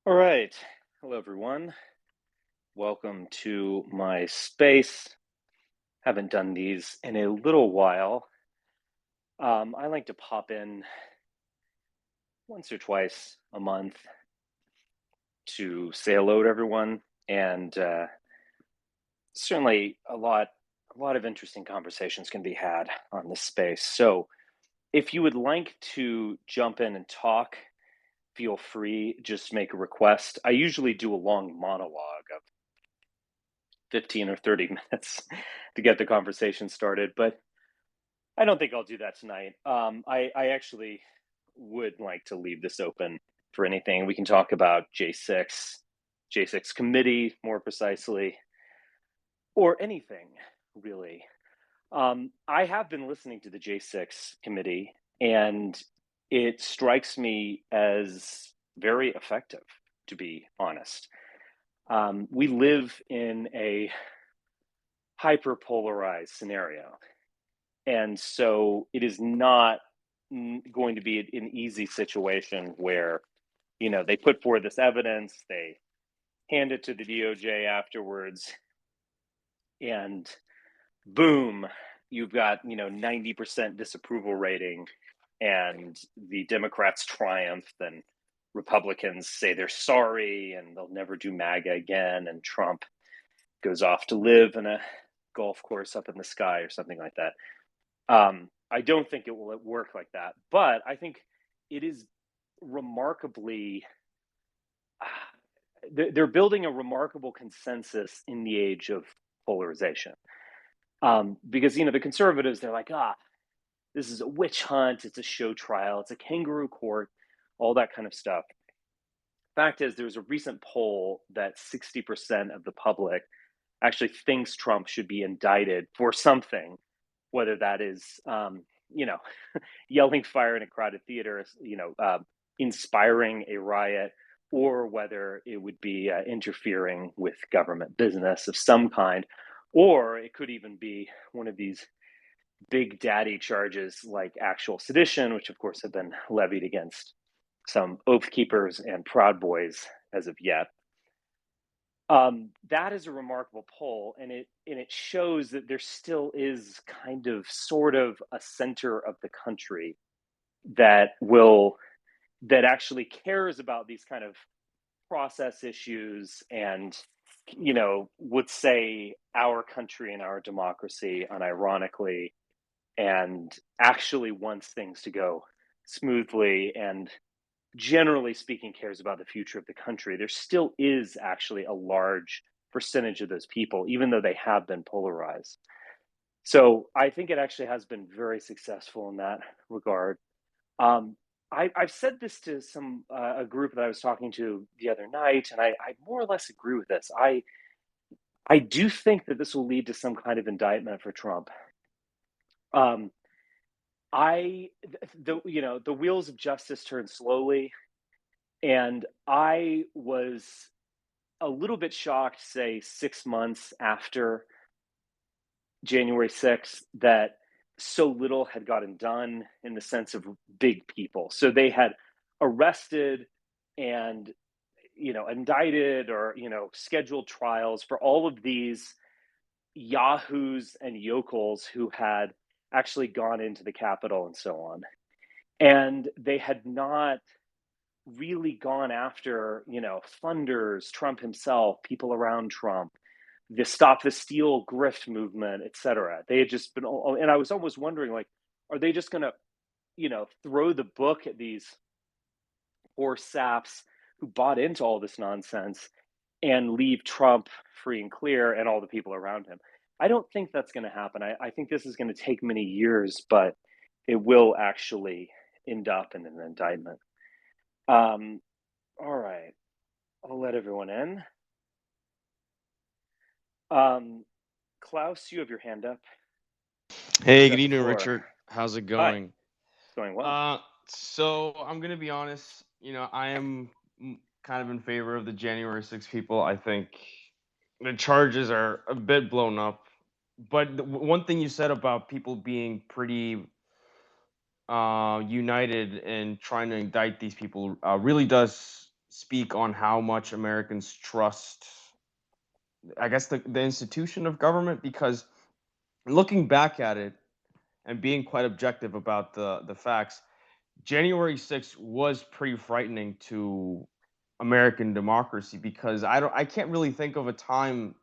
All right. Hello, everyone. Welcome to my space. Haven't done these in a little while. I like to pop in once or twice a month to say hello to everyone, and certainly a lot of interesting conversations can be had on this space. So, if you would like to jump in and talk, feel free. Just make a request. I usually do a long monologue of 15 or 30 minutes to get the conversation started, but I don't think I'll do that tonight. I actually would like to leave this open for anything. We can talk about J6 committee more precisely, or anything really. I have been listening to the J6 committee, and it strikes me as very effective, to be honest. We live in a hyper polarized scenario. And so it is not going to be an easy situation where, they put forward this evidence, they hand it to the DOJ afterwards, and boom, you've got, 90% disapproval rating, and the Democrats triumph, and Republicans say they're sorry and they'll never do MAGA again, and Trump goes off to live in a golf course up in the sky or something like that. I don't think it will work like that, but I think it is remarkably. They're building a remarkable consensus in the age of polarization, because the conservatives, they're like, this is a witch hunt, it's a show trial, it's a kangaroo court, all that kind of stuff. Fact is, there's a recent poll that 60% of the public actually thinks Trump should be indicted for something, whether that is, yelling fire in a crowded theater, inspiring a riot, or whether it would be interfering with government business of some kind, or it could even be one of these big daddy charges like actual sedition, which of course have been levied against some oath keepers and proud boys as of yet. That is a remarkable poll, and it shows that there still is kind of sort of a center of the country that actually cares about these kind of process issues, and would say our country and our democracy unironically, and actually wants things to go smoothly, and generally speaking cares about the future of the country. There still is actually a large percentage of those people, even though they have been polarized. So I think it actually has been very successful in that regard. um, I've said this to a group that I was talking to the other night, and I more or less agree with this. I do think that this will lead to some kind of indictment for Trump. Um, the wheels of justice turn slowly, and I was a little bit shocked, say 6 months after January 6th, that so little had gotten done in the sense of big people. So they had arrested and indicted, or scheduled trials for all of these yahoos and yokels who had actually gone into the Capitol and so on. And they had not really gone after, funders, Trump himself, people around Trump, the Stop the Steal grift movement, et cetera. They had just been, and I was almost wondering, like, are they just going to, throw the book at these poor saps who bought into all this nonsense and leave Trump free and clear and all the people around him? I don't think that's going to happen. I think this is going to take many years, but it will actually end up in an indictment. Um, all right. I'll let everyone in. Klaus, you have your hand up. Hey, You good got the evening, floor. Richard. How's it Hi. going? It's going well. So I'm gonna be honest. I am kind of in favor of the January 6 people. I think the charges are a bit blown up. But one thing you said about people being pretty united in trying to indict these people really does speak on how much Americans trust, I guess, the institution of government, because looking back at it and being quite objective about the facts, January 6th was pretty frightening to American democracy, because I can't really think of a time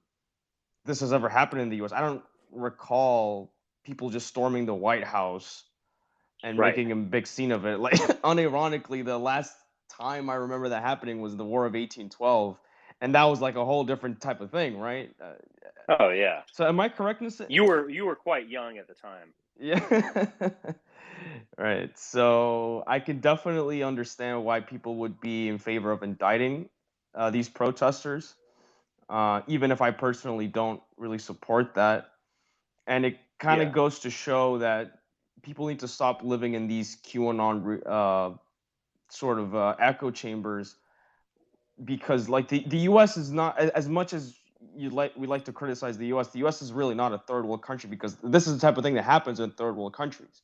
this has ever happened in the US. I don't recall people just storming the White House and Right. making a big scene of it. Like, unironically, the last time I remember that happening was the War of 1812, and that was like a whole different type of thing, right? Oh yeah. So, am I correct in saying? You were quite young at the time. Yeah. Right. So, I can definitely understand why people would be in favor of indicting these protesters, even if I personally don't really support that. And it kind of Yeah. goes to show that people need to stop living in these QAnon sort of echo chambers, because like the US is not, as much as we like to criticize the US is really not a third world country, because this is the type of thing that happens in third world countries.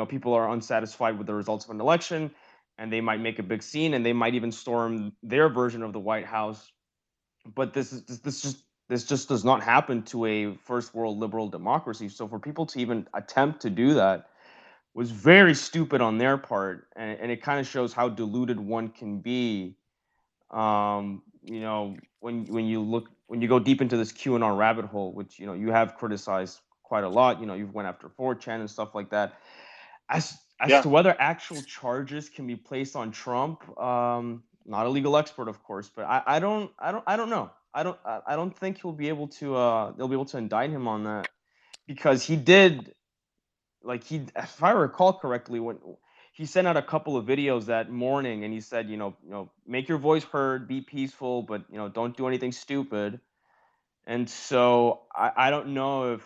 People are unsatisfied with the results of an election, and they might make a big scene, and they might even storm their version of the White House. But this just does not happen to a first world liberal democracy. So for people to even attempt to do that was very stupid on their part, and it kind of shows how deluded one can be. When you go deep into this QAnon rabbit hole, which you have criticized quite a lot. You've went after 4chan and stuff like that. As Yeah. to whether actual charges can be placed on Trump, not a legal expert, of course, but I don't know. I don't think he'll be able to. They'll be able to indict him on that, because he did, like, if I recall correctly, when he sent out a couple of videos that morning, and he said, make your voice heard, be peaceful, but don't do anything stupid. And so I don't know if,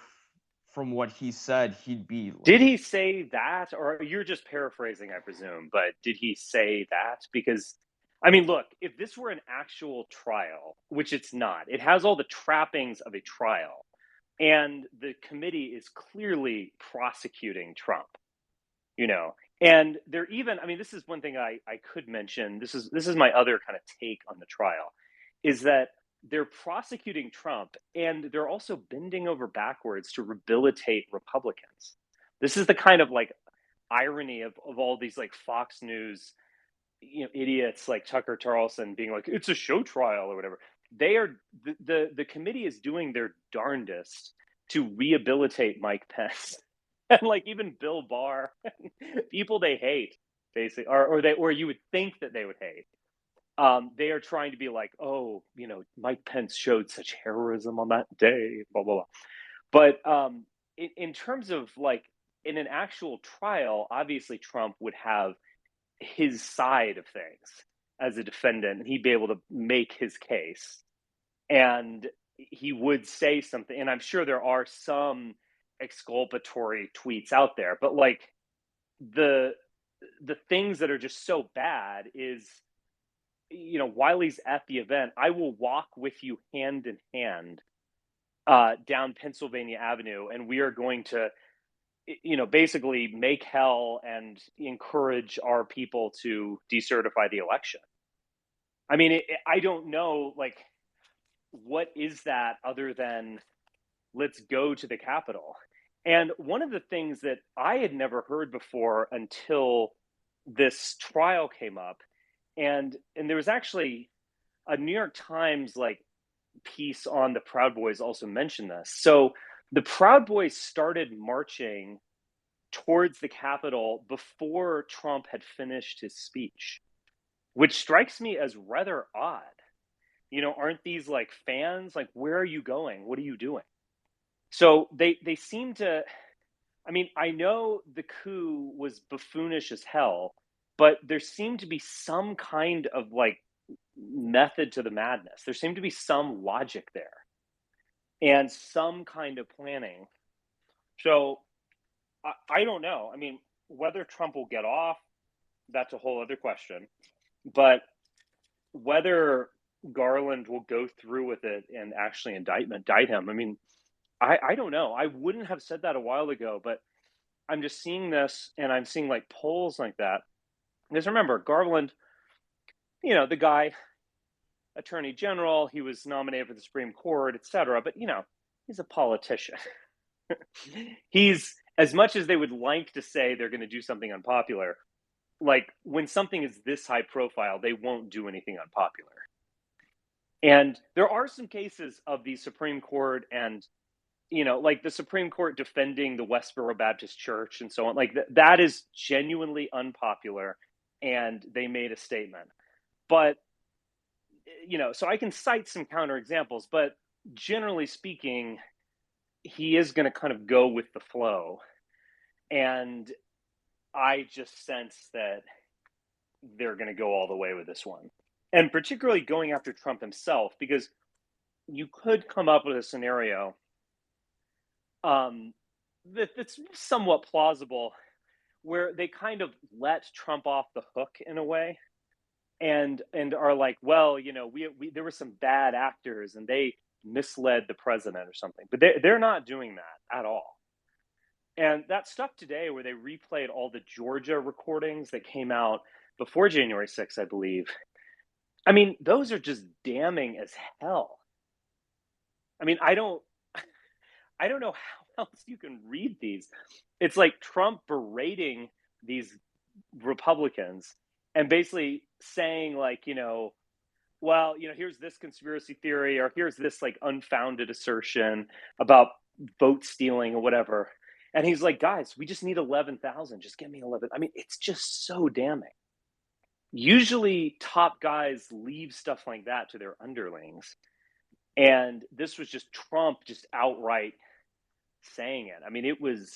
from what he said, he'd be Did like, he say that, or you're just paraphrasing, I presume? But did he say that? Because, I mean, look, if this were an actual trial, which it's not, it has all the trappings of a trial, and the committee is clearly prosecuting Trump. You know, and they're even. I mean, this is one thing I could mention. This is my other kind of take on the trial, is that they're prosecuting Trump, and they're also bending over backwards to rehabilitate Republicans. This is the kind of like irony of all these like Fox News, idiots like Tucker Carlson being like it's a show trial or whatever. They are the committee is doing their darndest to rehabilitate Mike Pence and like even Bill Barr, people they hate basically, or you would think that they would hate. They are trying to be like, oh, Mike Pence showed such heroism on that day, blah blah blah. But in terms of like in an actual trial, obviously Trump would have his side of things as a defendant, and he'd be able to make his case, and he would say something. And I'm sure there are some exculpatory tweets out there, but like the the things that are just so bad is, Wiley's at the event. I will walk with you hand in hand down Pennsylvania Avenue, and we are going to, basically make hell and encourage our people to decertify the election. I mean, I don't know, like, what is that other than let's go to the Capitol? And one of the things that I had never heard before until this trial came up, and there was actually a New York Times like piece on the Proud Boys also mentioned this. So the Proud Boys started marching towards the Capitol before Trump had finished his speech, which strikes me as rather odd. Aren't these like fans? Like, where are you going? What are you doing? So they seem to. I mean, I know the coup was buffoonish as hell, but there seemed to be some kind of like method to the madness. There seemed to be some logic there and some kind of planning. So I don't know. I mean, whether Trump will get off, that's a whole other question. But whether Garland will go through with it and actually indict him, I mean, I don't know. I wouldn't have said that a while ago, but I'm just seeing this and I'm seeing like polls like that. Because remember, Garland, the guy, attorney general, he was nominated for the Supreme Court, etc. But, he's a politician. He's, as much as they would like to say they're going to do something unpopular, like when something is this high profile, they won't do anything unpopular. And there are some cases of the Supreme Court and, like the Supreme Court defending the Westboro Baptist Church and so on. Like that is genuinely unpopular. And they made a statement. But, so I can cite some counterexamples, but generally speaking, he is going to kind of go with the flow. And I just sense that they're going to go all the way with this one. And particularly going after Trump himself, because you could come up with a scenario that's somewhat plausible where they kind of let Trump off the hook in a way and are like, well, we there were some bad actors and they misled the president or something. But they're not doing that at all. And that stuff today where they replayed all the Georgia recordings that came out before January 6th, I believe. I mean, those are just damning as hell. I mean, I don't know how else you can read these. It's like Trump berating these Republicans and basically saying like, well, here's this conspiracy theory, or here's this like unfounded assertion about vote stealing or whatever. And he's like, guys, we just need 11,000. Just give me 11. I mean, it's just so damning. Usually top guys leave stuff like that to their underlings. And this was just Trump just outright saying it. I mean, it was,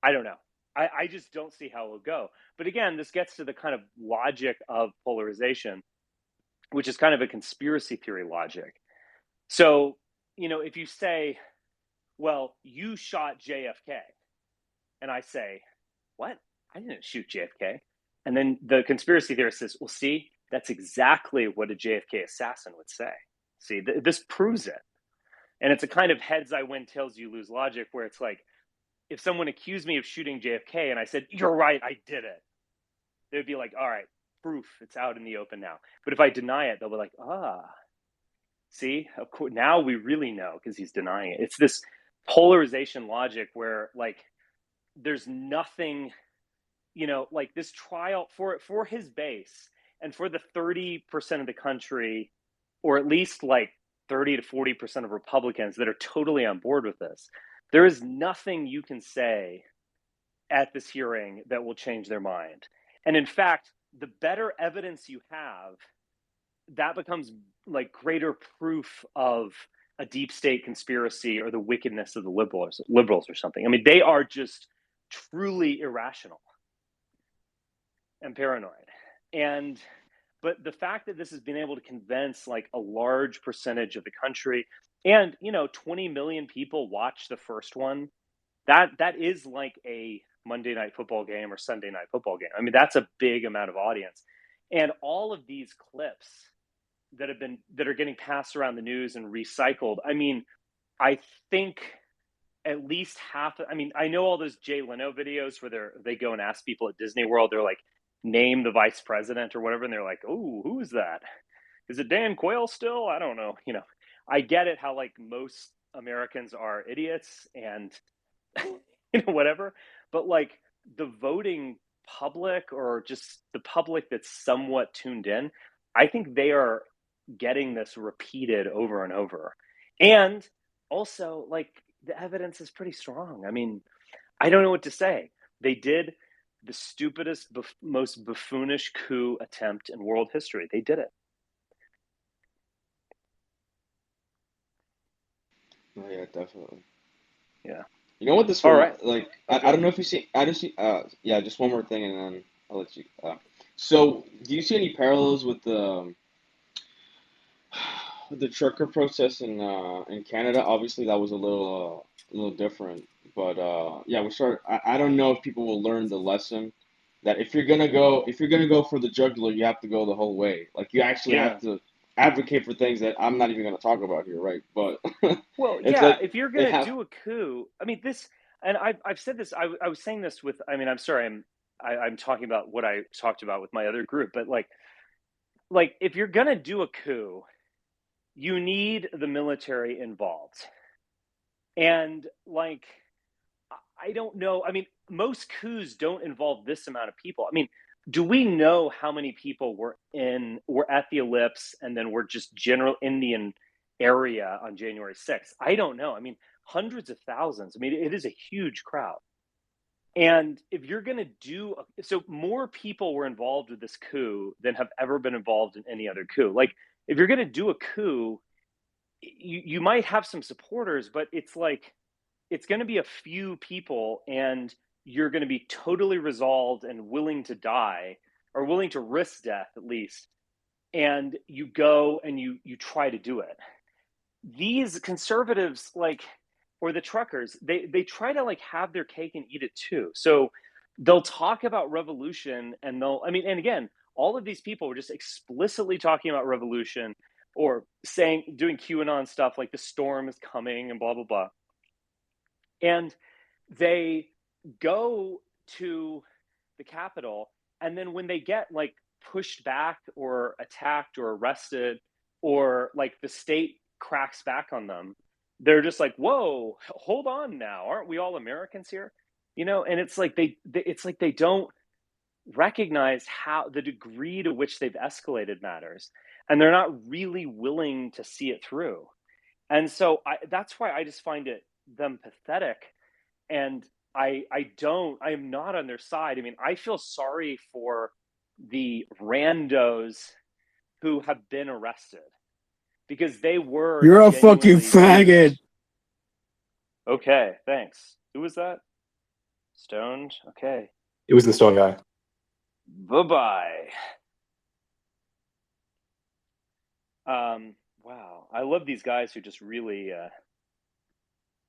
I don't know. I just don't see how it will go. But again, this gets to the kind of logic of polarization, which is kind of a conspiracy theory logic. So, if you say, well, you shot JFK, and I say, what? I didn't shoot JFK. And then the conspiracy theorist says, well, see, that's exactly what a JFK assassin would say. See, this proves it. And it's a kind of heads I win, tails you lose logic where it's like, if someone accused me of shooting JFK and I said, you're right, I did it, they would be like, all right, proof, it's out in the open now. But if I deny it, they'll be like, see, of course, now we really know because he's denying it. It's this polarization logic where like there's nothing, like this trial for his base and for the 30% of the country, or at least like 30 to 40% of Republicans that are totally on board with this. There is nothing you can say at this hearing that will change their mind. And in fact, the better evidence you have, that becomes like greater proof of a deep state conspiracy or the wickedness of the liberals or something. I mean, they are just truly irrational and paranoid. But the fact that this has been able to convince like a large percentage of the country, and 20 million people watch the first one, that is like a Monday night football game or Sunday night football game. I mean, that's a big amount of audience. And all of these clips that are getting passed around the news and recycled, I mean, I think at least half, I mean, I know all those Jay Leno videos where they go and ask people at Disney World, they're like, name the vice president or whatever, and they're like, oh, who is that? Is it Dan Quayle still? I don't know. I get it how like most Americans are idiots and whatever, but like the voting public or just the public that's somewhat tuned in, I think they are getting this repeated over and over. And also like the evidence is pretty strong. I mean, I don't know what to say. They did the stupidest, most buffoonish coup attempt in world history. They did it. Oh, yeah, definitely. Yeah. You know what this All rem right. like? Okay. I don't know if you see. I just see. Yeah, just one more thing, and then I'll let you. So, do you see any parallels with the trucker protest in Canada? Obviously, that was a little different, but yeah, we start. I don't know if people will learn the lesson that if you're gonna go for the jugular, you have to go the whole way. Like you actually Yeah. have to advocate for things that I'm not even gonna talk about here, right? But Well, it's yeah. like If you're they gonna have. do a coup, I mean, this, and I've said this. I was saying this with. I mean, I'm sorry. I'm talking about what I talked about with my other group, but like like, if you're gonna do a coup, you need the military involved. And like, I don't know. I mean, most coups don't involve this amount of people. I mean, do we know how many people were at the ellipse and then were just general Indian area on January 6th? I don't know. I mean, hundreds of thousands. I mean, it is a huge crowd. And if you're going to so more people were involved with this coup than have ever been involved in any other coup. Like, if you're going to do a coup, you might have some supporters, but it's like it's going to be a few people, and you're going to be totally resolved and willing to die, or willing to risk death at least, and you go and you try to do it. These conservatives, like, or the truckers, they try to like have their cake and eat it too. So they'll talk about revolution, and and again, all of these people were just explicitly talking about revolution, or saying, doing QAnon stuff like the storm is coming and blah blah blah. And they go to the Capitol, and then when they get like pushed back or attacked or arrested, or like the state cracks back on them, they're just like, whoa, hold on now, aren't we all Americans here? And it's like they don't recognize how the degree to which they've escalated matters, and they're not really willing to see it through. And so that's why I just find them pathetic. And I am not on their side. I mean, I feel sorry for the randos who have been arrested, because they were You're a fucking genuinely faggot. Okay, thanks. Who was that? Stoned? Okay. It was the stone guy. Bye-bye. Wow. I love these guys who just really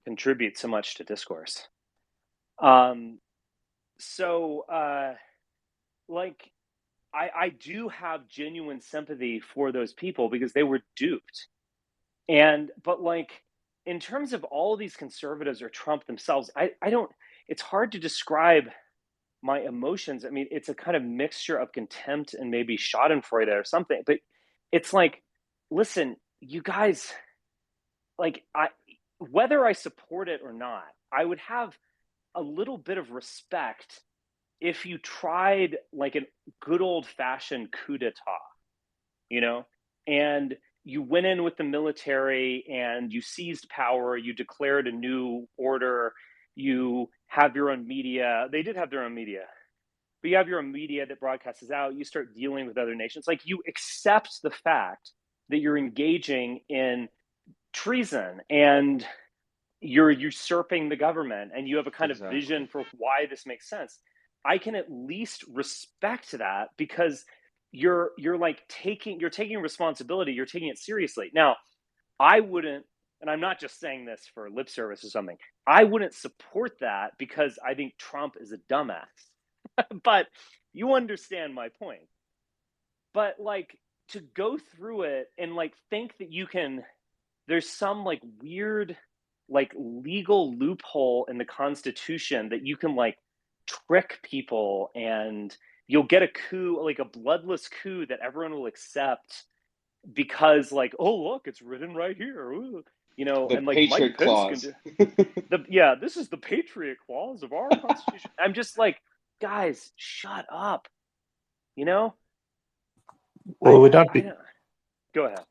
contribute so much to discourse. Like, I do have genuine sympathy for those people because they were duped. But like, in terms of all of these conservatives or Trump themselves, I don't, it's hard to describe my emotions. I mean, it's a kind of mixture of contempt and maybe schadenfreude or something, but it's like, listen, you guys, like, whether I support it or not, I would have a little bit of respect if you tried like a good old fashioned coup d'etat, and you went in with the military and you seized power, you declared a new order, you have your own media. They did have their own media, but you have your own media that broadcasts out. You start dealing with other nations. Like, you accept the fact that you're engaging in treason and you're usurping the government, and you have a kind of vision for why this makes sense. I can at least respect that, because you're taking responsibility, you're taking it seriously. Now, I wouldn't, and I'm not just saying this for lip service or something, I wouldn't support that because I think Trump is a dumbass. But you understand my point. But like, to go through it and like think that there's some like weird like legal loophole in the Constitution that you can like trick people, and you'll get a coup, like a bloodless coup that everyone will accept because, like, oh look, it's written right here. Ooh. The and like Patriot Mike Pence Clause. this is the Patriot Clause of our Constitution. I'm just like, guys, shut up. Well, it would not be. Go ahead.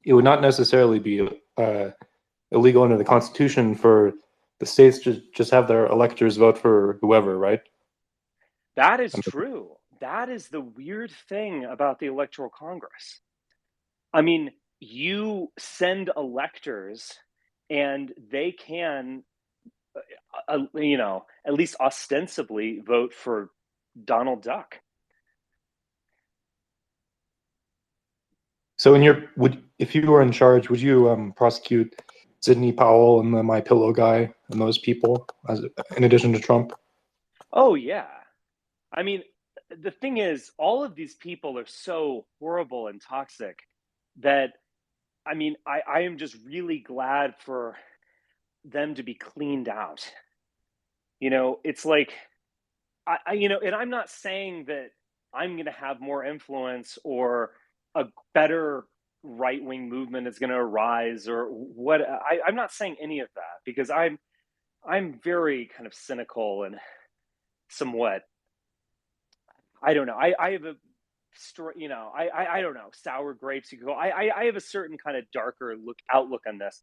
It would not necessarily be illegal under the Constitution for the states to just have their electors vote for whoever, right? That is true. That is the weird thing about the Electoral Congress. I mean, you send electors, and they can, at least ostensibly vote for Donald Duck. So, if you were in charge, would you prosecute Sidney Powell and the My Pillow guy and those people, in addition to Trump? Oh yeah, I mean, the thing is, all of these people are so horrible and toxic that, I mean, I am just really glad for them to be cleaned out. It's like, and I'm not saying that I'm going to have more influence, or a better right-wing movement is going to arise or what. I'm not saying any of that because I'm very kind of cynical and somewhat, I don't know. I have a story, I don't know, sour grapes. You could go. I have a certain kind of darker outlook on this.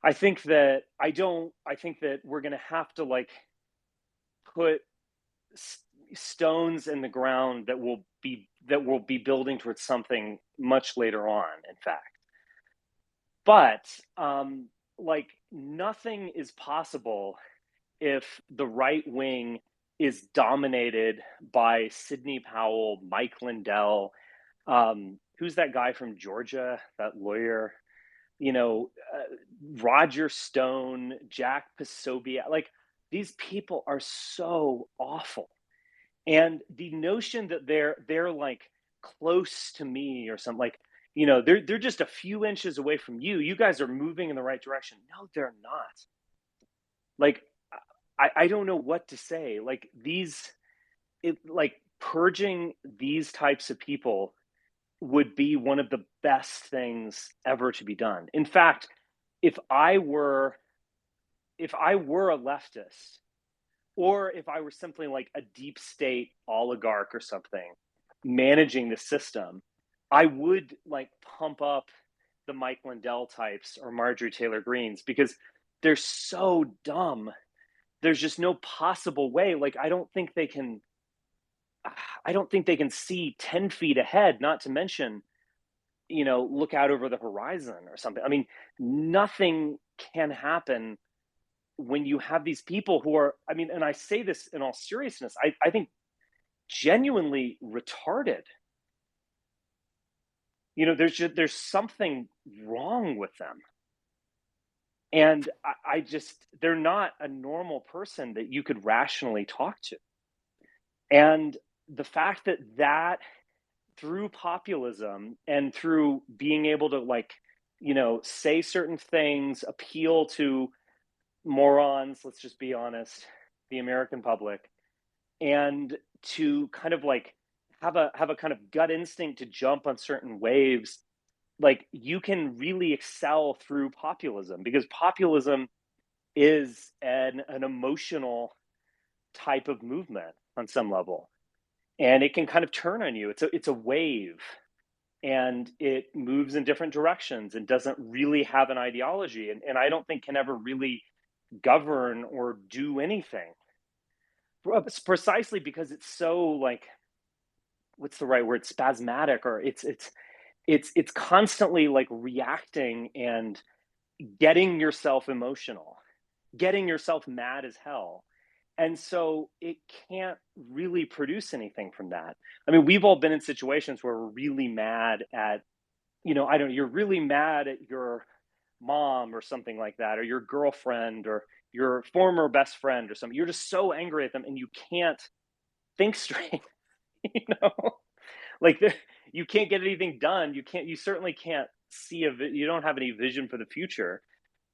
I think that we're going to have to like put stones in the ground that will be building towards something much later on, in fact. But like nothing is possible if the right wing is dominated by Sidney Powell, Mike Lindell, who's that guy from Georgia, that lawyer, Roger Stone, Jack Posobiec. Like these people are so awful. And the notion that they're like close to me or something, like, they're just a few inches away from you. You guys are moving in the right direction. No, they're not. Like, I don't know what to say. Like like purging these types of people would be one of the best things ever to be done. In fact, if I were a leftist, or if I were simply like a deep state oligarch or something managing the system, I would like pump up the Mike Lindell types or Marjorie Taylor Greens because they're so dumb. There's just no possible way. Like, I don't think they can see 10 feet ahead, not to mention, look out over the horizon or something. I mean, nothing can happen when you have these people who are, I mean, and I say this in all seriousness, I think genuinely retarded. There's something wrong with them. And they're not a normal person that you could rationally talk to. And the fact that through populism and through being able to say certain things, appeal to morons, let's just be honest, the American public, and to kind of like have a kind of gut instinct to jump on certain waves, like you can really excel through populism, because populism is an emotional type of movement on some level, and it can kind of turn on you. It's a wave, and it moves in different directions and doesn't really have an ideology, and I don't think can ever really govern or do anything. It's precisely because it's so like, what's the right word, spasmodic, or it's constantly like reacting and getting yourself emotional, getting yourself mad as hell. And so it can't really produce anything from that. I mean, we've all been in situations where we're really mad at, you're really mad at your mom or something like that, or your girlfriend, or your former best friend or something. You're just so angry at them and you can't think straight, you know? Like you can't get anything done. You certainly can't you don't have any vision for the future.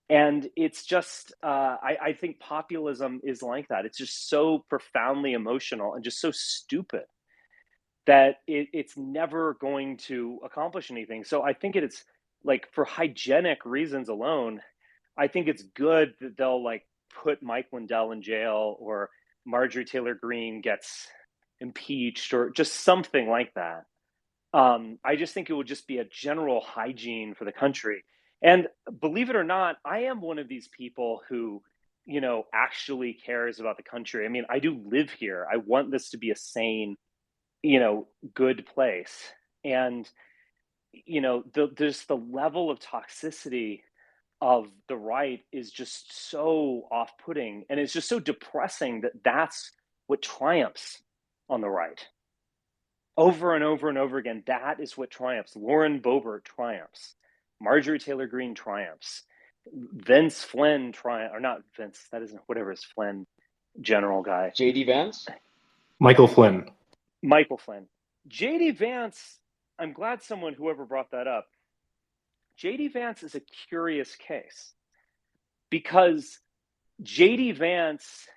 And it's just, I think populism is like that. It's just so profoundly emotional and just so stupid that it's never going to accomplish anything. So I think it's like, for hygienic reasons alone, I think it's good that they'll like put Mike Lindell in jail, or Marjorie Taylor Greene gets impeached, or just something like that. I just think it would just be a general hygiene for the country. And believe it or not, I am one of these people who, actually cares about the country. I mean, I do live here. I want this to be a sane, good place. And, there's the level of toxicity of the right is just so off-putting, and it's just so depressing that that's what triumphs on the right. Over and over and over again, that is what triumphs. Lauren Boebert triumphs. Marjorie Taylor Greene triumphs. Vince Flynn triumphs, or not Vince, that isn't, whatever is Flynn, general guy. JD Vance? Michael Flynn. Michael Flynn. JD Vance, I'm glad whoever brought that up. JD Vance is a curious case, because JD Vance,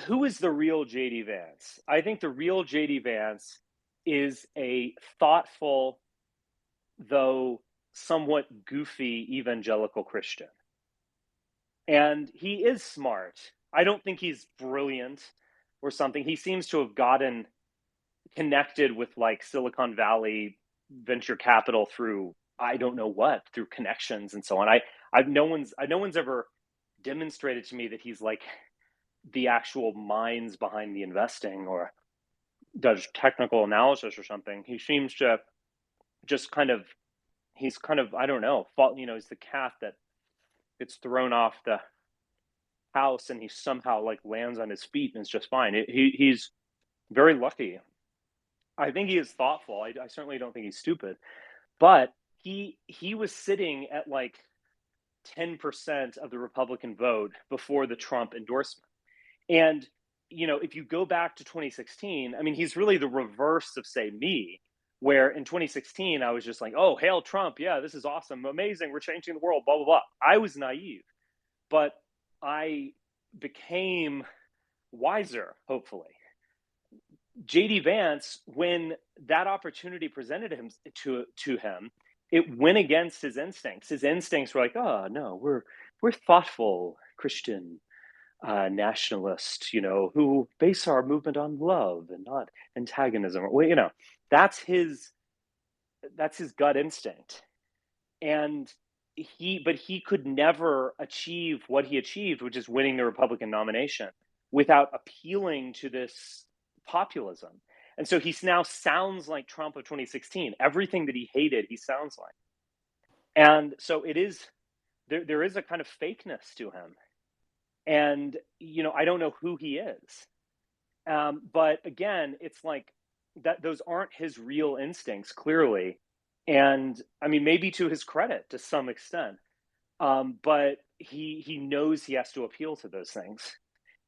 who is the real JD Vance? I think the real JD Vance is a thoughtful, though somewhat goofy evangelical Christian. And he is smart. I don't think he's brilliant or something. He seems to have gotten connected with like Silicon Valley venture capital through I don't know what, through connections and so on. No one's ever demonstrated to me that he's like the actual minds behind the investing or does technical analysis or something. He seems to just he's kind of I don't know, he's the cat that gets thrown off the house and he somehow like lands on his feet and is just fine. He's very lucky. I think he is thoughtful. I certainly don't think he's stupid, but he was sitting at like 10% of the Republican vote before the Trump endorsement. And if you go back to 2016, I mean, he's really the reverse of say me, where in 2016 I was just like, oh, hail Trump, yeah, this is awesome, amazing, we're changing the world, blah blah blah. I was naive, but I became wiser, hopefully. JD Vance, when that opportunity presented him to him, it went against his instincts. His instincts were like, oh no, we're thoughtful Christian nationalists, who base our movement on love and not antagonism. Well, that's his gut instinct, and he could never achieve what he achieved, which is winning the Republican nomination, without appealing to this populism. And so he now sounds like Trump of 2016. Everything that he hated, he sounds like. And so there is a kind of fakeness to him. And, I don't know who he is. But again, it's like that those aren't his real instincts, clearly. And I mean, maybe to his credit to some extent. But he knows he has to appeal to those things.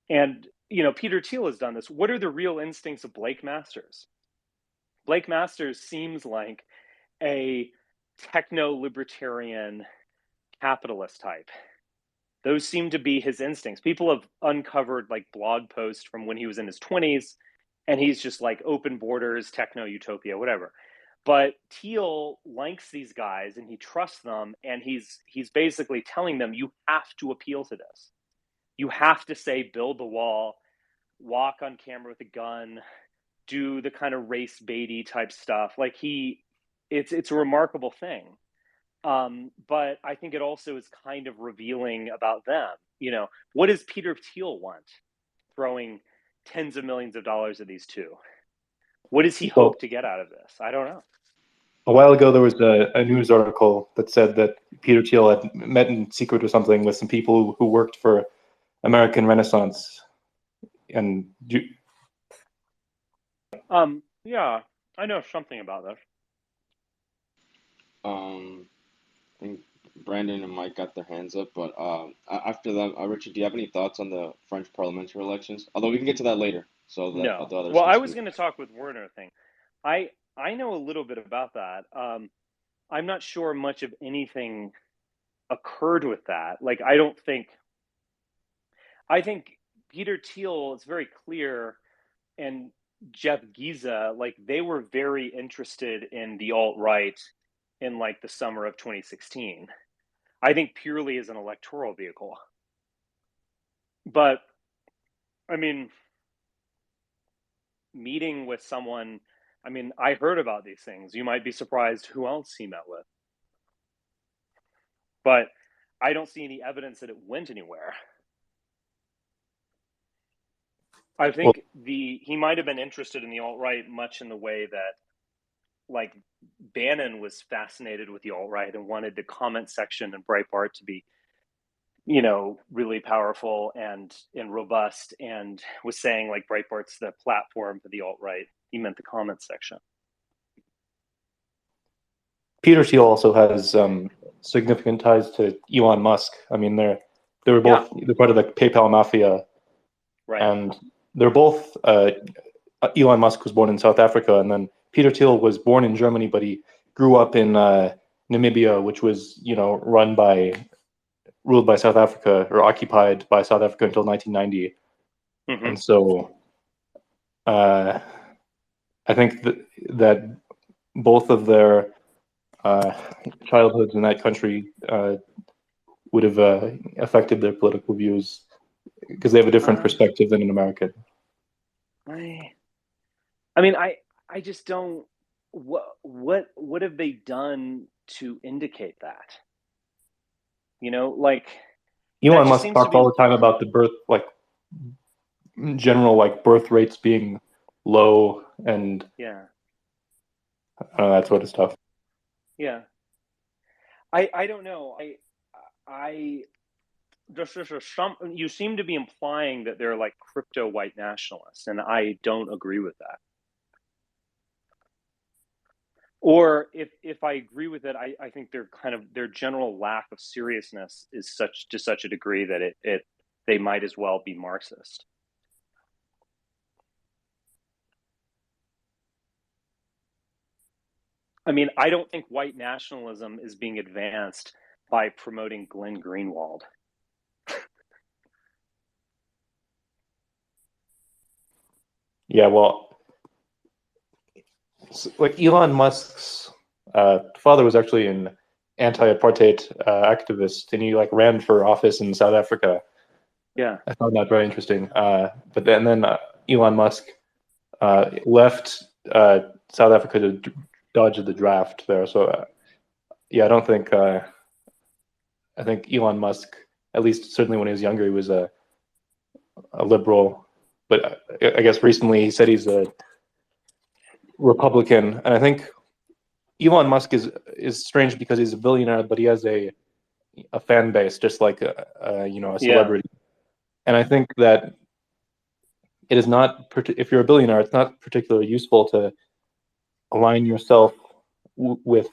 And, Peter Thiel has done this. What are the real instincts of Blake Masters? Blake Masters seems like a techno-libertarian capitalist type. Those seem to be his instincts. People have uncovered like blog posts from when he was in his 20s, and he's just like open borders, techno-utopia, whatever. But Thiel likes these guys and he trusts them, and he's basically telling them, you have to appeal to this. You have to say, build the wall, walk on camera with a gun, do the kind of race baity type stuff. Like it's a remarkable thing. But I think it also is kind of revealing about them. What does Peter Thiel want? Throwing tens of millions of dollars at these two. What does he hope to get out of this? I don't know. A while ago, there was a news article that said that Peter Thiel had met in secret or something with some people who worked for American Renaissance. And yeah, I know something about this. I think Brandon and Mike got their hands up, but after that, Richard, do you have any thoughts on the French parliamentary elections? Although we can get to that later. So that No. the others Well, can I was speak. going to talk with Werner thing. I know a little bit about that. I'm not sure much of anything occurred with that. Like, I think Peter Thiel is very clear, and Jeff Giza, like they were very interested in the alt-right in like the summer of 2016. I think purely as an electoral vehicle. But I mean, meeting with someone, I mean, I heard about these things. You might be surprised who else he met with. But I don't see any evidence that it went anywhere. I think he might have been interested in the alt-right much in the way that like Bannon was fascinated with the alt-right and wanted the comment section and Breitbart to be, really powerful and robust, and was saying like Breitbart's the platform for the alt-right. He meant the comment section. Peter Thiel also has significant ties to Elon Musk. I mean, they're part of the PayPal mafia, right? And they're both. Elon Musk was born in South Africa, and then Peter Thiel was born in Germany, but he grew up in Namibia, which was ruled by South Africa, or occupied by South Africa until 1990. Mm-hmm. And so, I I think that both of their childhoods in that country would have affected their political views because they have a different perspective than an American. I mean, I just don't. What have they done to indicate that? You know, like Elon Musk talks all the time about the birth, like general, like birth rates being low, and yeah, that sort of stuff. Yeah, I don't know. I just some. You seem to be implying that they're like crypto white nationalists, and I don't agree with that. Or if I agree with it, I think they're kind of their general lack of seriousness is such a degree that they might as well be Marxist. I mean, I don't think white nationalism is being advanced by promoting Glenn Greenwald. Yeah, well, like Elon Musk's father was actually an anti-apartheid activist, and he like ran for office in South Africa. Yeah, I found that very interesting. But then Elon Musk left South Africa to dodge the draft there. So yeah, I don't think. I think Elon Musk, at least certainly when he was younger, he was a liberal. But I guess recently he said he's a Republican, and I think Elon Musk is strange because he's a billionaire, but he has a fan base, just like a celebrity. Yeah. And I think that it is not, if you're a billionaire, it's not particularly useful to align yourself with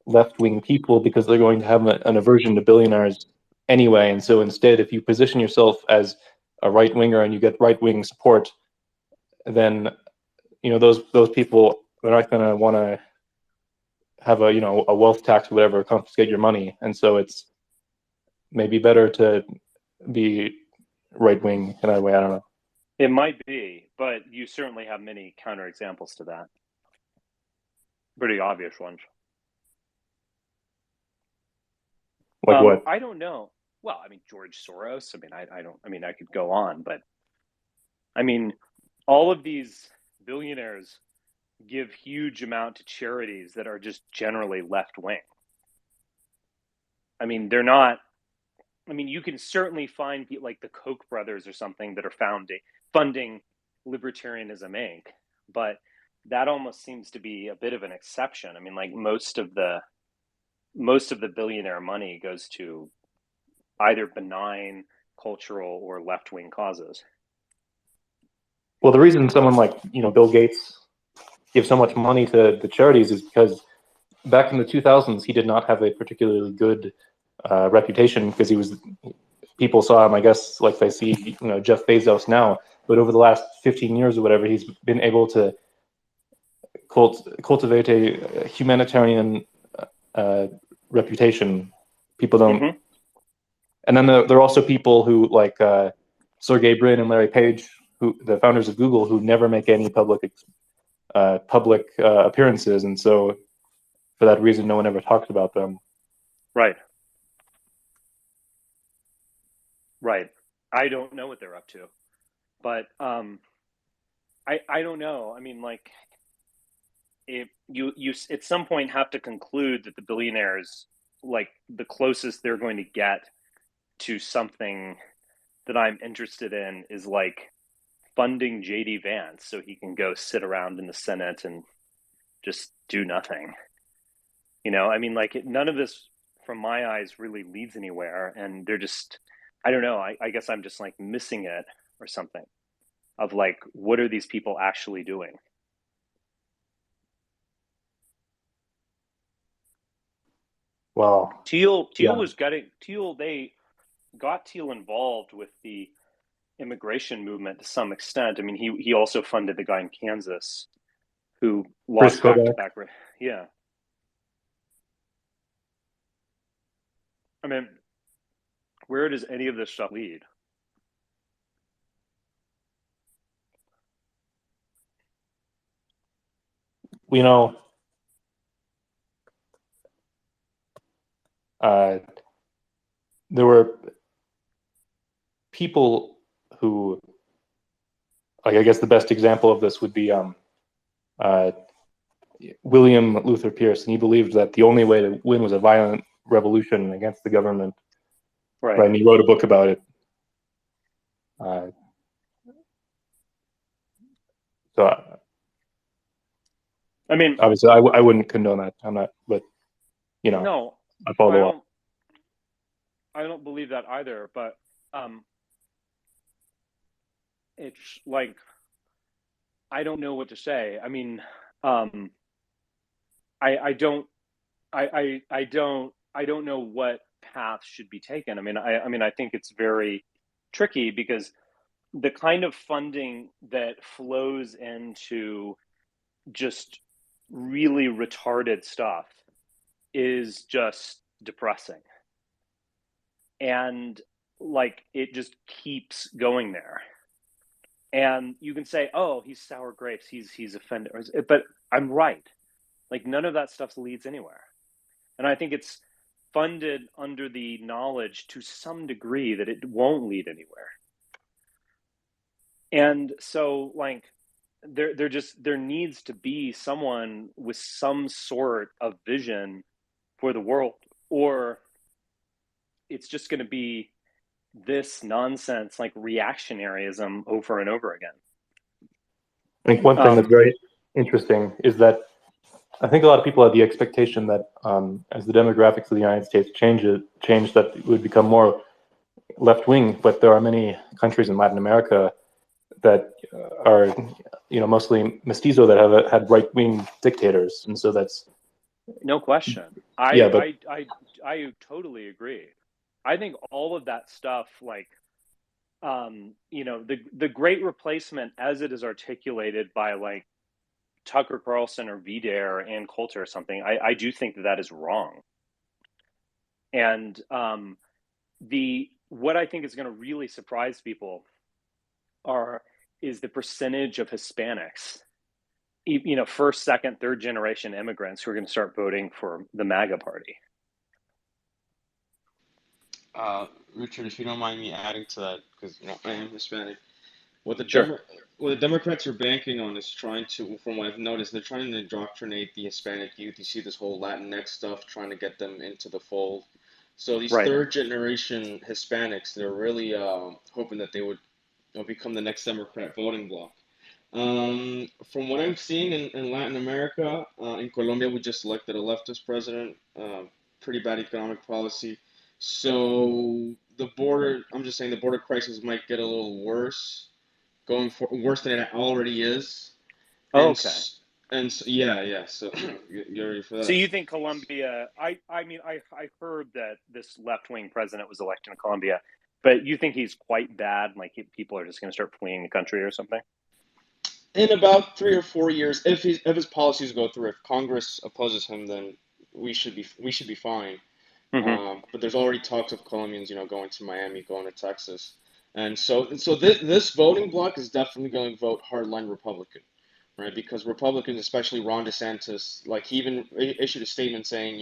left-wing people because they're going to have an aversion to billionaires anyway. And so instead, if you position yourself as a right-winger and you get right-wing support, then those people, they're not going to want to have a wealth tax or whatever, confiscate your money. And so it's maybe better to be right-wing in that way. I don't know. It might be, but you certainly have many counterexamples to that. Pretty obvious ones. Like what? I don't know. Well, I mean, George Soros. I mean, I don't. I mean, I could go on, but I mean, all of these billionaires give huge amount to charities that are just generally left wing. I mean, they're not. I mean, you can certainly find like the Koch brothers or something that are funding Libertarianism Inc., but that almost seems to be a bit of an exception. I mean, like most of the billionaire money goes to either benign, cultural, or left-wing causes. Well, the reason someone like Bill Gates gives so much money to the charities is because back in the 2000s he did not have a particularly good reputation because people saw him, I guess, like they see Jeff Bezos now. But over the last 15 years or whatever, he's been able to cultivate a humanitarian reputation. People don't. Mm-hmm. And then there are also people who, like Sergey Brin and Larry Page, who the founders of Google, who never make any public appearances, and so for that reason, no one ever talks about them. Right. Right. I don't know what they're up to, but I don't know. I mean, like, if you at some point have to conclude that the billionaires, like, the closest they're going to get to something that I'm interested in is like funding JD Vance so he can go sit around in the Senate and just do nothing. I mean, like, none of this from my eyes really leads anywhere, and they're just, I don't know, I guess I'm just like missing it or something of like, what are these people actually doing? Well, Thiel was they got Thiel involved with the immigration movement to some extent. I mean, he also funded the guy in Kansas who lost back-to-back. Yeah. I mean, where does any of this stuff lead? we know there were people who, like, I guess the best example of this would be William Luther Pierce, and he believed that the only way to win was a violent revolution against the government. Right, and he wrote a book about it. So, I mean, obviously, I wouldn't condone that. I'm not, but no, I follow the law. I don't believe that either. But it's like, I don't know what to say. I mean, I don't know what path should be taken. I mean, I think it's very tricky because the kind of funding that flows into just really retarded stuff is just depressing. And like, it just keeps going there. And you can say, oh, he's sour grapes, he's offended, but I'm right. Like, none of that stuff leads anywhere. And I think it's funded under the knowledge to some degree that it won't lead anywhere. And so, like, there needs to be someone with some sort of vision for the world, or it's just going to be this nonsense, like reactionaryism, over and over again. I think one thing that's very interesting is that I think a lot of people had the expectation that as the demographics of the United States change, that it would become more left-wing, but there are many countries in Latin America that are, mostly mestizo, that have had right-wing dictators, and so that's no question. I totally agree. I think all of that stuff, like, the Great Replacement, as it is articulated by like Tucker Carlson or VDare and Coulter or something, I do think that is wrong. And what I think is going to really surprise people is the percentage of Hispanics, first, second, third generation immigrants who are going to start voting for the MAGA party. Richard, if you don't mind me adding to that, because I am Hispanic. What the Sure. what the Democrats are banking on is trying to, from what I've noticed, they're trying to indoctrinate the Hispanic youth. You see this whole Latinx stuff, trying to get them into the fold. So these third generation Hispanics, they're really hoping that they would become the next Democrat voting bloc. From what I'm seeing in Latin America, in Colombia, we just elected a leftist president. Pretty bad economic policy. So I'm just saying the border crisis might get a little worse, worse than it already is. Oh, okay. And so, yeah. So you're ready for that. So you think Colombia? I heard that this left-wing president was elected in Colombia, but you think he's quite bad? Like, people are just going to start fleeing the country or something? In about 3 or 4 years, if his policies go through, if Congress opposes him, then we should be fine. Mm-hmm. But there's already talks of Colombians, going to Miami, going to Texas, and so this voting bloc is definitely going to vote hardline Republican, right? Because Republicans, especially Ron DeSantis, like, he even issued a statement saying,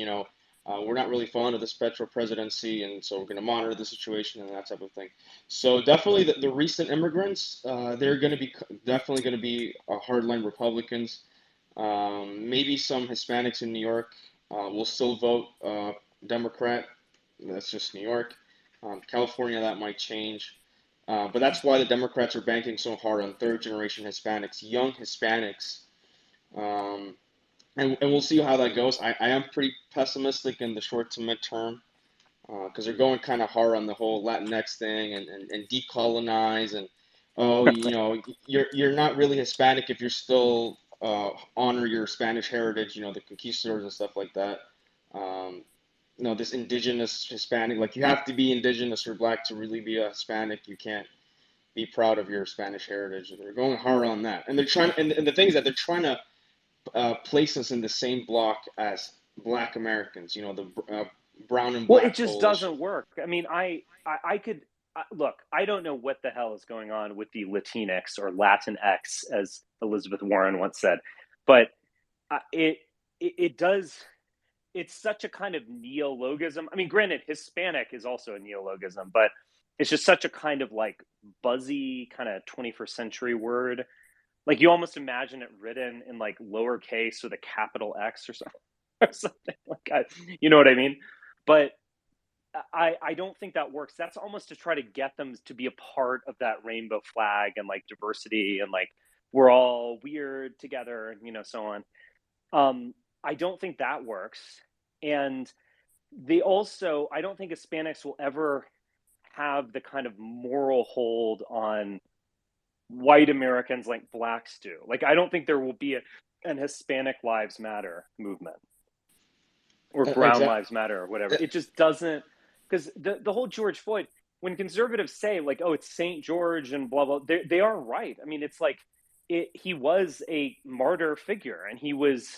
we're not really fond of this Petro presidency, and so we're going to monitor the situation and that type of thing. So definitely the recent immigrants, they're going to be definitely going to be hardline Republicans. Maybe some Hispanics in New York will still vote Democrat. That's just New York. California, that might change. But that's why the Democrats are banking so hard on third generation Hispanics, young Hispanics. And we'll see how that goes. I am pretty pessimistic in the short to midterm because they're going kind of hard on the whole Latinx thing and decolonize and, you're not really Hispanic if you're still honor your Spanish heritage, the conquistadors and stuff like that. This indigenous Hispanic, like, you have to be indigenous or black to really be a Hispanic. You can't be proud of your Spanish heritage. And they're going hard on that. And they're trying, and the thing is that they're trying to place us in the same block as Black Americans. The brown and black. Well, it just coalition doesn't work. I mean, I could look. I don't know what the hell is going on with the Latinx or Latinx, as Elizabeth Warren once said, but it does. It's such a kind of neologism. I mean, granted, Hispanic is also a neologism, but it's just such a kind of like buzzy kind of 21st century word. Like you almost imagine it written in like lowercase with a capital X or something, or something like that. You know what I mean? But I don't think that works. That's almost to try to get them to be a part of that rainbow flag and like diversity and like we're all weird together and so on. I don't think that works. And I don't think Hispanics will ever have the kind of moral hold on white Americans like blacks do. Like, I don't think there will be an Hispanic Lives Matter movement or Brown Lives Matter or whatever. It just doesn't, because the whole George Floyd, when conservatives say like, oh, it's St. George and blah, blah, they are right. I mean, it's like, he was a martyr figure and he was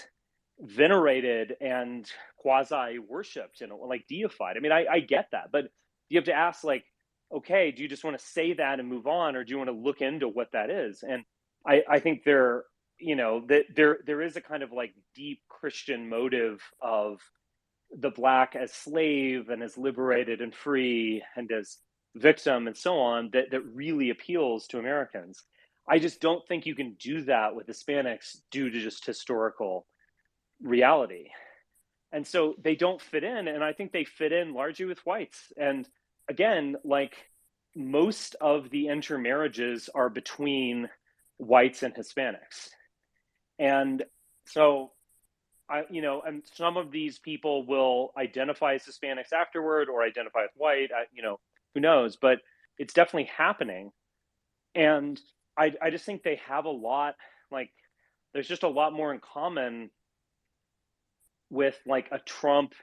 venerated and quasi worshipped and like deified. I mean, I get that, but you have to ask like, okay, do you just want to say that and move on, or do you want to look into what that is? And I think there is a kind of like deep Christian motive of the black as slave and as liberated and free and as victim and so on that really appeals to Americans. I just don't think you can do that with Hispanics due to just historical reality. And so they don't fit in. And I think they fit in largely with whites. And again, like most of the intermarriages are between whites and Hispanics. And so and some of these people will identify as Hispanics afterward or identify as white, who knows, but it's definitely happening. And I just think they have a lot, like, there's just a lot more in common with like a Trump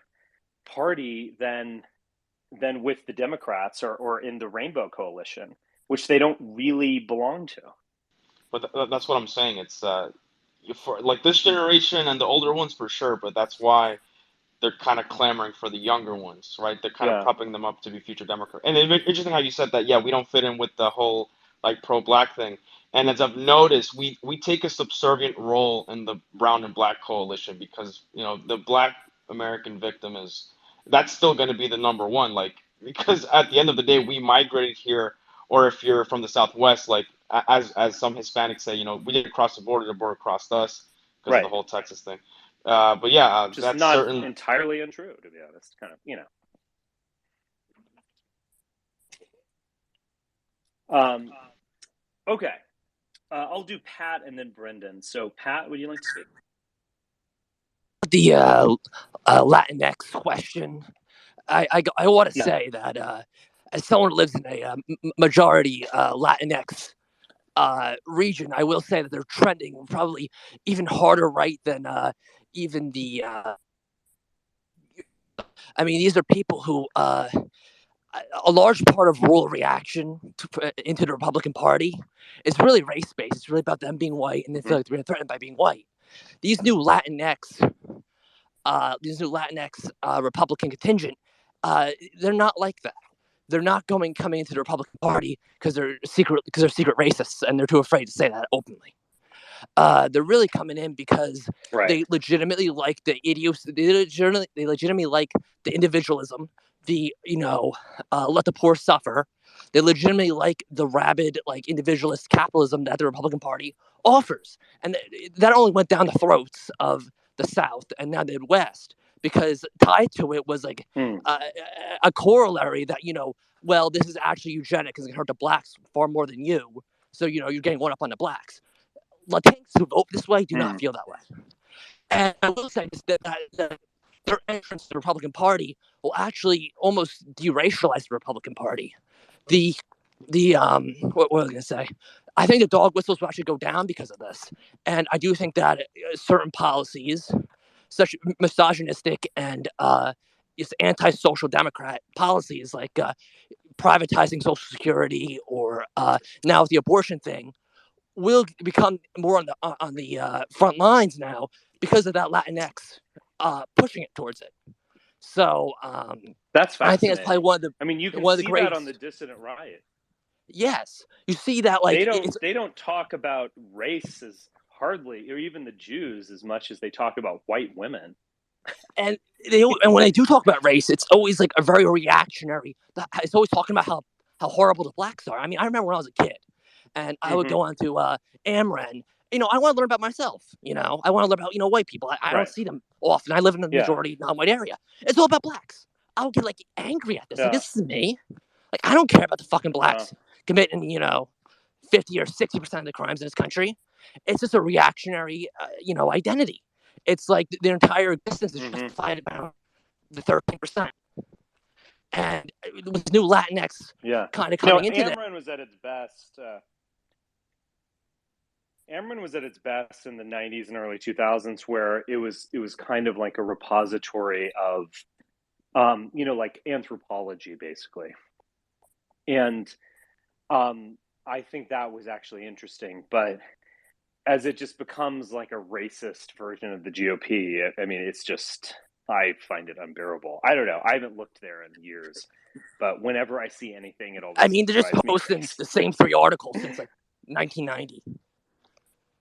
party than with the Democrats or in the Rainbow Coalition, which they don't really belong to. But that's what I'm saying. It's for like this generation and the older ones for sure, but that's why they're kind of clamoring for the younger ones, right? They're kind of propping them up to be future Democrats. And it's interesting how you said that, yeah, we don't fit in with the whole like pro-black thing. And as I've noticed, we take a subservient role in the brown and black coalition because, the black American victim that's still going to be the number one, like, because at the end of the day, we migrated here, or if you're from the Southwest, like, as some Hispanics say, we didn't cross the border crossed us because of the whole Texas thing. But yeah, just that's not certainly entirely untrue, to be honest. Kind of, okay. I'll do Pat and then Brendan. So, Pat, would you like to speak? The Latinx question. I want to say that as someone who lives in a majority Latinx region, I will say that they're trending probably even harder right than even the. I mean, these are people who a large part of rural reaction into the Republican Party is really race-based. It's really about them being white, and they feel like they're threatened by being white. These new Latinx Republican contingent, they're not like that. They're not coming into the Republican Party because they're secret racists and they're too afraid to say that openly. They're really coming in because they legitimately like the they legitimately like the individualism, the let the poor suffer. They legitimately like the rabid like individualist capitalism that the Republican Party offers, and that only went down the throats of the South and now the Midwest, because tied to it was like a corollary that well, this is actually eugenic because it can hurt the blacks far more than you, so you're getting one up on the blacks. Latinos who vote this way do not feel that way. And I will say that their entrance to the Republican Party will actually almost deracialize the Republican Party. What was I going to say? I think the dog whistles will actually go down because of this. And I do think that certain policies, such misogynistic and anti-social democrat policies like privatizing Social Security or now with the abortion thing, will become more on the front lines now because of that Latinx pushing it towards it. So that's fascinating. I think it's probably one of the. I mean, you can see that on the dissident riot. Yes, you see that like they don't talk about race as hardly, or even the Jews, as much as they talk about white women. And when they do talk about race, it's always like a very reactionary. It's always talking about how horrible the blacks are. I mean, I remember when I was a kid, and I would go on to Amren. I want to learn about myself. I want to learn about white people. I don't see them often. I live in a majority non-white area. It's all about blacks. I would get like angry at this. Like, this is me. Like, I don't care about the fucking blacks committing 50 or 60% of the crimes in this country. It's just a reactionary identity. It's like their entire existence is justified about the 13%. And with new Latinx kind of coming into that. Amren was at its best. Amren was at its best in the 90s and early 2000s, where it was kind of like a repository of, like anthropology, basically. And I think that was actually interesting. But as it just becomes like a racist version of the GOP, I mean, it's just, I find it unbearable. I don't know. I haven't looked there in years. But whenever I see anything, it always I mean, they're just posting the same 3 articles since like 1990.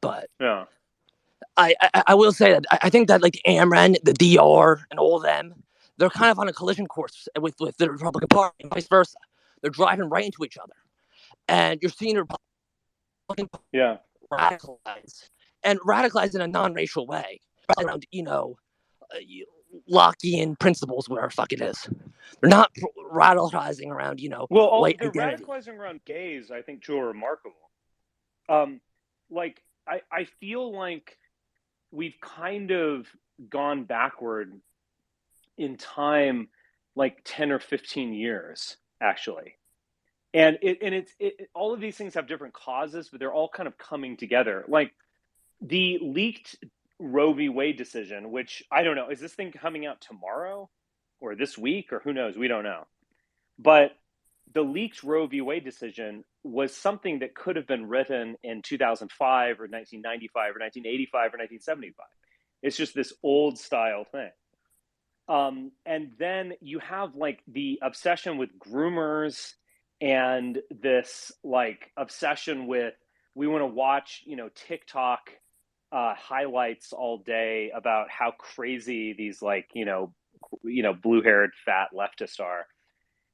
But yeah, I will say that I think that like Amren, the DR, and all of them, they're kind of on a collision course with the Republican Party and vice versa. They're driving right into each other, and you're seeing the Republican Party radicalize in a non-racial way around Lockean principles, whatever the fuck it is. They're not radicalizing around white they're identity. radicalizing around gays. I think, Joe, are remarkable. Like I feel like we've kind of gone backward in time, like 10 or 15 years, actually. And it's all of these things have different causes, but they're all kind of coming together. Like the leaked Roe v. Wade decision, which I don't know, is this thing coming out tomorrow or this week or who knows? We don't know. But the leaked Roe v. Wade decision was something that could have been written in 2005 or 1995 or 1985 or 1975. It's just this old style thing. And then you have like the obsession with groomers and this like obsession with, we want to watch, TikTok highlights all day about how crazy these like, blue-haired fat leftists are.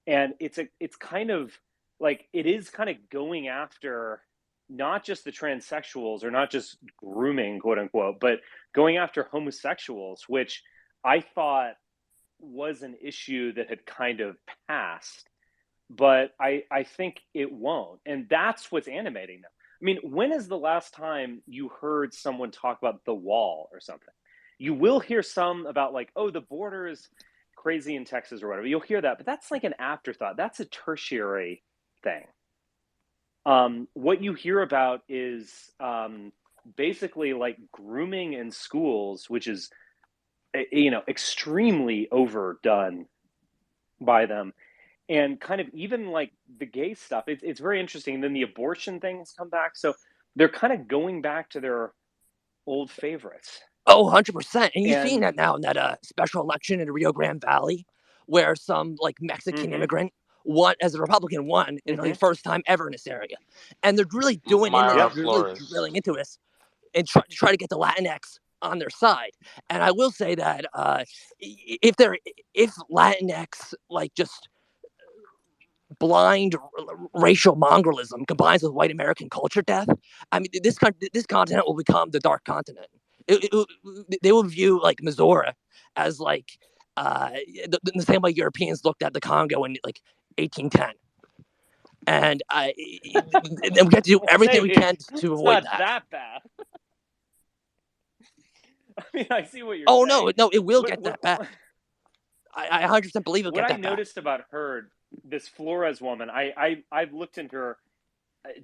And it's kind of like, it is kind of going after not just the transsexuals or not just grooming, quote unquote, but going after homosexuals, which I thought was an issue that had kind of passed, but I think it won't. And that's what's animating them. I mean, when is the last time you heard someone talk about the wall or something? You will hear some about like, oh, the border is crazy in Texas or whatever. You'll hear that, but that's like an afterthought. That's a tertiary thing. What you hear about is basically like grooming in schools, which is, extremely overdone by them. And kind of even like the gay stuff, it's very interesting. And then the abortion things come back. So they're kind of going back to their old favorites. Oh, 100%. And you're seeing that now in that special election in the Rio Grande Valley, where some like Mexican immigrant won as a Republican won in the first time ever in this area. And they're really doing Myra they're really drilling into this and try to get the Latinx on their side. And I will say that if Latinx like just blind racial mongralism combines with white American culture death, I mean, this continent will become the dark continent. They will view like Missouri as like the same way Europeans looked at the Congo in like 1810. And we have to do everything we can to avoid that. That bad. I mean, I see what you're saying. Oh, no, it will get that bad. I 100% believe it'll get that bad. What I noticed about her, this Flores woman, I've looked into her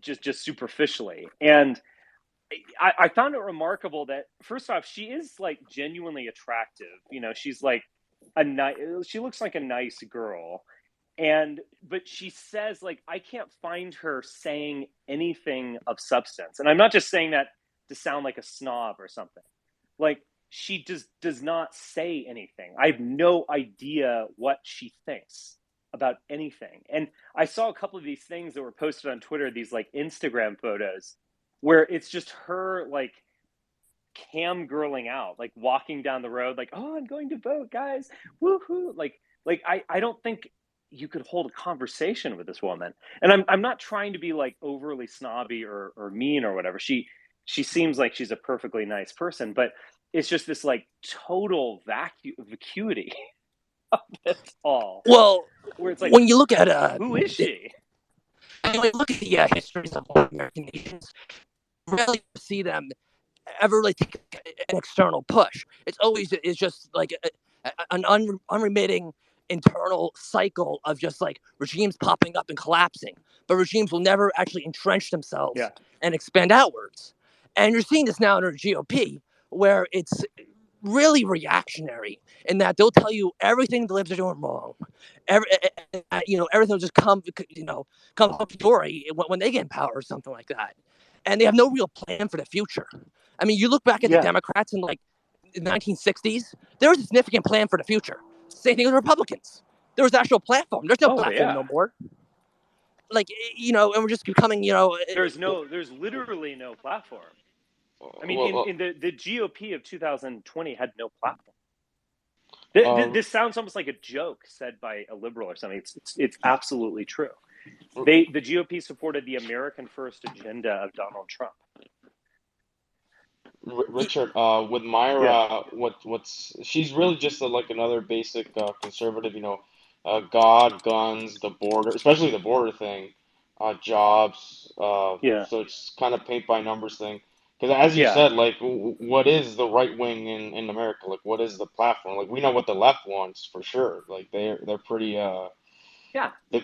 just superficially, and I found it remarkable that, first off, she is like genuinely attractive. She's like she looks like a nice girl. But she says, like, I can't find her saying anything of substance. And I'm not just saying that to sound like a snob or something. Like, she does not say anything. I have no idea what she thinks about anything. And I saw a couple of these things that were posted on Twitter, these like Instagram photos, where it's just her like cam girling out, like walking down the road, like, oh, I'm going to vote, guys, woohoo! Like I don't think you could hold a conversation with this woman. And I'm not trying to be like overly snobby or mean or whatever. She seems like she's a perfectly nice person, but it's just this like total vacuity of it all, Well, where it's like, when you look at who is she? when you look at the histories of American nations, you rarely see them ever like take an external push. It's just like an unremitting internal cycle of just like regimes popping up and collapsing, but regimes will never actually entrench themselves and expand outwards. And you're seeing this now in our GOP, where it's really reactionary in that they'll tell you everything the libs are doing wrong. Everything will just come hunky-dory when they get in power or something like that. And they have no real plan for the future. I mean, you look back at the Democrats in like the 1960s, there was a significant plan for the future. Same thing with Republicans. There was an actual platform. There's no platform no more. Like, and we're just becoming, There's literally no platform. I mean, in the GOP of 2020 had no platform. This sounds almost like a joke said by a liberal or something. It's absolutely true. The GOP supported the American First agenda of Donald Trump. Richard, with Myra, she's really just like another basic conservative, God, guns, the border, especially the border thing, jobs. So it's kind of paint by numbers thing. Because as you said, like, what is the right wing in America? Like, what is the platform? Like, we know what the left wants for sure. Like, they're pretty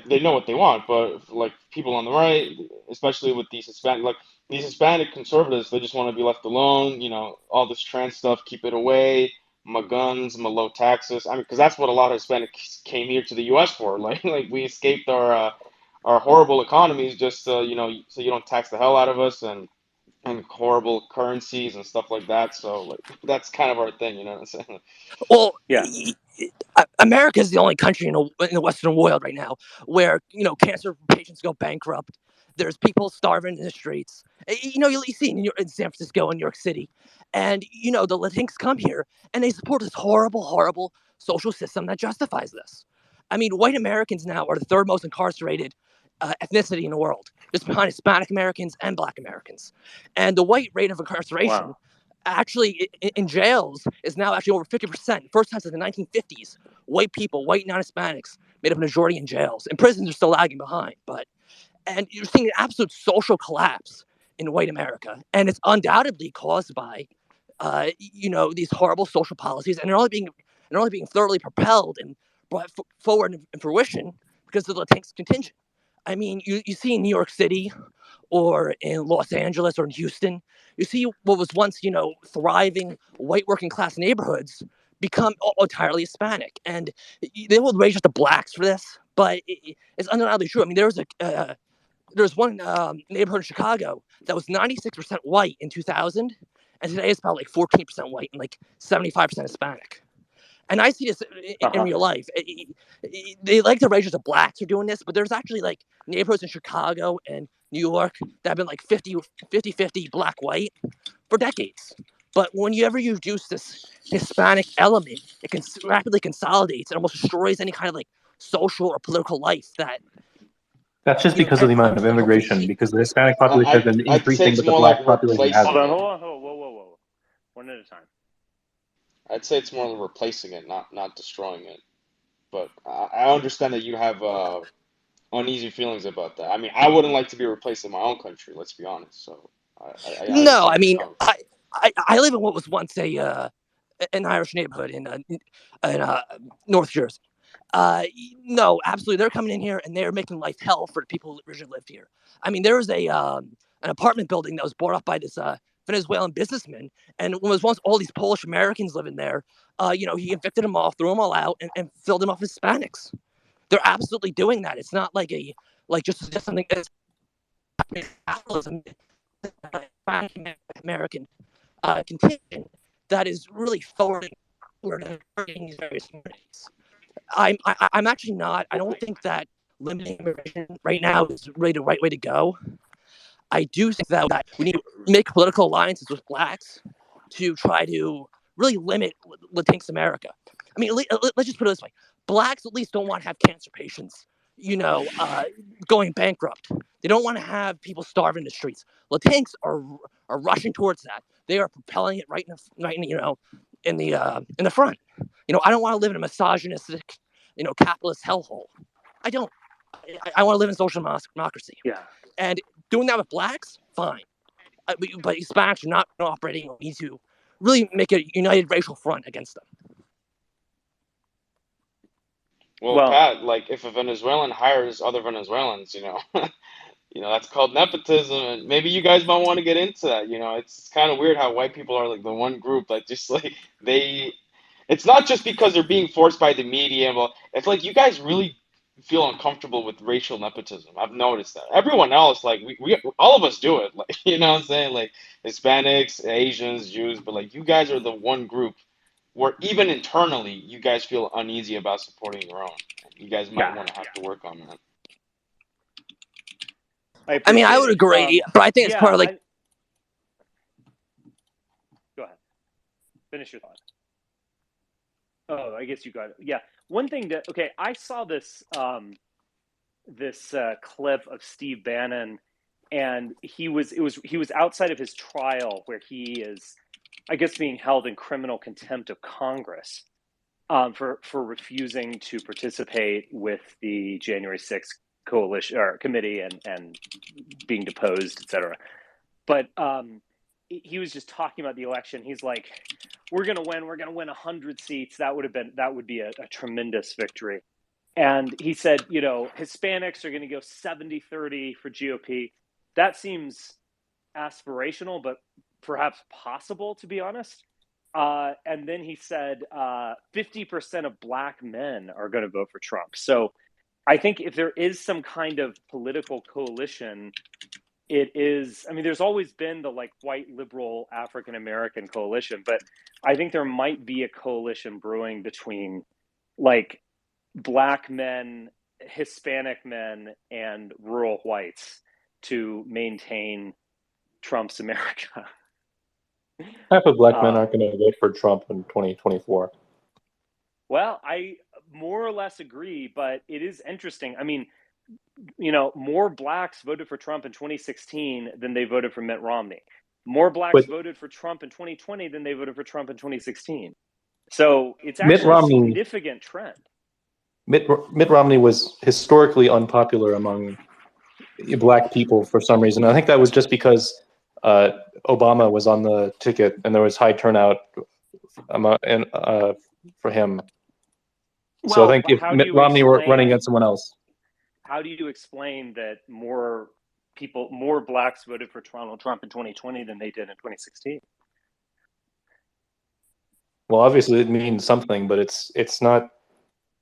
they know what they want, but like people on the right, especially with these Hispanic conservatives, they just want to be left alone. All this trans stuff, keep it away. My guns, my low taxes. I mean, because that's what a lot of Hispanics came here to the U.S. for. Like we escaped our horrible economies just so you don't tax the hell out of us and horrible currencies and stuff like that. So like that's kind of our thing, you know what I'm saying? Well, America is the only country in the Western world right now where cancer patients go bankrupt. There's people starving in the streets. You see in San Francisco and New York City, and the Latinx come here and they support this horrible, horrible social system that justifies this. I mean, white Americans now are the third most incarcerated ethnicity in the world, just behind Hispanic Americans and Black Americans. And the white rate of incarceration actually in jails is now actually over 50%. First time since the 1950s, white people, white non-Hispanics, made up a majority in jails. And prisons are still lagging behind. And you're seeing an absolute social collapse in white America. And it's undoubtedly caused by, these horrible social policies. And they're only being thoroughly propelled and brought forward in fruition because of the Latinx contingent. I mean, you see in New York City or in Los Angeles or in Houston, you see what was once, thriving white working class neighborhoods become entirely Hispanic. And they will raise just the blacks for this, but it's undeniably true. I mean, there was one neighborhood in Chicago that was 96% white in 2000, and today it's about like 14% white and like 75% Hispanic. And I see this in real life. They like to raise just the blacks are doing this, but there's actually like neighborhoods in Chicago and New York that have been like 50-50 black-white for decades. But whenever you introduce this Hispanic element, it can rapidly consolidates and almost destroys any kind of like social or political life That's just because of the amount of immigration, because the Hispanic population has been increasing, but the Black population hasn't. Hold on, whoa. One at a time. I'd say it's more like replacing it, not destroying it. But I understand that you have uneasy feelings about that. I mean, I wouldn't like to be replaced in my own country. Let's be honest. So I mean, I live in what was once an Irish neighborhood in North Jersey. No, absolutely, they're coming in here and they're making life hell for the people who originally lived here. I mean, there was an apartment building that was bought up by this Venezuelan businessman, and when it was once all these Polish Americans living there, he evicted them all, threw them all out, and filled them up with Hispanics. They're absolutely doing that. It's not like just something that's capitalism, American contingent that is really forwarding these various communities. I'm actually not. I don't think that limiting immigration right now is really the right way to go. I do think that we need to make political alliances with blacks to try to really limit Latinx America. I mean, let's just put it this way. Blacks at least don't want to have cancer patients, going bankrupt. They don't want to have people starving in the streets. Latinx are rushing towards that. They are propelling it right in the front. I don't want to live in a misogynistic, capitalist hellhole. I don't. I want to live in social democracy. Yeah. And doing that with blacks, fine. But Hispanics are not operating. We need to really make a united racial front against them. Well, Pat, like if a Venezuelan hires other Venezuelans, that's called nepotism, and maybe you guys might want to get into that. It's kind of weird how white people are like the one group that just like it's not just because they're being forced by the media, but it's like you guys really feel uncomfortable with racial nepotism. I've noticed that. Everyone else, like we all of us do it, like what I'm saying, like Hispanics, Asians, Jews, but like you guys are the one group where even internally you guys feel uneasy about supporting your own. You guys might want to have to work on that. I would agree, but I think it's part of like. Go ahead. Finish your thought. Oh, I guess you got it. Yeah. One thing I saw this clip of Steve Bannon, and he was outside of his trial where he is, I guess, being held in criminal contempt of Congress for refusing to participate with the January 6th coalition or committee and being deposed, etc. But he was just talking about the election. He's like, we're going to win 100 seats. That would be a tremendous victory. And he said, Hispanics are going to go 70-30 for GOP. That seems aspirational, but perhaps possible, to be honest. And then he said 50% of black men are going to vote for Trump. So I think if there is some kind of political coalition, it is, there's always been the like white liberal African American coalition, but I think there might be a coalition brewing between like black men, Hispanic men, and rural whites to maintain Trump's America. Half of black men aren't going to vote for Trump in 2024. Well, I more or less agree, but it is interesting. More blacks voted for Trump in 2016 than they voted for Mitt Romney. More blacks voted for Trump in 2020 than they voted for Trump in 2016. So it's actually a significant trend. Mitt Romney was historically unpopular among black people for some reason. I think that was just because Obama was on the ticket and there was high turnout for him. Well, so I think if Mitt Romney were running against someone else. How do you explain that more blacks voted for Donald Trump in 2020 than they did in 2016? Well, obviously it means something, but it's not.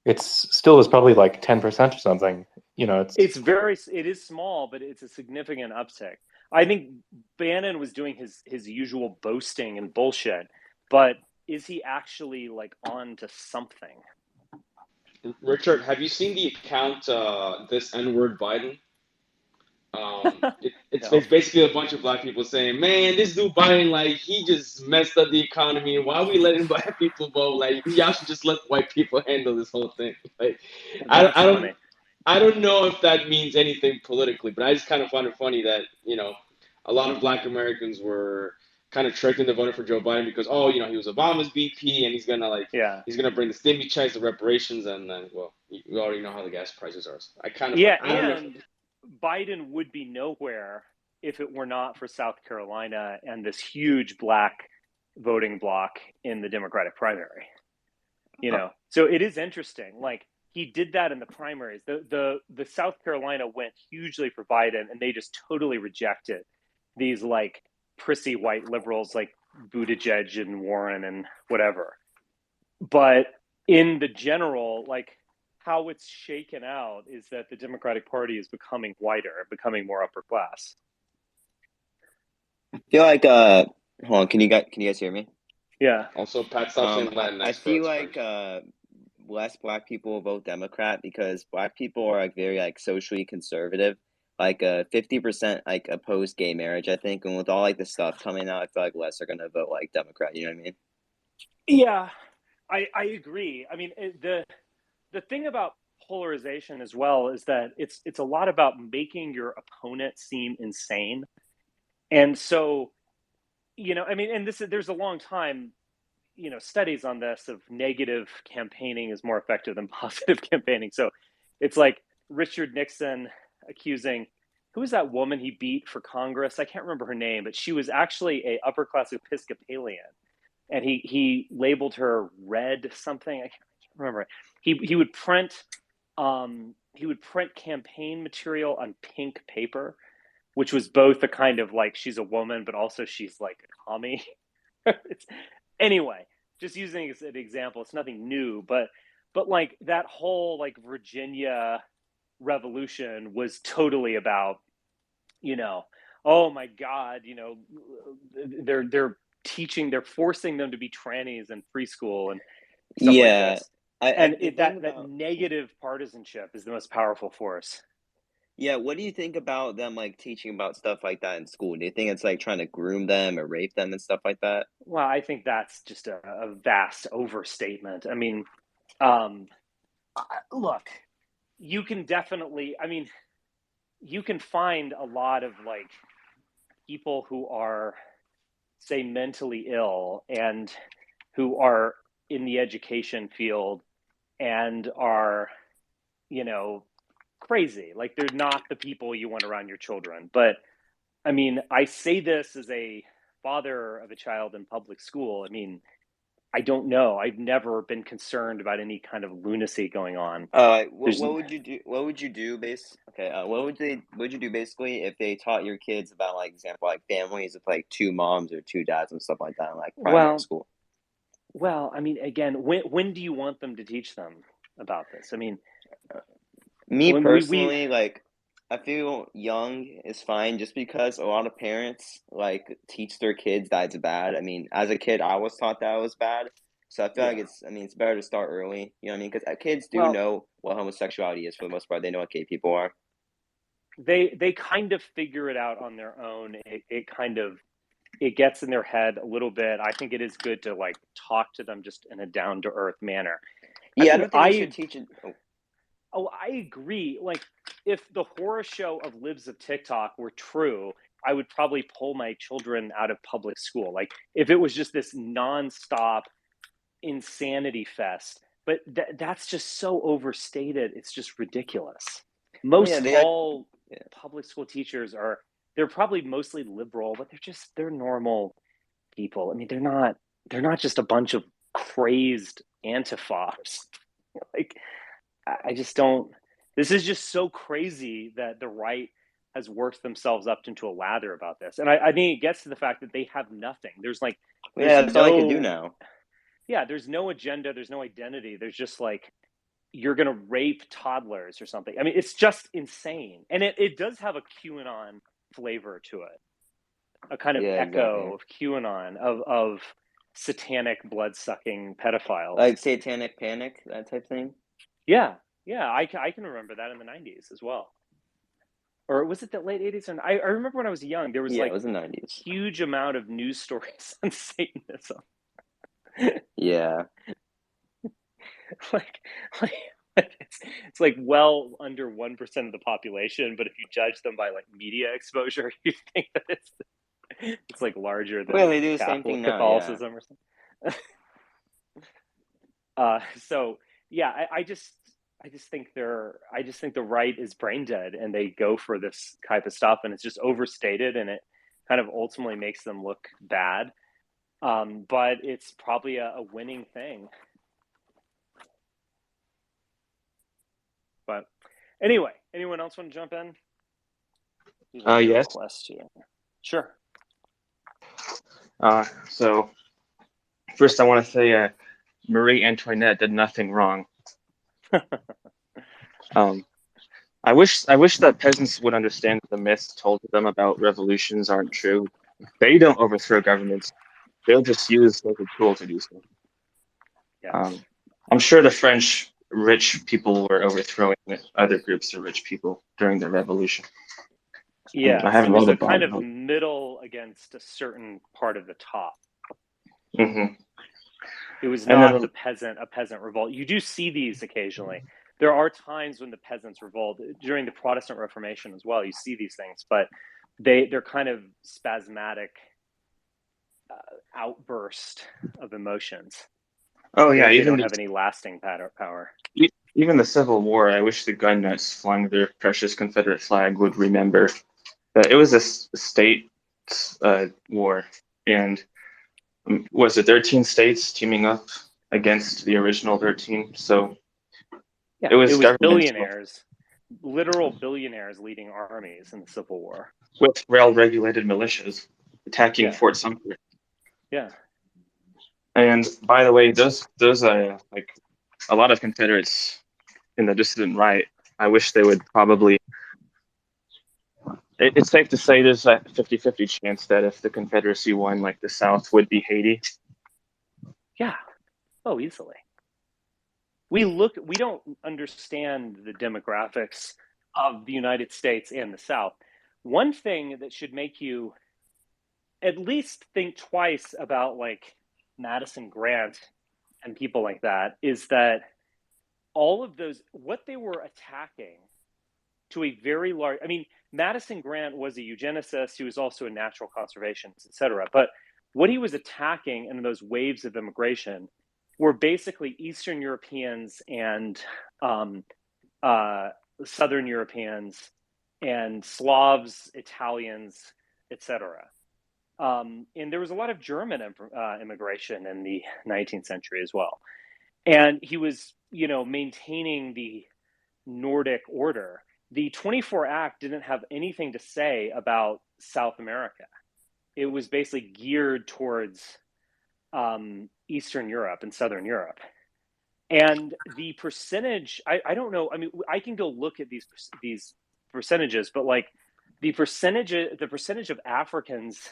It's still is probably like 10% or something. It is small, but it's a significant uptick. I think Bannon was doing his usual boasting and bullshit, but is he actually like on to something? Richard, have you seen the account, this N-word Biden? It's basically a bunch of black people saying, man, this dude Biden, like, he just messed up the economy. Why are we letting black people vote? Like, y'all should just let white people handle this whole thing. Like, I don't know if that means anything politically, but I just kind of find it funny that, a lot of black Americans were kind of tricked into voting for Joe Biden because, he was Obama's VP and he's gonna he's gonna bring the stimmy checks, the reparations, and then, well, we already know how the gas prices are. So I kind of and Biden would be nowhere if it were not for South Carolina and this huge black voting bloc in the Democratic primary. So it is interesting. Like he did that in the primaries. The South Carolina went hugely for Biden, and they just totally rejected these like prissy white liberals like Buttigieg and Warren and whatever. But in the general, like how it's shaken out is that the Democratic Party is becoming whiter, becoming more upper class. I feel like hold on, can you guys hear me? Yeah. Also, Pat, stop saying Latinx. I feel like less black people vote Democrat because black people are like very like socially conservative. like 50% like oppose gay marriage, I think, and with all like the stuff coming out, I feel like less are gonna vote like Democrat. You know what I mean? Yeah, I agree. I mean, the thing about polarization as well is that it's a lot about making your opponent seem insane. And so, I mean, and there's a long time, studies on this of negative campaigning is more effective than positive campaigning. So it's like Richard Nixon accusing, who was that woman he beat for Congress? I can't remember her name, but she was actually a upper class Episcopalian, and he labeled her red something. I can't remember. He would print campaign material on pink paper, which was both a kind of like she's a woman, but also she's like a commie. Anyway, just using it as an example, it's nothing new, but like that whole like Virginia revolution was totally about, oh my God, they're forcing them to be trannies in preschool and stuff like this. That negative partisanship is the most powerful force. Yeah, what do you think about them like teaching about stuff like that in school? Do you think it's like trying to groom them or rape them and stuff like that? Well, I think that's just a vast overstatement. I mean, look, you can definitely, I mean, you can find a lot of like people who are, say, mentally ill and who are in the education field and are, crazy. Like they're not the people you want around your children. But I mean, I say this as a father of a child in public school. I mean, I don't know. I've never been concerned about any kind of lunacy going on. What would you do? What would you do what would you do basically if they taught your kids about like example like families with like two moms or two dads and stuff like that in like primary school? Well, I mean, again, when do you want them to teach them about this? I mean, me personally, like I feel young is fine just because a lot of parents like teach their kids that it's bad. I mean, as a kid, I was taught that it was bad. So I feel like it's better to start early. You know what I mean? Because kids do know what homosexuality is for the most part. They know what gay people are. They kind of figure it out on their own. It gets in their head a little bit. I think it is good to like talk to them just in a down to earth manner. Yeah, I don't think we should teach it. Oh, I agree. Like, if the horror show of Libs of TikTok were true, I would probably pull my children out of public school. Like, if it was just this nonstop insanity fest, but that's just so overstated. It's just ridiculous. Public school teachers they're probably mostly liberal, but they're normal people. I mean, they're not just a bunch of crazed antiphobs. Like, I just don't. This is just so crazy that the right has worked themselves up into a lather about this, and I think it gets to the fact that they have nothing. There's that's all I can do now. Yeah, there's no agenda. There's no identity. There's just like you're gonna rape toddlers or something. I mean, it's just insane, and it does have a QAnon flavor to it, a kind of echo of QAnon of satanic blood sucking pedophiles, like Satanic Panic, that type thing. Yeah, I can remember that in the 90s as well. Or was it the late 80s? And I remember when I was young, there was it was the 90s. Huge amount of news stories on Satanism. Yeah. like it's like well under 1% of the population, but if you judge them by like media exposure, you think that it's like larger than they do the same thing now, Catholicism or something. So yeah, I just think the right is brain dead and they go for this type of stuff, and it's just overstated and it kind of ultimately makes them look bad. But it's probably a winning thing. But anyway, anyone else want to jump in? Yes. Question. Sure. So first I want to say Marie Antoinette did nothing wrong. I wish that peasants would understand that the myths told to them about revolutions aren't true. They don't overthrow governments. They'll just use like a tool to do so. Yes. I'm sure the French rich people were overthrowing other groups of rich people during the revolution. Yeah, I so haven't it was read a about kind it. of middle against a certain part of the top. Mm-hmm. It was And not then, a peasant revolt. You do see these occasionally. There are times when the peasants revolt during the Protestant Reformation as well. You see these things, but they're kind of spasmodic outburst of emotions. oh yeah, They don't have any lasting power. even the Civil War. I wish the gun nuts flying their precious Confederate flag would remember that it was a state war, and was it 13 states teaming up against the original 13? So Yeah, it it was was governments billionaires, literal billionaires leading armies in the Civil War. with well-regulated militias attacking Yeah, Fort Sumter. yeah. And by the way, those are like a lot of Confederates in the dissident right. I wish they would probably. It's safe to say there's a 50-50 chance that if the Confederacy won, like the South would be Haiti. Yeah. Oh, easily. We don't understand the demographics of the United States and the South. One thing that should make you at least think twice about like Madison Grant and people like that is that all of those, what they were attacking to a very large, I mean, Madison Grant was a eugenicist, he was also a natural conservationist, et cetera. But what he was attacking in those waves of immigration were basically Eastern Europeans and Southern Europeans and Slavs, Italians, etc. And there was a lot of German immigration in the 19th century as well. And he was, maintaining the Nordic order. The 24 Act didn't have anything to say about South America. It was basically geared towards Eastern Europe and Southern Europe. And the percentage, I don't know. I mean, I can go look at these percentages, but like the percentage of Africans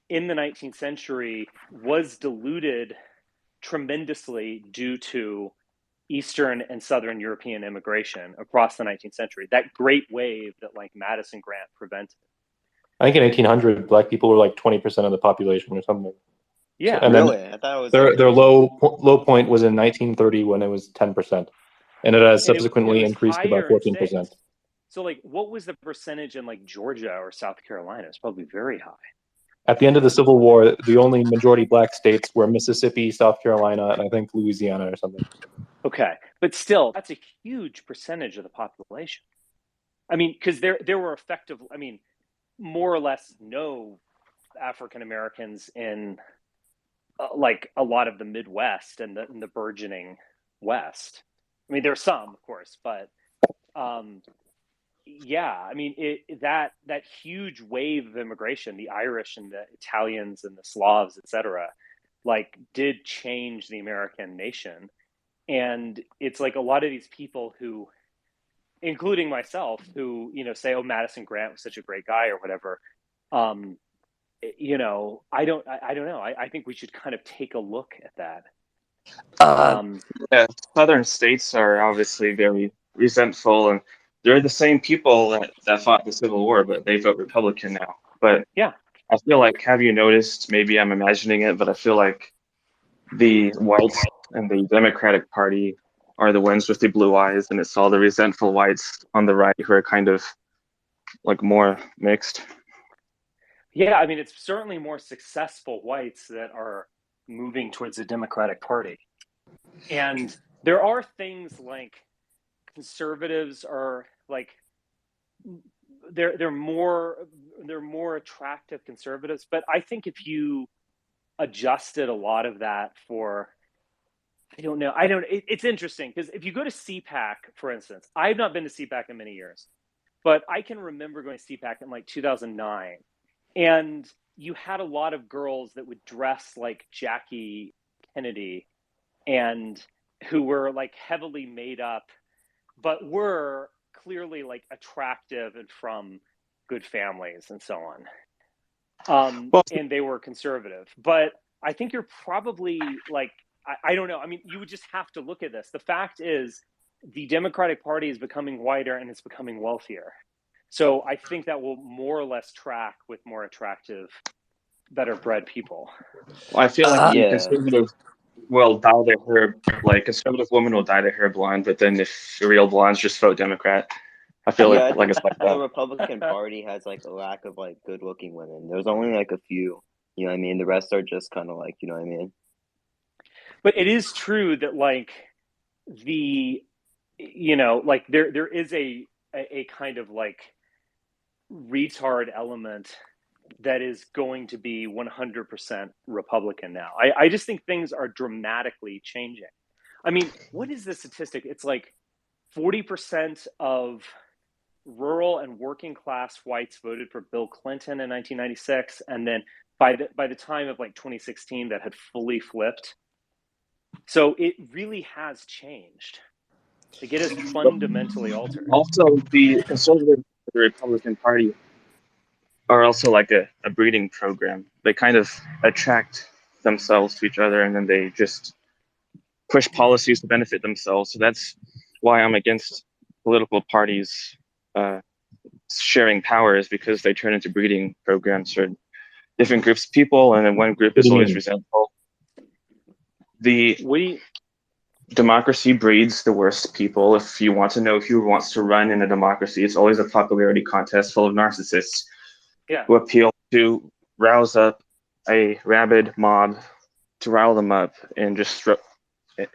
in the 19th century was diluted tremendously due to Eastern and Southern European immigration across the 19th century. That great wave that like Madison Grant prevented. I think in 1800, black people were like 20% of the population or something. Yeah, so, and really? then I thought it was their low point was in 1930 when it was 10%, and it has subsequently increased to about 14%. So, like, what was the percentage in like Georgia or South Carolina? It's probably very high. At the end of the Civil War, the only majority black states were Mississippi, South Carolina, and I think Louisiana or something. Okay, but still, that's a huge percentage of the population. I mean, because there were effective, I mean, more or less no African Americans in like a lot of the Midwest and the burgeoning West. I mean, there's some, of course, but yeah, I mean, that huge wave of immigration, the Irish and the Italians and the Slavs, etc., like did change the American nation. And it's like a lot of these people who, including myself, who, say, oh, Madison Grant was such a great guy or whatever. I don't know. I think we should kind of take a look at that. Yeah, Southern states are obviously very resentful, and they're the same people that fought the Civil War, but they vote Republican now. But yeah, I feel like, have you noticed, maybe I'm imagining it, but I feel like the whites and the Democratic Party are the ones with the blue eyes, and it's all the resentful whites on the right who are kind of like more mixed. Yeah, I mean, it's certainly more successful whites that are moving towards the Democratic Party. And there are things like conservatives are like they're more attractive conservatives, but I think if you adjusted a lot of that for it's interesting because if you go to CPAC, for instance, I've not been to CPAC in many years, but I can remember going to CPAC in like 2009, and you had a lot of girls that would dress like Jackie Kennedy and who were like heavily made up, but were clearly like attractive and from good families and so on. And they were conservative. But I think you're probably like, I don't know. I mean, you would just have to look at this. The fact is, the Democratic Party is becoming whiter and it's becoming wealthier. So I think that will more or less track with more attractive, better bred people. Well, I feel like the Yeah. conservative will dye their hair, like conservative women will dye their hair blonde, but then if the real blondes just vote Democrat, I feel Yeah, I like think it's like the that. Republican Party has like a lack of like good-looking women. There's only like a few, you know what I mean? The rest are just kind of like, you know what I mean? But it is true that like the, you know, like there is a kind of like retard element that is going to be 100% Republican now. I just think things are dramatically changing. I mean, what is the statistic? It's like 40% of rural and working class whites voted for Bill Clinton in 1996, and then by the time of like 2016, that had fully flipped. So it really has changed. Like it is fundamentally altered. Also, the conservative, the Republican Party are also like a breeding program. They kind of attract themselves to each other, and then they just push policies to benefit themselves. So that's why I'm against political parties sharing power, is because they turn into breeding programs for different groups of people, and then one group is always resentful. Democracy breeds the worst people. If you want to know who wants to run in a democracy, it's always a popularity contest full of narcissists who appeal to rouse up a rabid mob, to rile them up and just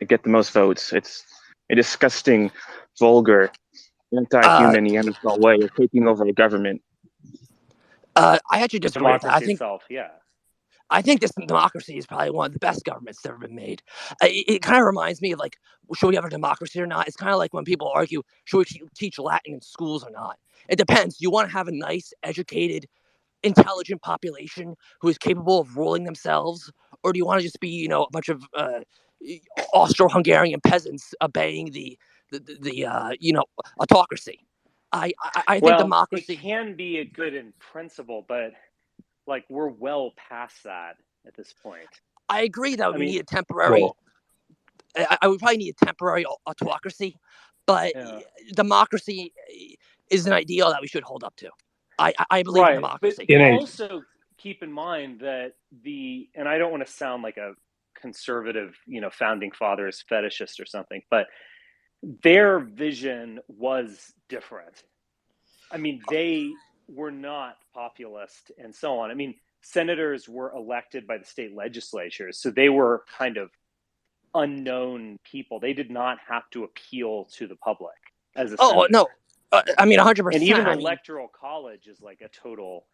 get the most votes. It's a disgusting, vulgar, anti-human Neanderthal way of taking over the government. I actually disagree with that. I think this democracy is probably one of the best governments that ever been made. It kind of reminds me of like, should we have a democracy or not? It's kind of like when people argue, should we teach Latin in schools or not? It depends. You want to have a nice, educated, intelligent population who is capable of ruling themselves, or do you want to just be, you know, a bunch of Austro-Hungarian peasants obeying the you know, autocracy? I think democracy it can be a good in principle, but like we're well past that at this point. I agree that we need a temporary. I would probably need a temporary autocracy, but democracy is an ideal that we should hold up to. I believe in democracy. But also keep in mind that and I don't want to sound like a conservative, you know, founding fathers fetishist or something, but their vision was different. I mean, they were not populist and so on. I mean, senators were elected by the state legislatures, so they were kind of unknown people. They did not have to appeal to the public as a senator. No, I mean 100%. And even the electoral college is like a total,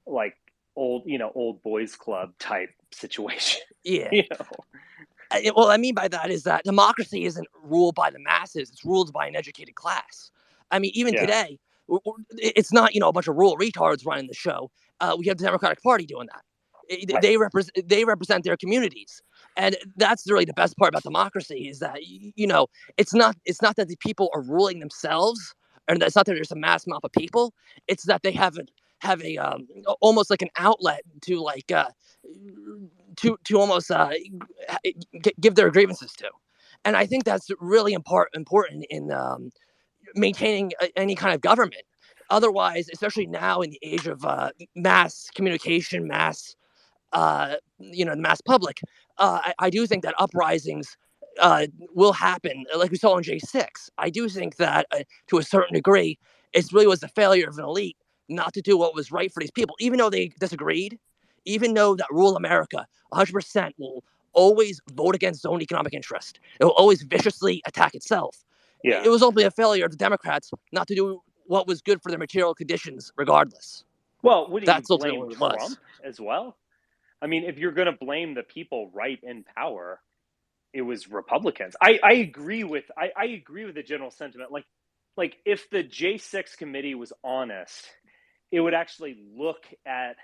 like old boys club type situation. Yeah. You know? What I mean by that is that democracy isn't ruled by the masses; it's ruled by an educated class. I mean, even today, it's not, you know, a bunch of rural retards running the show. We have the Democratic Party doing that. They represent their communities, and that's really the best part about democracy is that, you know, it's not that the people are ruling themselves, and it's not that there's a mass mob of people. It's that they have a almost like an outlet to like to almost give their grievances to, and I think that's really important in maintaining any kind of government. Otherwise, especially now in the age of mass communication, mass you know, the mass public, I do think that uprisings will happen, like we saw in J6. I do think that to a certain degree, it really was the failure of an elite not to do what was right for these people, even though they disagreed, even though that rural America 100% will always vote against its own economic interest. It will always viciously attack itself. Yeah. It was only a failure of the Democrats not to do what was good for their material conditions, regardless. Well, would you blame Trump as well? I mean, if you're going to blame the people right in power, it was Republicans. I agree with the general sentiment. Like if the J6 committee was honest, it would actually look at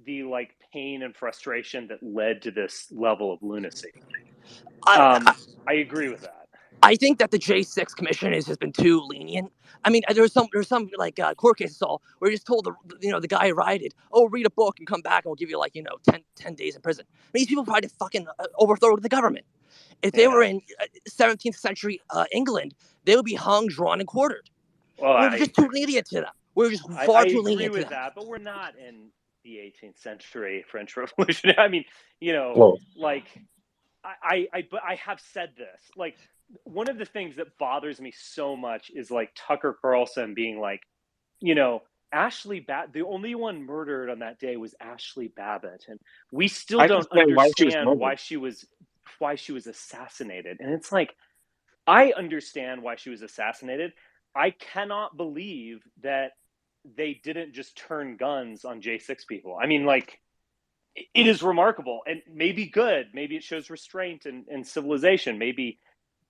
the like pain and frustration that led to this level of lunacy. I agree with that. I think that the J6 commission has been too lenient. I mean, there's some like court cases where you just told the guy who rioted, oh, read a book and come back and we'll give you like 10 days in prison. I mean, these people tried to fucking overthrow the government. If they were in 17th century England, they would be hung, drawn, and quartered. Well, We're just too lenient to them. We're just I far too agree lenient to with them. that, but we're not in the 18th century French Revolution. I mean, Well, like but I have said this. Like, one of the things that bothers me so much is like Tucker Carlson being like, the only one murdered on that day was Ashley Babbitt, and we still I don't understand why she was understand murdered. why she was assassinated. And it's like, I understand why she was assassinated. I cannot believe that they didn't just turn guns on J6 people. I mean, like, it is remarkable and maybe good. Maybe it shows restraint and civilization. Maybe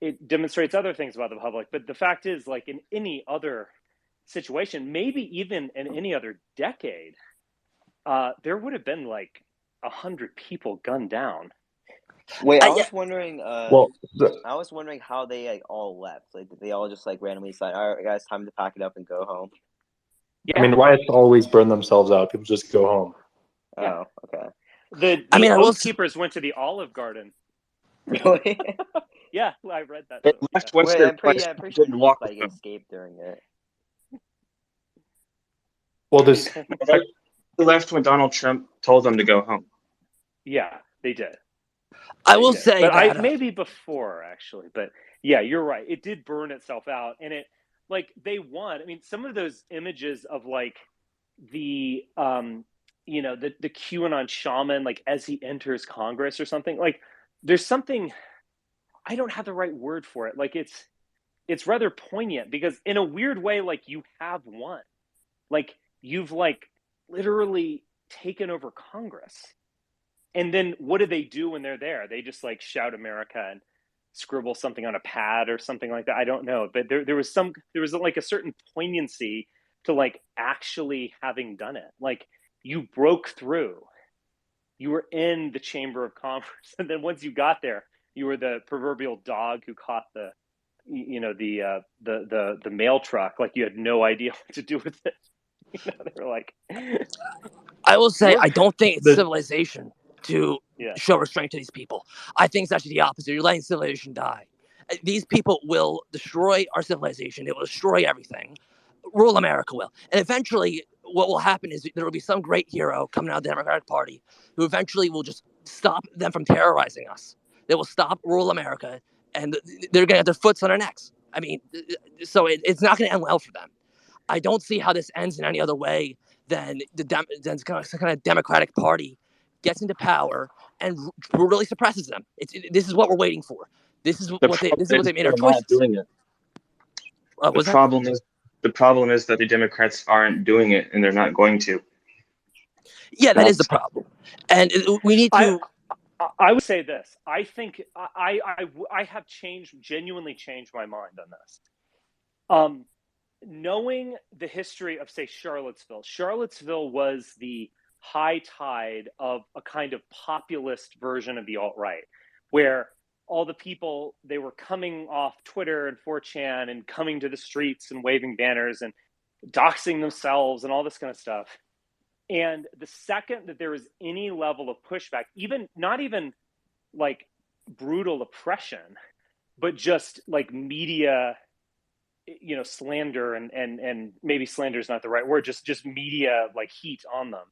it demonstrates other things about the public. But the fact is, like, in any other situation, maybe even in any other decade, there would have been like 100 people gunned down. Wait, I was wondering. well, I was wondering how they like all left. Like, did they all just like randomly decide, "All right, guys, time to pack it up and go home"? Yeah. I mean, riots always burn themselves out. People just go home. Oh, okay. The Oath Keepers went to the Olive Garden. Really? Yeah, I read that. They left once Wait, their I'm pretty sure didn't walk like with them. escaped during it. Well, this They left when Donald Trump told them to go home. Yeah, they did. I will say but that maybe before, actually. But yeah, you're right. It did burn itself out, and it, like, they won. I mean, some of those images of like the the QAnon shaman, like, as he enters Congress or something, like, there's something, I don't have the right word for it. Like, it's rather poignant because in a weird way, like, you have won. Like, you've like literally taken over Congress. And then what do they do when they're there? They just like shout America and scribble something on a pad or something like that. I don't know. But there was like a certain poignancy to like actually having done it. Like, you broke through. You were in the Chamber of Commerce. And then once you got there, you were the proverbial dog who caught the mail truck. Like, you had no idea what to do with it. They were like, I will say, I don't think it's civilization to show restraint to these people. I think it's actually the opposite. You're letting civilization die. These people will destroy our civilization. They will destroy everything. Rural America will. And eventually, what will happen is there will be some great hero coming out of the Democratic Party who eventually will just stop them from terrorizing us. They will stop rural America, and they're going to have their foots on our necks. I mean, so it's not going to end well for them. I don't see how this ends in any other way than the kind of Democratic Party gets into power and brutally suppresses them. This is what we're waiting for. This is what they made our choices. Doing it. The problem is that the Democrats aren't doing it, and they're not going to. Yeah, that is the problem, and we need to. I would say this. I think I have genuinely changed my mind on this. Knowing the history of, say, Charlottesville was the high tide of a kind of populist version of the alt-right, where all the people, they were coming off Twitter and 4chan and coming to the streets and waving banners and doxing themselves and all this kind of stuff. And the second that there was any level of pushback, not even like brutal oppression, but just like media, slander and maybe slander is not the right word, just media like heat on them,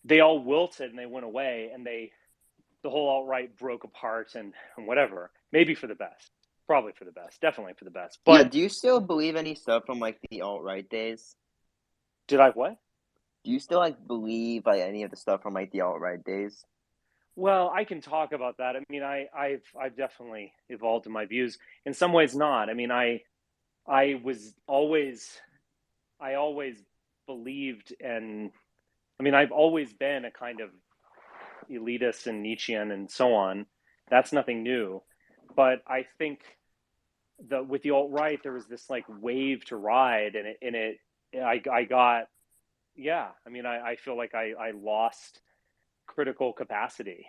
they all wilted and they went away, and the whole alt-right broke apart and whatever. Maybe for the best, probably for the best, definitely for the best. But yeah, do you still believe any stuff from like the alt-right days? Did I what? Do you still like believe like any of the stuff from like the alt-right days? Well, I can talk about that. I mean, I've definitely evolved in my views. In some ways, not. I mean, I always believed, and I mean, I've always been a kind of elitist and Nietzschean and so on. That's nothing new. But I think with the alt-right, there was this like wave to ride, and I got, yeah. I mean, I feel like I lost critical capacity,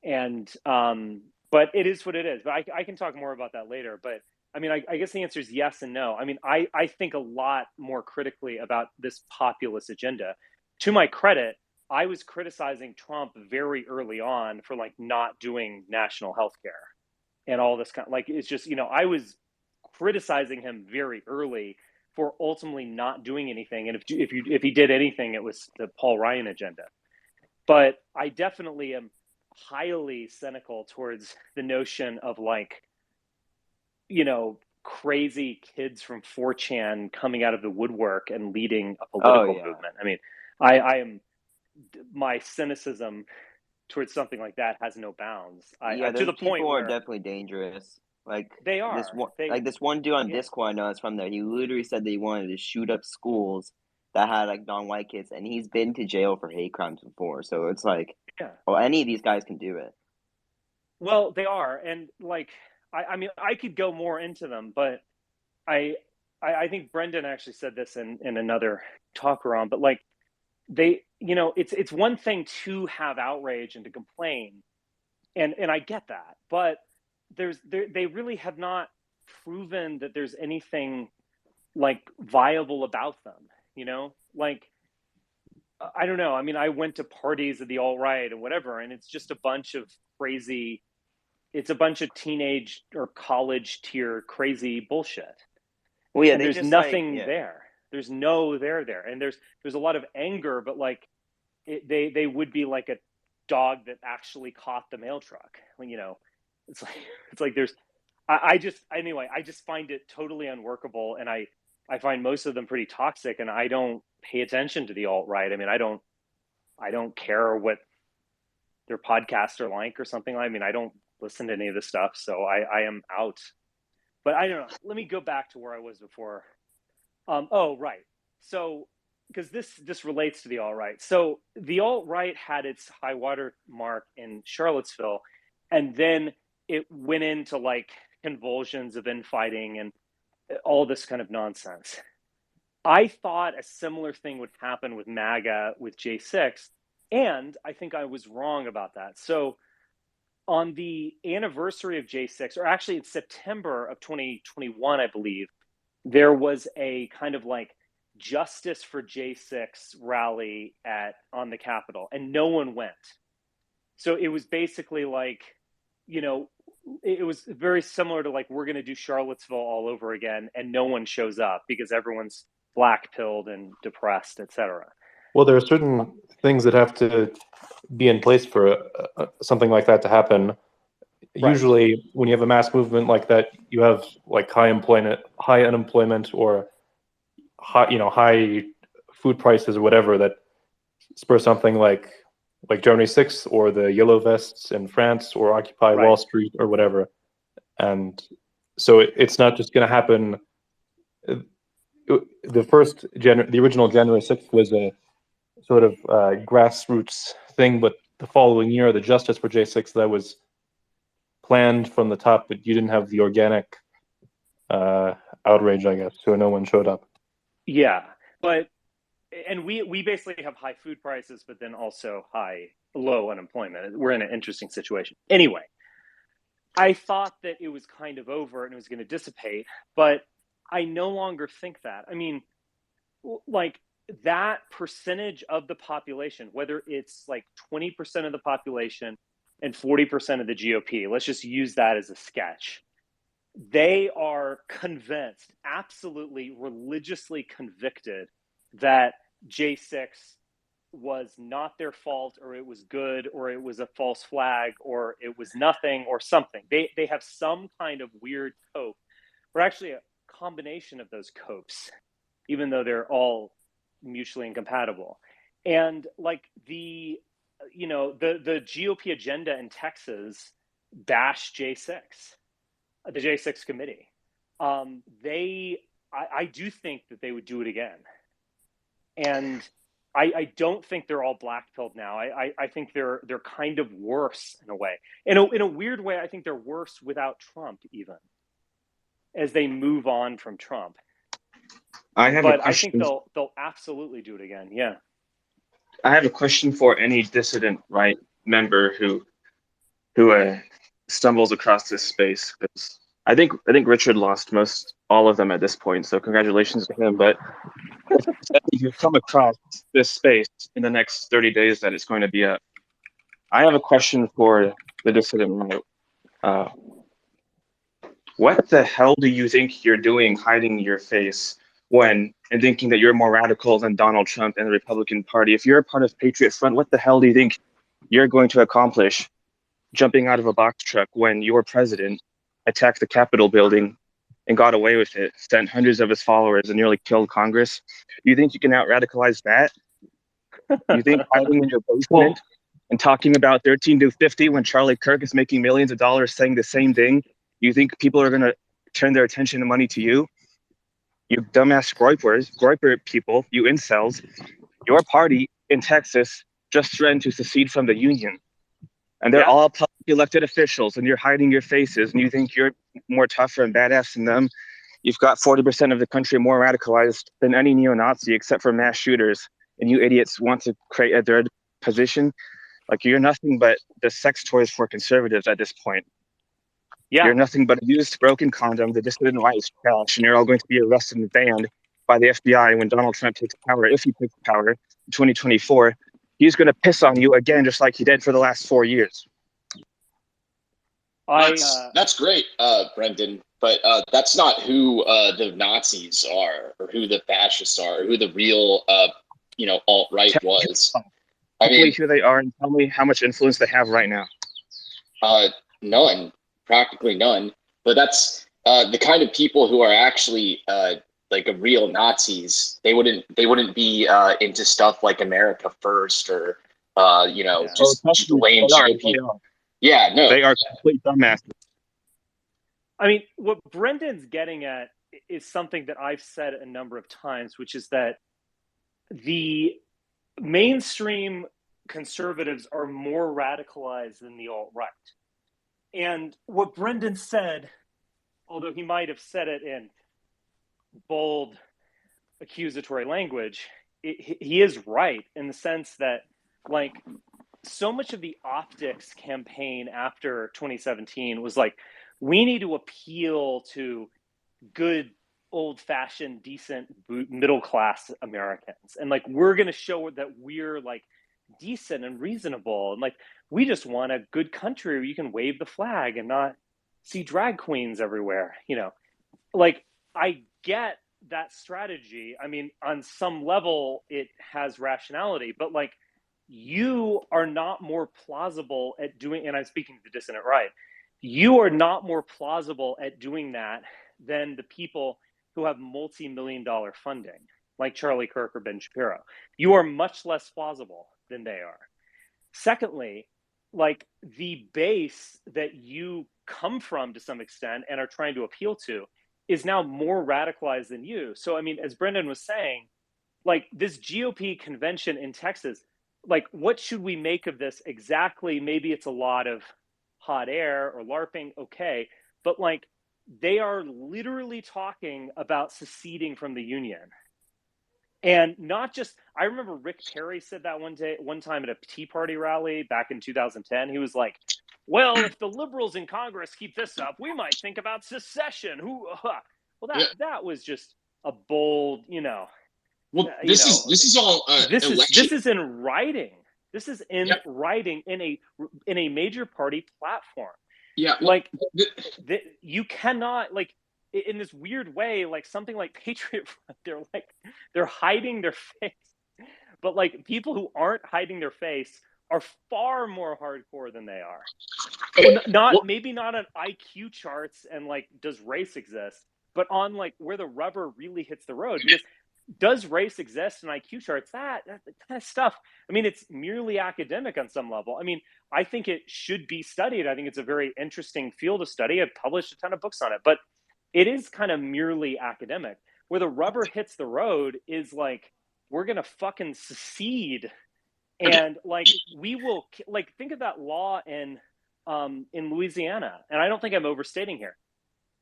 and but it is what it is. But I can talk more about that later. But I mean, I guess the answer is yes and no. I mean, I think a lot more critically about this populist agenda. To my credit, I was criticizing Trump very early on for like not doing national health care and all this kind of, like, it's just, I was criticizing him very early for ultimately not doing anything. And if he did anything, it was the Paul Ryan agenda. But I definitely am highly cynical towards the notion of like, you know, crazy kids from 4chan coming out of the woodwork and leading a political movement. I mean, I am, my cynicism towards something like that has no bounds. To the point where are definitely dangerous. Like they are. This one dude on Discord I know is from there. He literally said that he wanted to shoot up schools that had like non-white kids, and he's been to jail for hate crimes before. So it's like, well, any of these guys can do it. Well, they are, and like, I mean, I could go more into them, but I think Brendan actually said this in another talk around, but like, they, you know, it's one thing to have outrage and to complain, and I get that, but they really have not proven that there's anything like viable about them, you know? Like, I don't know. I mean, I went to parties of the alt-right and whatever, and it's just a bunch of crazy, it's a bunch of teenage or college tier crazy bullshit. Well, yeah, and there's nothing there. There's no there. And there's a lot of anger, but like they would be like a dog that actually caught the mail truck. You know, it's like there's, I just find it totally unworkable. And I find most of them pretty toxic, and I don't pay attention to the alt-right. I mean, I don't care what their podcasts are like or something. I mean, I don't listen to any of this stuff. So I am out, but I don't know. Let me go back to where I was before. Oh, right. So, because this relates to the alt-right. So the alt-right had its high water mark in Charlottesville, and then it went into like convulsions of infighting and all this kind of nonsense. I thought a similar thing would happen with MAGA, with J6, and I think I was wrong about that. So on the anniversary of J6, or actually in September of 2021, I believe, there was a kind of like Justice for J6 rally on the Capitol, and no one went. So it was basically like, you know, it was very similar to like, we're going to do Charlottesville all over again, and no one shows up because everyone's black-pilled and depressed, etc. Well, there are certain things that have to be in place for something like that to happen. Right. Usually, when you have a mass movement like that, you have like high unemployment, or high food prices or whatever that spur something like January 6th or the Yellow Vests in France or Occupy Wall Street or whatever. And so it's not just going to happen. The original January 6th was a sort of grassroots thing, but the following year, the Justice for J6, that was planned from the top, but you didn't have the organic outrage, I guess, so no one showed up. Yeah, and we basically have high food prices, but then also low unemployment. We're in an interesting situation. Anyway, I thought that it was kind of over and it was going to dissipate, but I no longer think that. I mean, like that percentage of the population, whether it's like 20% of the population and 40% of the GOP, let's just use that as a sketch. They are convinced, absolutely religiously convicted, that J6 was not their fault, or it was good, or it was a false flag, or it was nothing, or something. They have some kind of weird cope, or actually a combination of those copes, even though they're all mutually incompatible. And like the GOP agenda in Texas bashed J6, the J6 committee. I do think that they would do it again. And I don't think they're all black-pilled now. I think they're kind of worse in a way. In a weird way, I think they're worse without Trump, even, as they move on from Trump. I think they'll absolutely do it again. Yeah. I have a question for any dissident right member who stumbles across this space, because I think Richard lost all of them at this point. So congratulations to him. But if you come across this space in the next 30 days that it's going to be up, I have a question for the dissident right. What the hell do you think you're doing hiding your face and thinking that you're more radical than Donald Trump and the Republican Party. If you're a part of Patriot Front, what the hell do you think you're going to accomplish jumping out of a box truck when your president attacked the Capitol building and got away with it, sent hundreds of his followers and nearly killed Congress? You think you can out-radicalize that? You think hiding in your basement and talking about 13 to 50 when Charlie Kirk is making millions of dollars saying the same thing, you think people are going to turn their attention and money to you? You dumbass Groyper people, you incels, your party in Texas just threatened to secede from the union. And they're all public elected officials, and you're hiding your faces, and you think you're more tougher and badass than them. You've got 40% of the country more radicalized than any neo-Nazi except for mass shooters, and you idiots want to create a third position. Like, you're nothing but the sex toys for conservatives at this point. Yeah. You're nothing but a used, broken condom. The dissident right is trash, and you're all going to be arrested and banned by the FBI when Donald Trump takes power. If he takes power in 2024, he's going to piss on you again, just like he did for the last 4 years. That's great, Brendan, but that's not who the Nazis are, or who the fascists are, or who the real, alt-right was. I mean, who they are, and tell me how much influence they have right now. None. Practically none. But that's the kind of people who are actually like a real Nazis. They wouldn't be into stuff like America First, or just lame GOP. Yeah, no, they are complete dumbasses. I mean, what Brendan's getting at is something that I've said a number of times, which is that the mainstream conservatives are more radicalized than the alt-right. And what Brendan said, although he might have said it in bold, accusatory language, he is right in the sense that, like, so much of the optics campaign after 2017 was like, we need to appeal to good, old-fashioned, decent, middle-class Americans. And, like, we're going to show that we're, like, decent and reasonable. And, like, we just want a good country where you can wave the flag and not see drag queens everywhere. Like, I get that strategy. I mean, on some level, it has rationality, but, like, you are not more plausible at doing, and I'm speaking to the dissident right, you are not more plausible at doing that than the people who have multi-million-dollar funding, like Charlie Kirk or Ben Shapiro. You are much less plausible than they are. Secondly, like, the base that you come from to some extent and are trying to appeal to is now more radicalized than you. So, I mean, as Brendan was saying, like, this GOP convention in Texas, like, what should we make of this exactly? Maybe it's a lot of hot air or LARPing, okay. But, like, they are literally talking about seceding from the union. And not just, I remember Rick Perry said that one time at a Tea Party rally back in 2010. He was like, well, if the liberals in Congress keep this up, we might think about secession. That was just a bold, Well, this is all this is in writing. This is in writing in a major party platform. Yeah, well, like you cannot, like, in this weird way, like something like Patriot Front, they're hiding their face, but, like, people who aren't hiding their face are far more hardcore than they are. Maybe not on IQ charts and, like, does race exist, but on, like, where the rubber really hits the road. Because does race exist in IQ charts? That kind of stuff, I mean, it's merely academic on some level. I mean, I think it should be studied. I think it's a very interesting field of study. I've published a ton of books on it, but it is kind of merely academic. Where the rubber hits the road is, like, we're going to fucking secede. And, like, we will, like, think of that law in Louisiana. And I don't think I'm overstating here.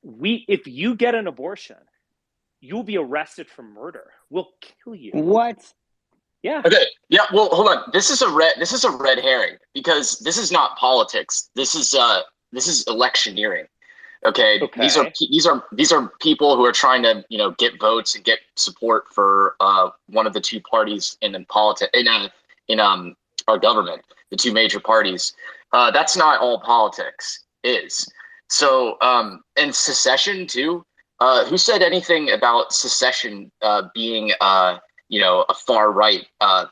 If you get an abortion, you'll be arrested for murder. We'll kill you. What? Yeah. Okay. Yeah. Well, hold on. This is a red herring, because this is not politics. This is electioneering. Okay. These are people who are trying to, get votes and get support for one of the two parties in our government, the two major parties. That's not all politics is. So, and secession too. Who said anything about secession being a far right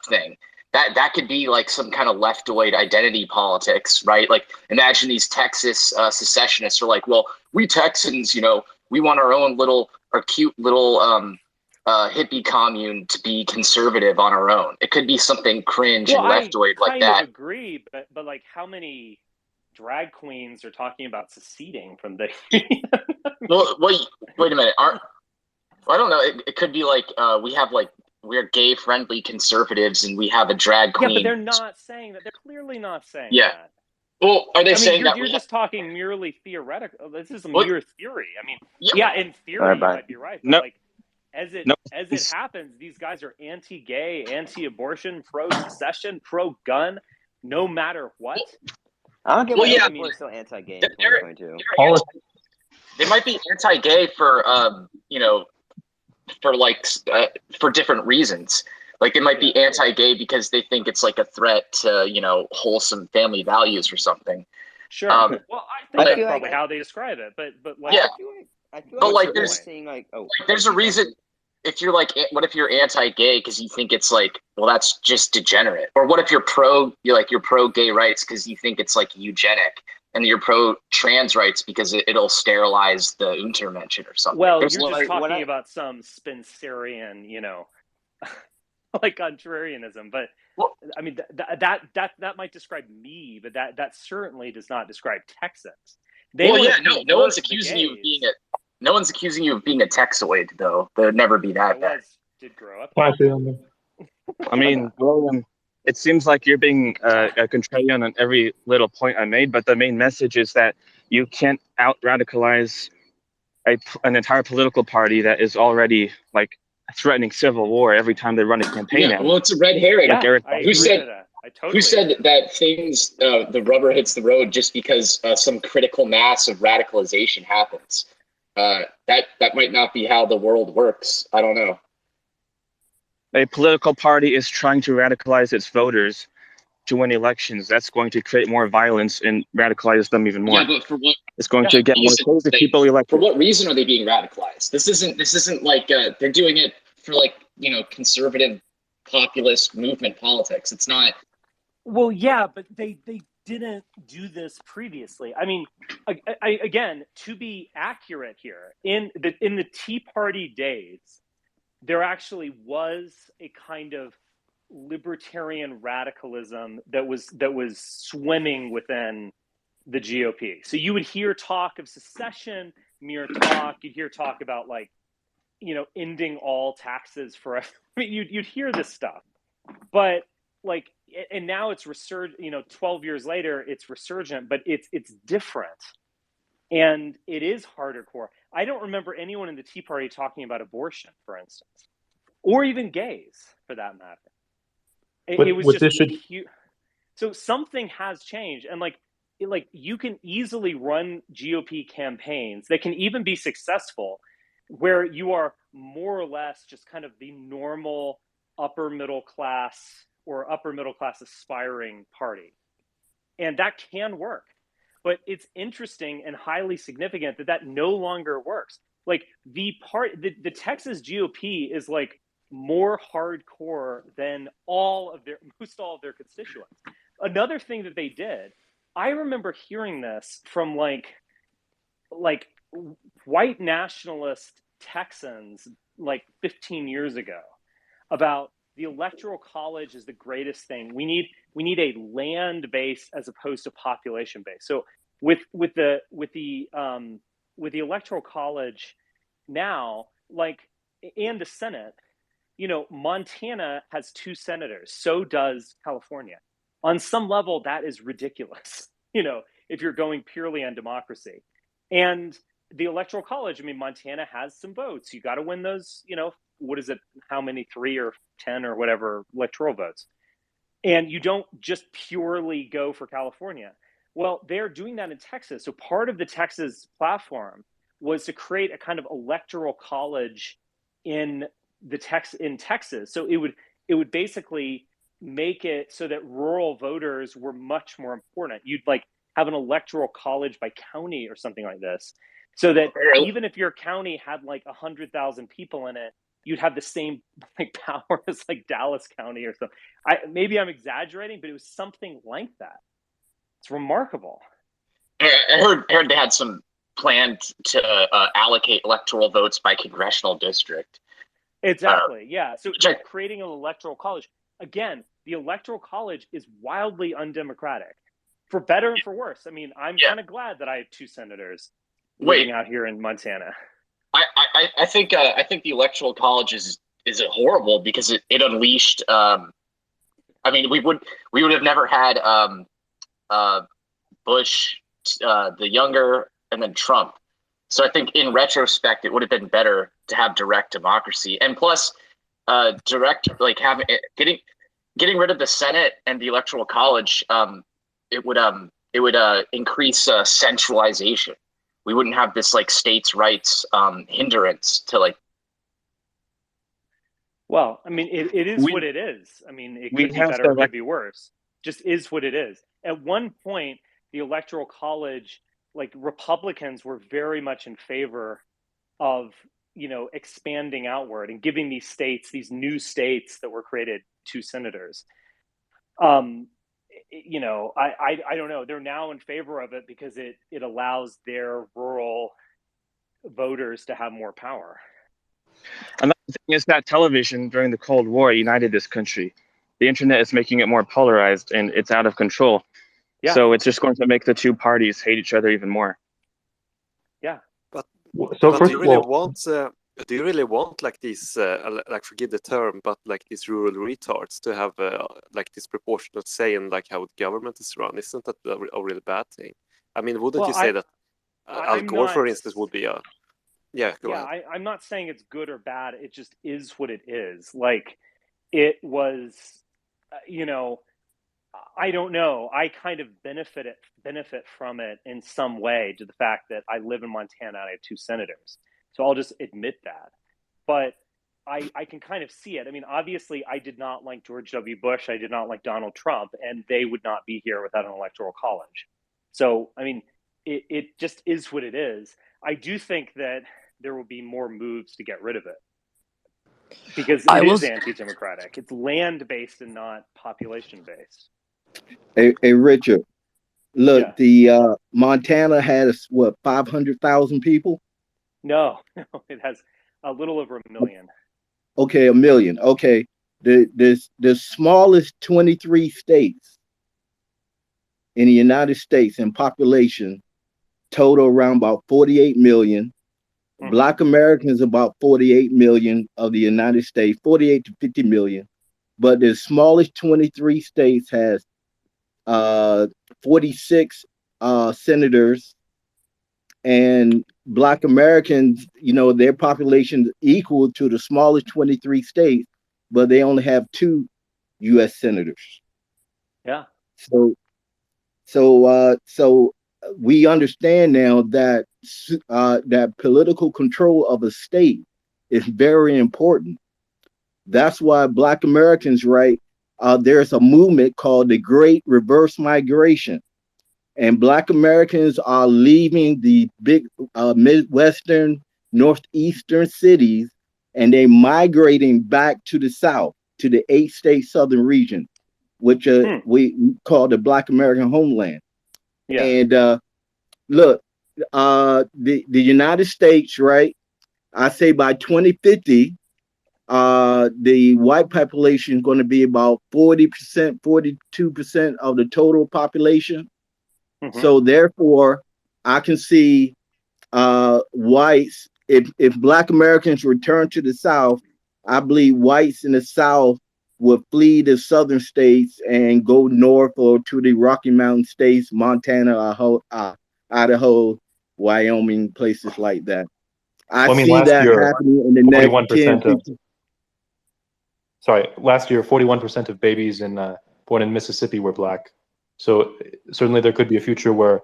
thing? That could be like some kind of leftoid identity politics, right? Like imagine these Texas secessionists are like, well, we Texans, we want our cute little hippie commune to be conservative on our own. It could be something cringe and leftoid like that. I kind of agree, but like how many drag queens are talking about seceding from the well, wait a minute. I don't know. It could be like we're gay friendly conservatives and we have a drag queen. Yeah, but they're not saying that. They're clearly not saying that. Well, are they saying that you're just talking merely theoretical? This is a mere theory. I mean, in theory you might be right, but as it happens, these guys are anti-gay, anti-abortion, pro-secession, pro-gun, no matter what. I don't get why people are so anti-gay in 2022. They might be anti-gay for for different reasons. Like they might be anti-gay because they think it's like a threat to wholesome family values or something. Sure. Well, I think that's probably how they describe it. But like, I feel like there's a reason. If you're like, what if you're anti-gay because you think it's like, well, that's just degenerate? Or what if you're pro-gay rights because you think it's like eugenic, and you're pro-trans rights because it'll sterilize the Untermenschen or something? Well, you're just talking about some Spencerian, like contrarianism. But I mean, that might describe me, but that certainly does not describe Texans. No one's accusing you of being No one's accusing you of being a Texoid, though. There'd never be that bad. Did grow up. I mean, William, it seems like you're being a contrarian on every little point I made, but the main message is that you can't out-radicalize an entire political party that is already, like, threatening civil war every time they run a campaign. Well, it's a red herring. Yeah, Who said that things, the rubber hits the road just because some critical mass of radicalization happens? That might not be how the world works. I don't know. A political party is trying to radicalize its voters to win elections. That's going to create more violence and radicalize them even more. Yeah, but for what? It's going to get more crazy people elected. For what reason are they being radicalized? This isn't like they're doing it for conservative populist movement politics. It's not. Well, yeah, but they didn't do this previously. I mean, again, to be accurate here, in the Tea Party days, there actually was a kind of libertarian radicalism that was swimming within the GOP. So you would hear talk of secession, mere talk. You'd hear talk about ending all taxes forever. I mean, you'd hear this stuff, but and now it's 12 years later, it's resurgent, but it's different. And it is harder core. I don't remember anyone in the Tea Party talking about abortion, for instance, or even gays, for that matter. It was just so something has changed, and you can easily run GOP campaigns that can even be successful, where you are more or less just kind of the normal upper middle class or upper middle class aspiring party, and that can work. But it's interesting and highly significant that no longer works. Like the Texas GOP is more hardcore than most all of their constituents. Another thing that they did, I remember hearing this from like white nationalist Texans 15 years ago about the electoral college is the greatest thing. We need a land base as opposed to population base. So with the electoral college now, and the Senate, Montana has 2 senators. So does California. On some level, that is ridiculous. If you're going purely on democracy, and the electoral college. I mean, Montana has some votes. You got to win those. What is it? How many? 3 or 10 or whatever electoral votes. And you don't just purely go for California. Well, they're doing that in Texas. So part of the Texas platform was to create a kind of electoral college in Texas. So it would basically make it so that rural voters were much more important. You'd have an electoral college by county or something like this. so that even if your county had like 100,000 people in it, you'd have the same like power as like Dallas County or something. Maybe I'm exaggerating, but it was something like that. It's remarkable. I heard they had some plan to allocate electoral votes by congressional district. Exactly. Yeah. So creating an electoral college. Again, the electoral college is wildly undemocratic, for better and for worse. I mean, I'm kind of glad that I have 2 senators living out here in Montana. I think the electoral college is horrible because it unleashed. I mean, we would have never had Bush, the younger, and then Trump. So I think in retrospect, it would have been better to have direct democracy, and plus, direct like having getting rid of the Senate and the electoral college. It would increase centralization. We wouldn't have this like states' rights hindrance to like. Well, I mean, it is what it is. I mean, it could be better, it could be worse. Just is what it is. At one point, the electoral college, like Republicans were very much in favor of, expanding outward and giving these states, these new states that were created, 2 senators. I don't know. They're now in favor of it because it allows their rural voters to have more power. Another thing is that television during the Cold War united this country. The internet is making it more polarized and it's out of control. Yeah. So it's just going to make the 2 parties hate each other even more. Yeah. But do you really want like these, like forgive the term, but like these rural retards to have like disproportionate say in like how the government is run? Isn't that a really bad thing? I mean, wouldn't you say that Al Gore, for instance, would be a... Yeah, go ahead. I'm not saying it's good or bad. It just is what it is. Like, it was, I don't know. I kind of benefit from it in some way, to the fact that I live in Montana and I have 2 senators. So I'll just admit that. But I can kind of see it. I mean, obviously, I did not like George W. Bush. I did not like Donald Trump, and they would not be here without an electoral college. So, I mean, it just is what it is. I do think that there will be more moves to get rid of it, because it is anti-democratic. It's land-based and not population-based. Hey, Richard, look, the Montana has, 500,000 people? No, it has a little over 1 million. Okay, 1 million. Okay, the smallest 23 states in the United States in population total around about 48 million. Black Americans about 48 million of the United States, 48 to 50 million. But the smallest 23 states has 46 senators, and Black Americans, their population is equal to the smallest 23 states, but they only have 2 U.S. senators. Yeah. So we understand now that that political control of a state is very important. That's why Black Americans, right? There's a movement called the Great Reverse Migration, and Black Americans are leaving the big Midwestern, Northeastern cities, and they migrating back to the South, to the 8-state Southern region, which we call the Black American homeland. Yeah. And look, the United States, right? I say by 2050, the white population is going to be about 40%, 42% of the total population. So therefore, I can see whites, if Black Americans return to the South, I believe whites in the South would flee the southern states and go north or to the Rocky Mountain states, Montana, Idaho, Wyoming, places like that. I see that happening in the next 10, 15. Last year, 41% of babies born in Mississippi were Black. So certainly there could be a future where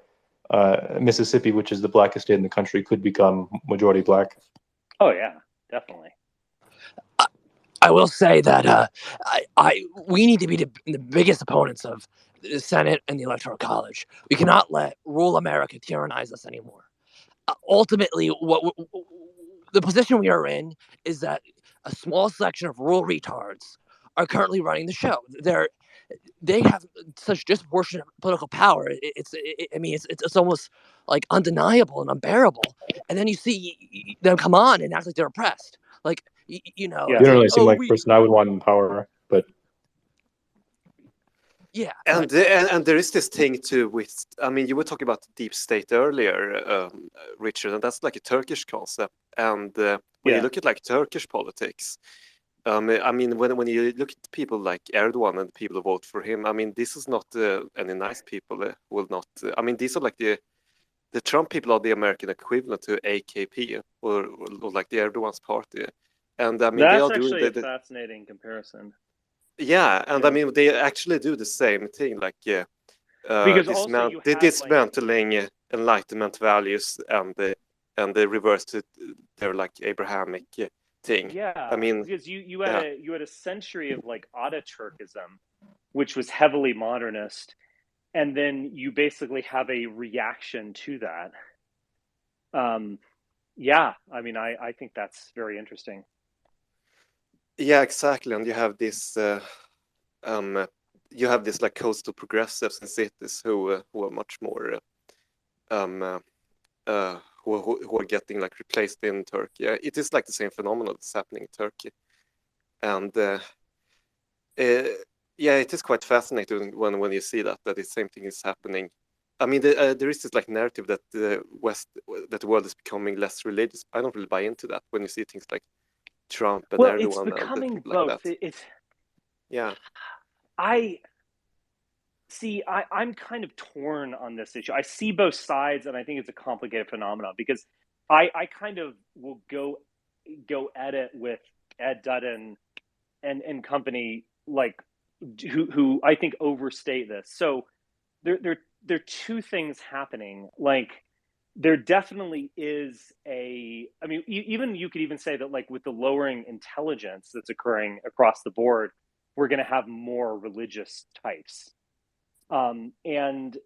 Mississippi, which is the blackest state in the country, could become majority Black. Oh yeah, definitely. I will say that we need to be the biggest opponents of the Senate and the Electoral College. We cannot let rural America tyrannize us anymore. ultimately, the position we are in is that a small section of rural retards are currently running the show. They have such disproportionate political power. It's almost like undeniable and unbearable. And then you see them come on and act like they're oppressed. Like, you know, you don't really seem like the person I would want in power, but yeah. And there is this thing too with, I mean, you were talking about the deep state earlier, Richard, and that's like a Turkish concept. And when you look at like Turkish politics, I mean, when you look at people like Erdogan and people who vote for him, I mean, this is not any nice people. Will not. I mean, these are like the Trump people are the American equivalent to AKP or like the Erdogan's party. And I mean, that's they are actually doing a fascinating comparison. Yeah, and I mean, they actually do the same thing, like because also you have dismantling Enlightenment values and they reverse to their like Abrahamic thing. Yeah, I mean, because you had a century of like Ataturkism, which was heavily modernist, and then you basically have a reaction to that. Yeah, I mean, I think that's very interesting. Yeah, exactly, and you have this like coastal progressives in cities who are much more who are getting like replaced in Turkey. It is like the same phenomenon that's happening in Turkey, and yeah, it is quite fascinating when you see that the same thing is happening. I mean, there is this like narrative that the world is becoming less religious. I don't really buy into that when you see things like Trump and Erdogan. It's becoming both. Like it's yeah. I'm kind of torn on this issue. I see both sides, and I think it's a complicated phenomenon because I kind of will go at it with Ed Dutton and company, like who I think overstate this. So there are two things happening. Like there definitely is I mean, even you could even say that like with the lowering intelligence that's occurring across the board, we're going to have more religious types. And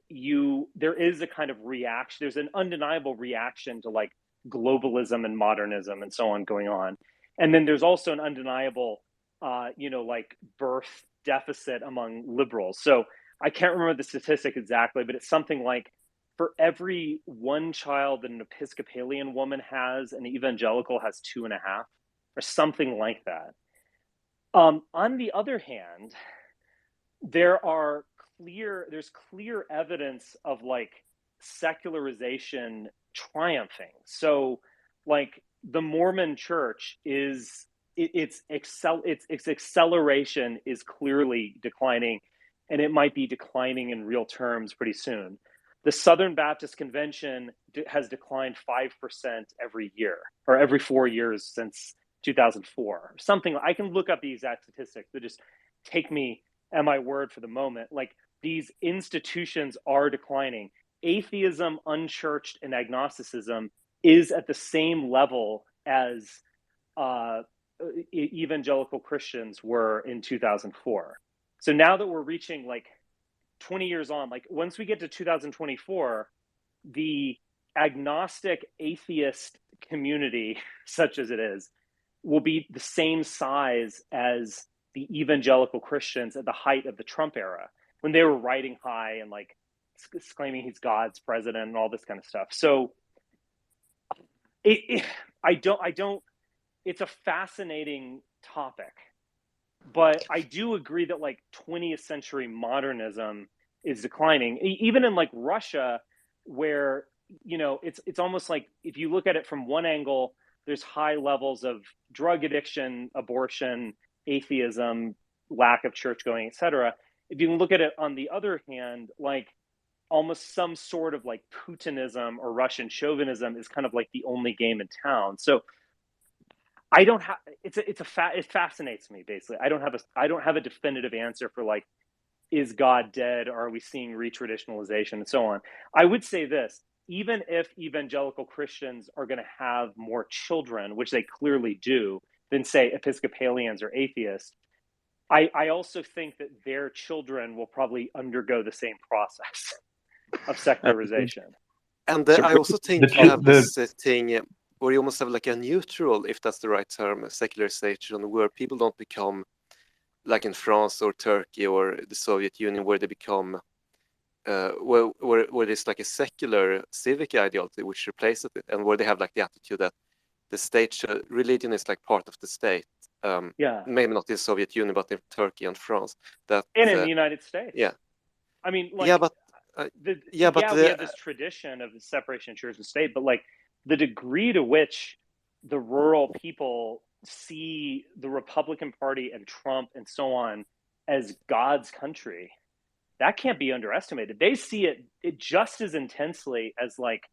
there is a kind of reaction. There's an undeniable reaction to like globalism and modernism and so on going on. And then there's also an undeniable, like birth deficit among liberals. So I can't remember the statistic exactly, but it's something like for every one child that an Episcopalian woman has, an evangelical has 2.5, or something like that. On the other hand, there's clear evidence of like secularization triumphing. So like the Mormon church its acceleration is clearly declining, and it might be declining in real terms pretty soon. The Southern Baptist Convention has declined 5% every year, or every 4 years since 2004. Something I can look up the exact statistics, but just take me at my word for the moment. Like these institutions are declining. Atheism, unchurched, and agnosticism is at the same level as evangelical Christians were in 2004. So now that we're reaching like 20 years on, like once we get to 2024, the agnostic atheist community, such as it is, will be the same size as the evangelical Christians at the height of the Trump era, when they were riding high and like claiming he's God's president and all this kind of stuff. So it's a fascinating topic, but I do agree that like 20th century modernism is declining, even in like Russia, where, it's almost like if you look at it from one angle, there's high levels of drug addiction, abortion, atheism, lack of church going, etc. If you can look at it on the other hand, like almost some sort of like Putinism or Russian chauvinism is kind of like the only game in town. So I don't have it fascinates me basically. I don't have a definitive answer for like, is God dead? Or are we seeing retraditionalization and so on? I would say this: even if evangelical Christians are going to have more children, which they clearly do, than say Episcopalians or atheists, I also think that their children will probably undergo the same process of secularization. And I also think you have this thing where you almost have like a neutral, if that's the right term, secularization, where people don't become like in France or Turkey or the Soviet Union, where they become where there's like a secular civic ideology which replaces it, and where they have like the attitude that the state, religion is like part of the state. Maybe not in the Soviet Union, but in Turkey and France. That and in the United States. Yeah. I mean, like, we have this tradition of the separation of church and state, but like the degree to which the rural people see the Republican Party and Trump and so on as God's country, that can't be underestimated. They see it just as intensely as like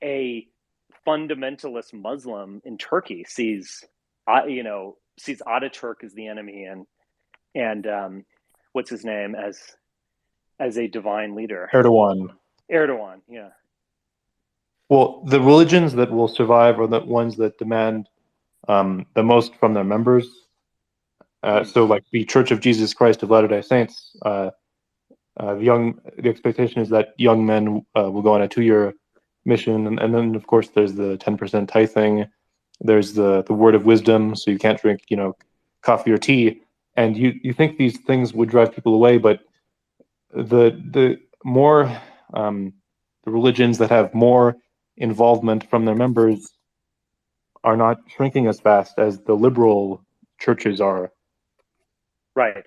a fundamentalist Muslim in Turkey sees Ataturk as the enemy and what's his name as a divine leader. Erdogan, yeah. Well, the religions that will survive are the ones that demand the most from their members. So, like the Church of Jesus Christ of Latter-day Saints, the expectation is that young men will go on a 2-year mission, and then of course there's the 10% tithing. There's the word of wisdom, so you can't drink, coffee or tea. And you think these things would drive people away, but the more the religions that have more involvement from their members are not shrinking as fast as the liberal churches are. Right.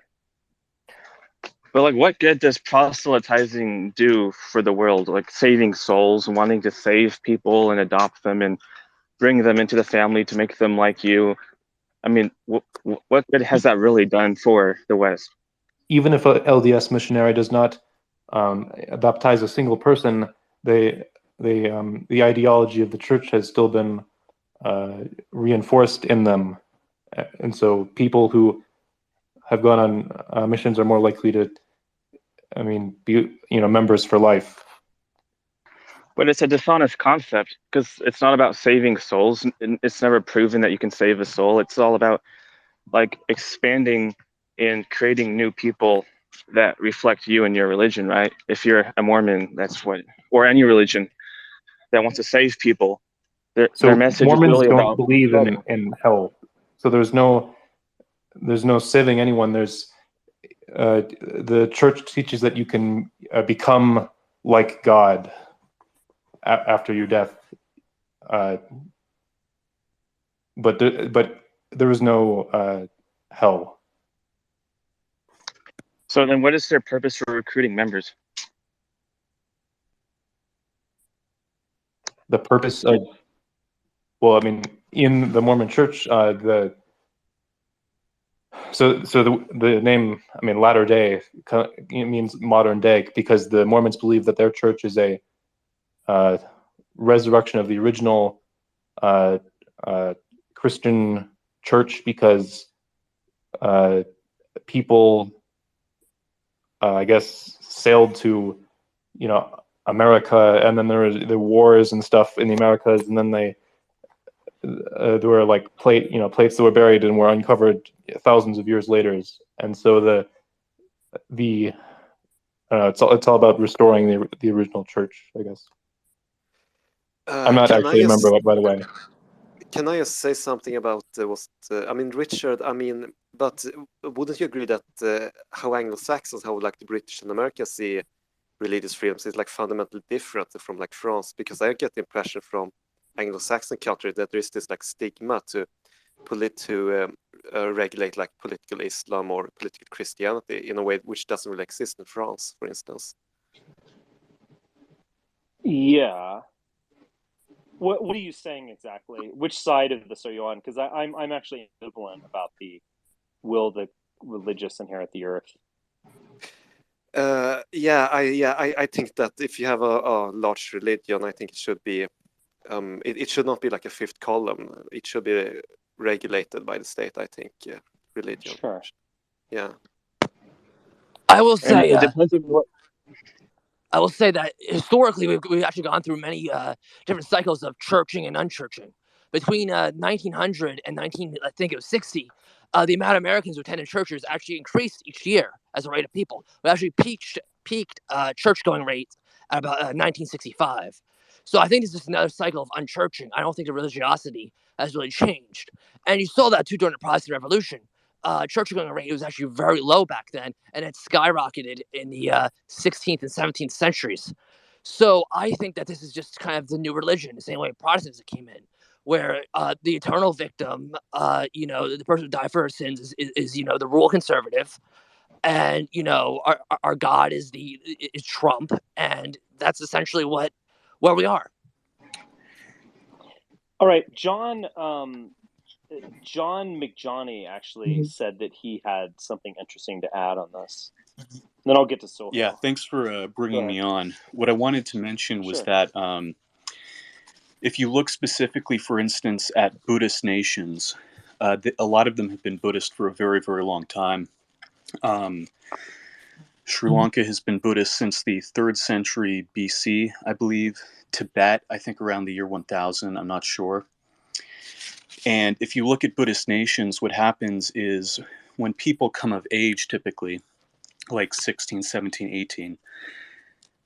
But like, what good does proselytizing do for the world? Like saving souls, wanting to save people and adopt them and bring them into the family to make them like you. I mean, what good has that really done for the West? Even if a LDS missionary does not baptize a single person, the ideology of the church has still been reinforced in them, and so people who have gone on missions are more likely to, be members for life. But it's a dishonest concept because it's not about saving souls. It's never proven that you can save a soul. It's all about like expanding and creating new people that reflect you and your religion, right? If you're a Mormon, or any religion that wants to save people, their message Mormons is really don't about believe in hell, so there's no saving anyone. There's the church teaches that you can become like God after your death, but there is no hell. So then what is their purpose for recruiting members? The purpose of, in the Mormon church, the name, Latter Day, it means modern day, because the Mormons believe that their church is a resurrection of the original Christian church, because people, I guess, sailed to, America, and then there was the wars and stuff in the Americas, and then there were like plates that were buried and were uncovered thousands of years later, and so it's all about restoring the original church, I guess. I'm not actually a member, by the way. Can I just say something about Richard? But wouldn't you agree that how Anglo-Saxons, how like the British and America see religious freedoms is like fundamentally different from like France? Because I get the impression from Anglo-Saxon culture that there is this like stigma to regulate like political Islam or political Christianity in a way which doesn't really exist in France, for instance. Yeah. What are you saying exactly? Which side of this are you on? Because I'm actually ambivalent about will the religious inherit the earth. I think that if you have a large religion, I think it should be it should not be like a fifth column. It should be regulated by the state, I think. Religion. Sure. Yeah. I will say it depends on what. I will say that historically we've actually gone through many different cycles of churching and unchurching. Between 1900 and 1960, the amount of Americans who attended churches actually increased each year as a rate of people. We actually peaked church-going rates at about 1965. So I think it's just another cycle of unchurching. I don't think the religiosity has really changed. And you saw that too during the Protestant Revolution. Church-going rate was actually very low back then, and it skyrocketed in the 16th and 17th centuries. So I think that this is just kind of the new religion, the same way Protestants came in, where the eternal victim, the person who died for our sins is the rule conservative, and our God is Trump, and that's essentially where we are. All right, John McJohnny actually said that he had something interesting to add on this. Then I'll get to Sohail. Yeah, thanks for bringing me on. What I wanted to mention was that if you look specifically, for instance, at Buddhist nations, a lot of them have been Buddhist for a very, very long time. Sri Lanka has been Buddhist since the 3rd century BC, I believe. Tibet, I think around the year 1000, I'm not sure. And if you look at Buddhist nations, what happens is when people come of age, typically, like 16, 17, 18,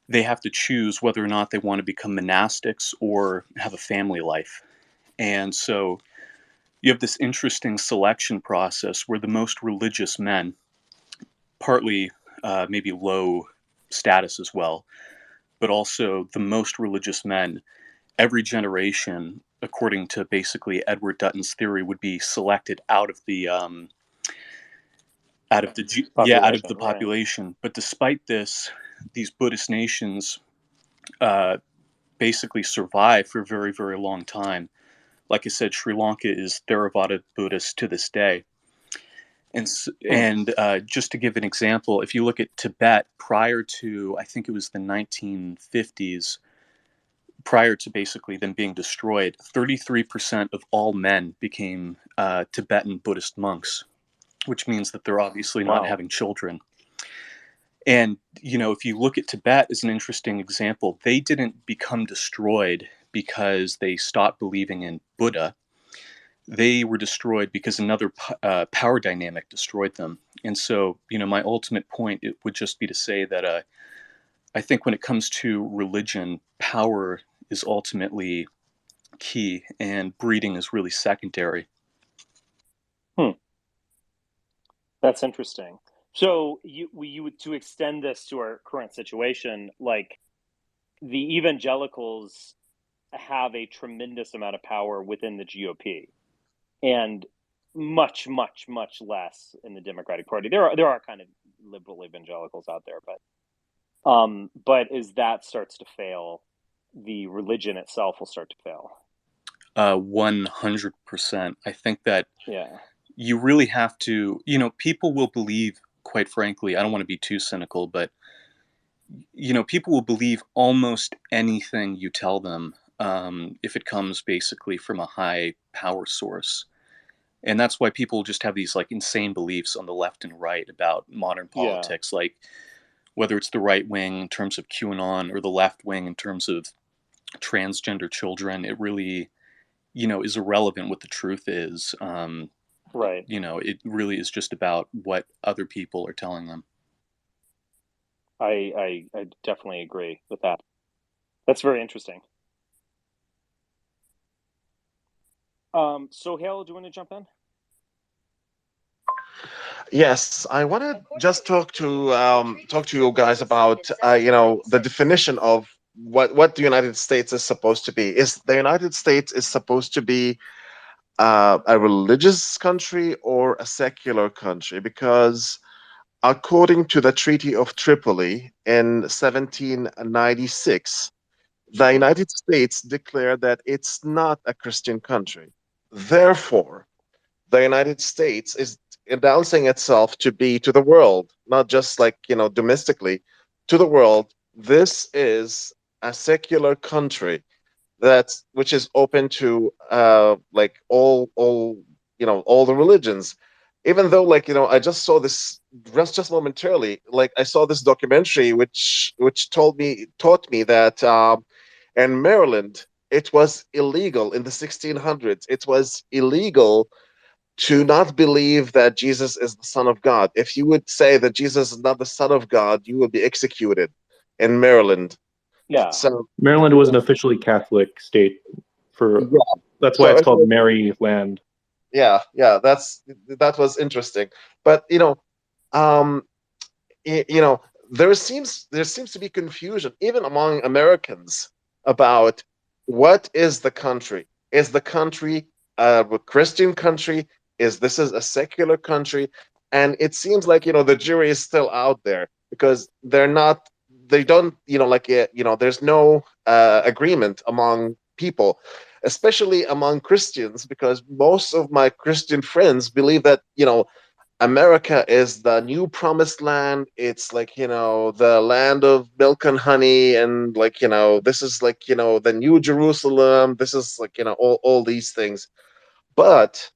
they have to choose whether or not they want to become monastics or have a family life. And so you have this interesting selection process where the most religious men, partly maybe low status as well, but also the most religious men, every generation, according to basically Edward Dutton's theory, would be selected out of the population. Right. But despite this, these Buddhist nations basically survive for a very, very long time. Like I said, Sri Lanka is Theravada Buddhist to this day. And just to give an example, if you look at Tibet prior to, I think it was the 1950s, prior to basically them being destroyed, 33% of all men became Tibetan Buddhist monks, which means that they're obviously not having children. And, if you look at Tibet as an interesting example, they didn't become destroyed because they stopped believing in Buddha. They were destroyed because another power dynamic destroyed them. And so, my ultimate point, it would just be to say that I think when it comes to religion, power is ultimately key and breeding is really secondary. That's interesting. So you to extend this to our current situation, like the evangelicals have a tremendous amount of power within the GOP, and much, much, much less in the Democratic Party. There are kind of liberal evangelicals out there, but as that starts to fail, the religion itself will start to fail. 100%. I think that you really have to, people will believe, quite frankly, I don't want to be too cynical, but, people will believe almost anything you tell them if it comes basically from a high power source. And that's why people just have these like insane beliefs on the left and right about modern politics, like whether it's the right wing in terms of QAnon or the left wing in terms of transgender children. It really, is irrelevant what the truth is. Right. It really is just about what other people are telling them. I definitely agree with that. That's very interesting. Sohail, do you want to jump in? Yes, I want to just talk to you guys about the definition of what the United States is supposed to be. Is the United States is supposed to be a religious country or a secular country? Because according to the Treaty of Tripoli in 1796, the United States declared that it's not a Christian country. Therefore, the United States is announcing itself to be to the world, not just like, domestically, to the world. This is a secular country which is open to like all the religions. Even though I just saw this just momentarily, like I saw this documentary which taught me that in Maryland it was illegal in the 1600s. It was illegal to not believe that Jesus is the Son of God. If you would say that Jesus is not the Son of God, you will be executed in Maryland. Yeah. So Maryland was an officially Catholic state that's why it's called Maryland. Yeah, that was interesting. But there seems to be confusion even among Americans about what is the country. Is the country a Christian country? This is a secular country? And it seems like the jury is still out there because they don't there's no agreement among people, especially among Christians, because most of my Christian friends believe that America is the new promised land. It's like, the land of milk and honey. And like, this is like, the new Jerusalem. This is like, all these things. But,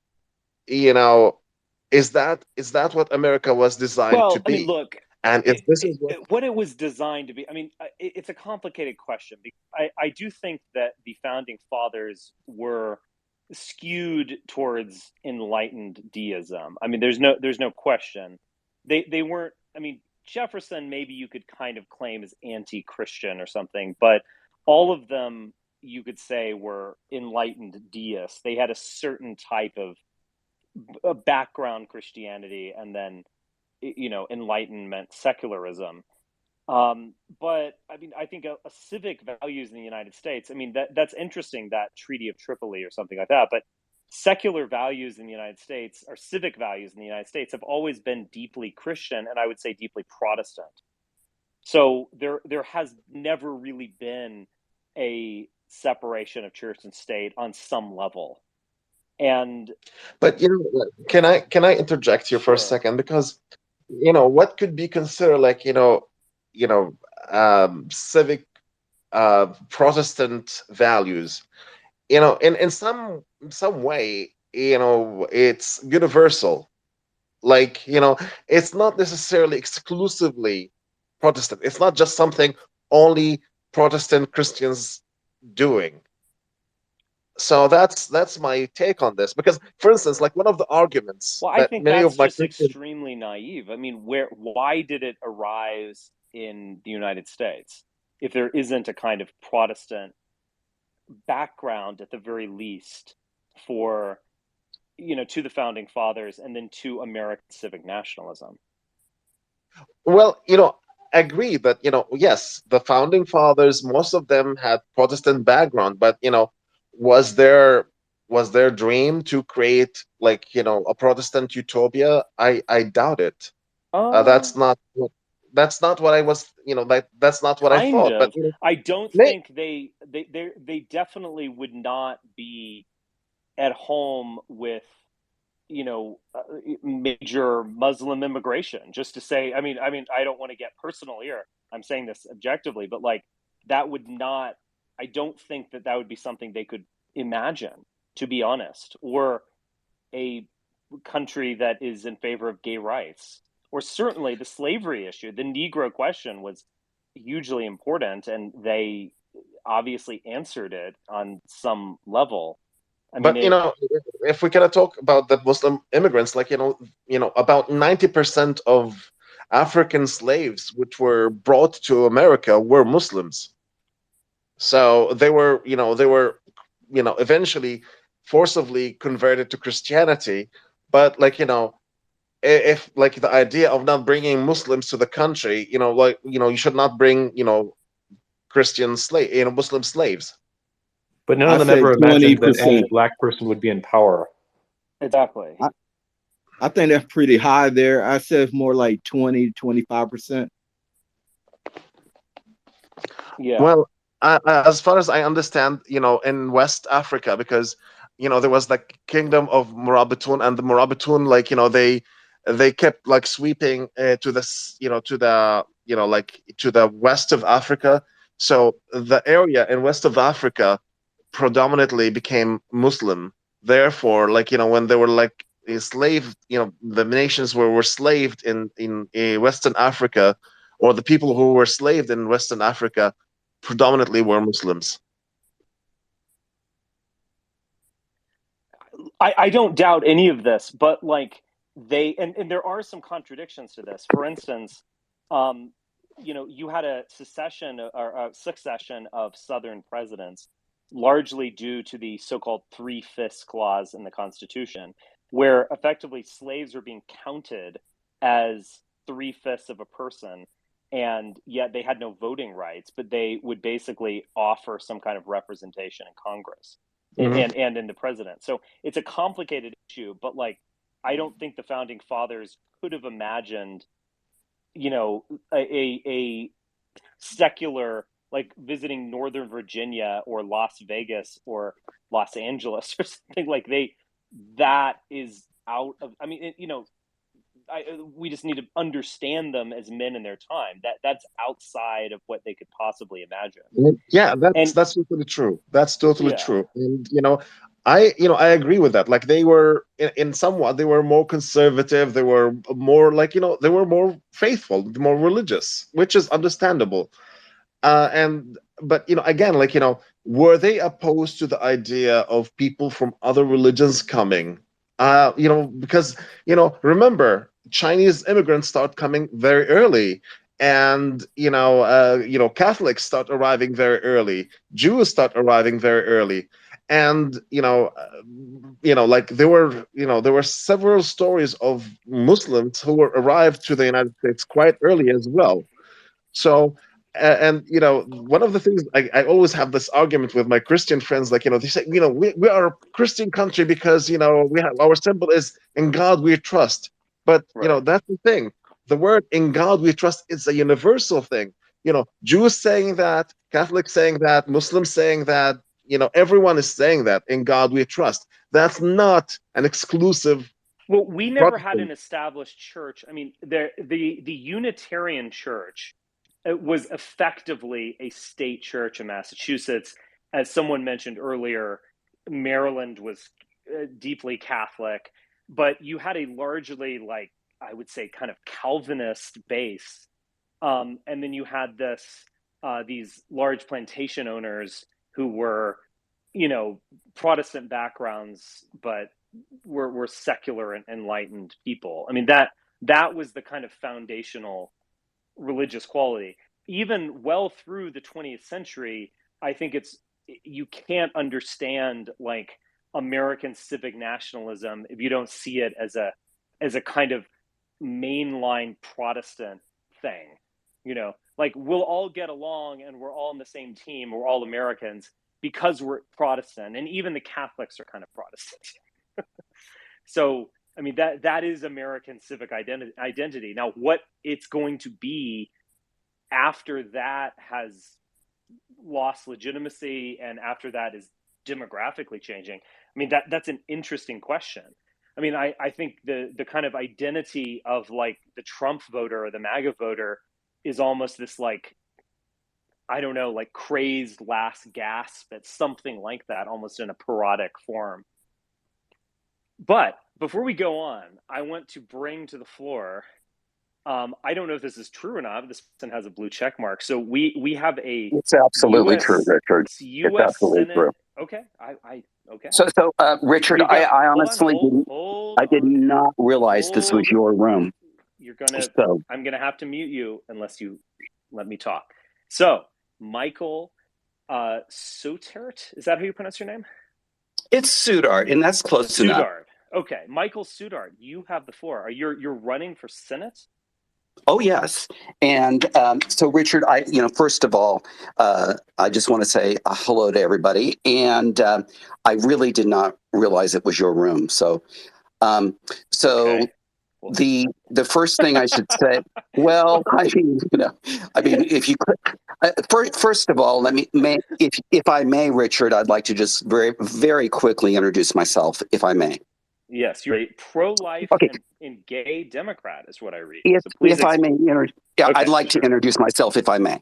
is that what America was designed to be? I mean, look, and if this is what it was designed to be, I mean, it's a complicated question. I do think that the founding fathers were skewed towards enlightened deism. I mean, there's no question. They weren't. I mean, Jefferson maybe you could kind of claim as anti-Christian or something, but all of them you could say were enlightened deists. They had a certain type of a background Christianity, and then Enlightenment secularism. But I mean, I think a civic values in the United States. I mean, that's interesting, that Treaty of Tripoli or something like that. But secular values in the United States, or civic values in the United States, have always been deeply Christian, and I would say deeply Protestant. So there has never really been a separation of church and state on some level. But can I interject here for a second? Because what could be considered like civic Protestant values, in some way, it's universal. Like, it's not necessarily exclusively Protestant. It's not just something only Protestant Christians doing. So that's my take on this. Because, for instance, like one of the arguments I think that's just extremely naive. I mean, why did it arise in the United States if there isn't a kind of Protestant background at the very least for to the founding fathers and then to American civic nationalism? Well, agree that yes, the founding fathers, most of them had Protestant background, but was their dream to create like a Protestant utopia? I doubt it. That's not what I was that's not what I thought. But I don't think they definitely would not be at home with major Muslim immigration. Just to say, I mean, I don't want to get personal here. I'm saying this objectively, but like that would not. I don't think that would be something they could imagine, to be honest, or a country that is in favor of gay rights, or certainly the slavery issue. The Negro question was hugely important, and they obviously answered it on some level. But if we kind of talk about the Muslim immigrants, like about 90% of African slaves which were brought to America were Muslims. So they were eventually forcibly converted to Christianity. But like if like the idea of not bringing Muslims to the country, you should not bring Christian Muslim slaves. But none of them ever imagined that any black person would be in power. Exactly. I think that's pretty high there. I said it's more like 20-25%. Yeah. Well, as far as I understand, in West Africa, because there was the kingdom of Morabitun, and the Morabitun, like they kept like sweeping to this, to the west of Africa. So the area in west of Africa predominantly became Muslim. Therefore, like when they were like enslaved, the nations were slaved in Western Africa, or the people who were slaved in Western Africa predominantly were Muslims. I don't doubt any of this, but like and there are some contradictions to this. For instance, you had a secession or a succession of Southern presidents, largely due to the so-called 3/5 clause in the Constitution, where effectively slaves were being counted as 3/5 of a person, and yet they had no voting rights, but they would basically offer some kind of representation in Congress and in the president. So it's a complicated issue, but like, I don't think the founding fathers could have imagined, a secular, like visiting Northern Virginia or Las Vegas or Los Angeles or something like that is out of, I mean, we just need to understand them as men in their time. That's outside of what they could possibly imagine. Yeah, that's totally true. That's totally true. And I agree with that. Like, they were in somewhat, they were more conservative. They were more like, they were more faithful, more religious, which is understandable. But again, like, were they opposed to the idea of people from other religions coming? Because remember, Chinese immigrants start coming very early, and Catholics start arriving very early, Jews start arriving very early, and like, there were several stories of Muslims who arrived to the United States quite early as well. So and one of the things I always have this argument with my Christian friends, like, they say, we are a Christian country because we have, our symbol is "in God we trust." But that's the thing, the word "in God we trust" is a universal thing. Jews saying that, Catholics saying that, Muslims saying that, everyone is saying that, "in God we trust." That's not an exclusive. Well, we never had an established church. I mean, the Unitarian Church, it was effectively a state church in Massachusetts. As someone mentioned earlier, Maryland was deeply Catholic, but you had a largely, like, I would say, kind of Calvinist base. And then you had these large plantation owners who were, Protestant backgrounds, but were secular and enlightened people. I mean, that was the kind of foundational religious quality. Even well through the 20th century, I think you can't understand, like, American civic nationalism if you don't see it as a kind of mainline Protestant thing. Like, we'll all get along and we're all on the same team, we're all Americans because we're Protestant, and even the Catholics are kind of Protestant. So I mean, that is American civic identity. Now, what it's going to be after that has lost legitimacy, and after that is demographically changing, I mean, that's an interesting question. I mean, I think the kind of identity of, like, the Trump voter or the MAGA voter is almost this, like, I don't know, like, crazed last gasp at something like that, almost in a parodic form. But before we go on, I want to bring to the floor, I don't know if this is true or not. This person has a blue check mark. So we have a. It's absolutely true, Richard. It's absolutely Senate. True. Okay, okay. So Richard, I honestly did not realize this was your room. I'm gonna have to mute you unless you let me talk. So Michael Sutart, is that how you pronounce your name? It's Sudart, and that's close enough. Okay, Michael Sudart, you have the floor. You're running for Senate? Oh yes, and so Richard, first of all, I just want to say hello to everybody, and I really did not realize it was your room. So, okay. The first thing I should say, well, if you could, first of all, if I may, Richard, I'd like to just very, very quickly introduce myself, if I may. Yes, you're a pro-life and gay Democrat, is what I read. If I may, I'd like to introduce myself, if I may.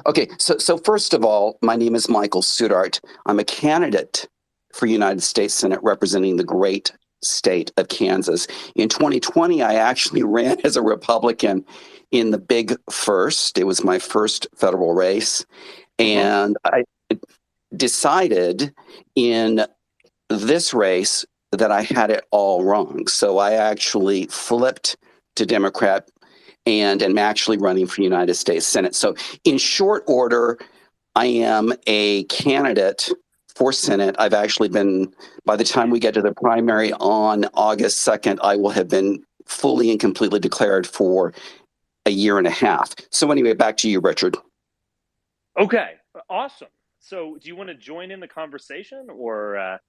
Okay, so first of all, my name is Michael Sudart. I'm a candidate for United States Senate representing the great state of Kansas. In 2020, I actually ran as a Republican in the big first. It was my first federal race. And I decided in this race that I had it all wrong. So I actually flipped to Democrat and I'm actually running for United States Senate. So in short order, I am a candidate for Senate. I've actually been, by the time we get to the primary on August 2nd, I will have been fully and completely declared for a year and a half. So anyway, back to you, Richard. Okay, awesome. So do you want to join in the conversation, or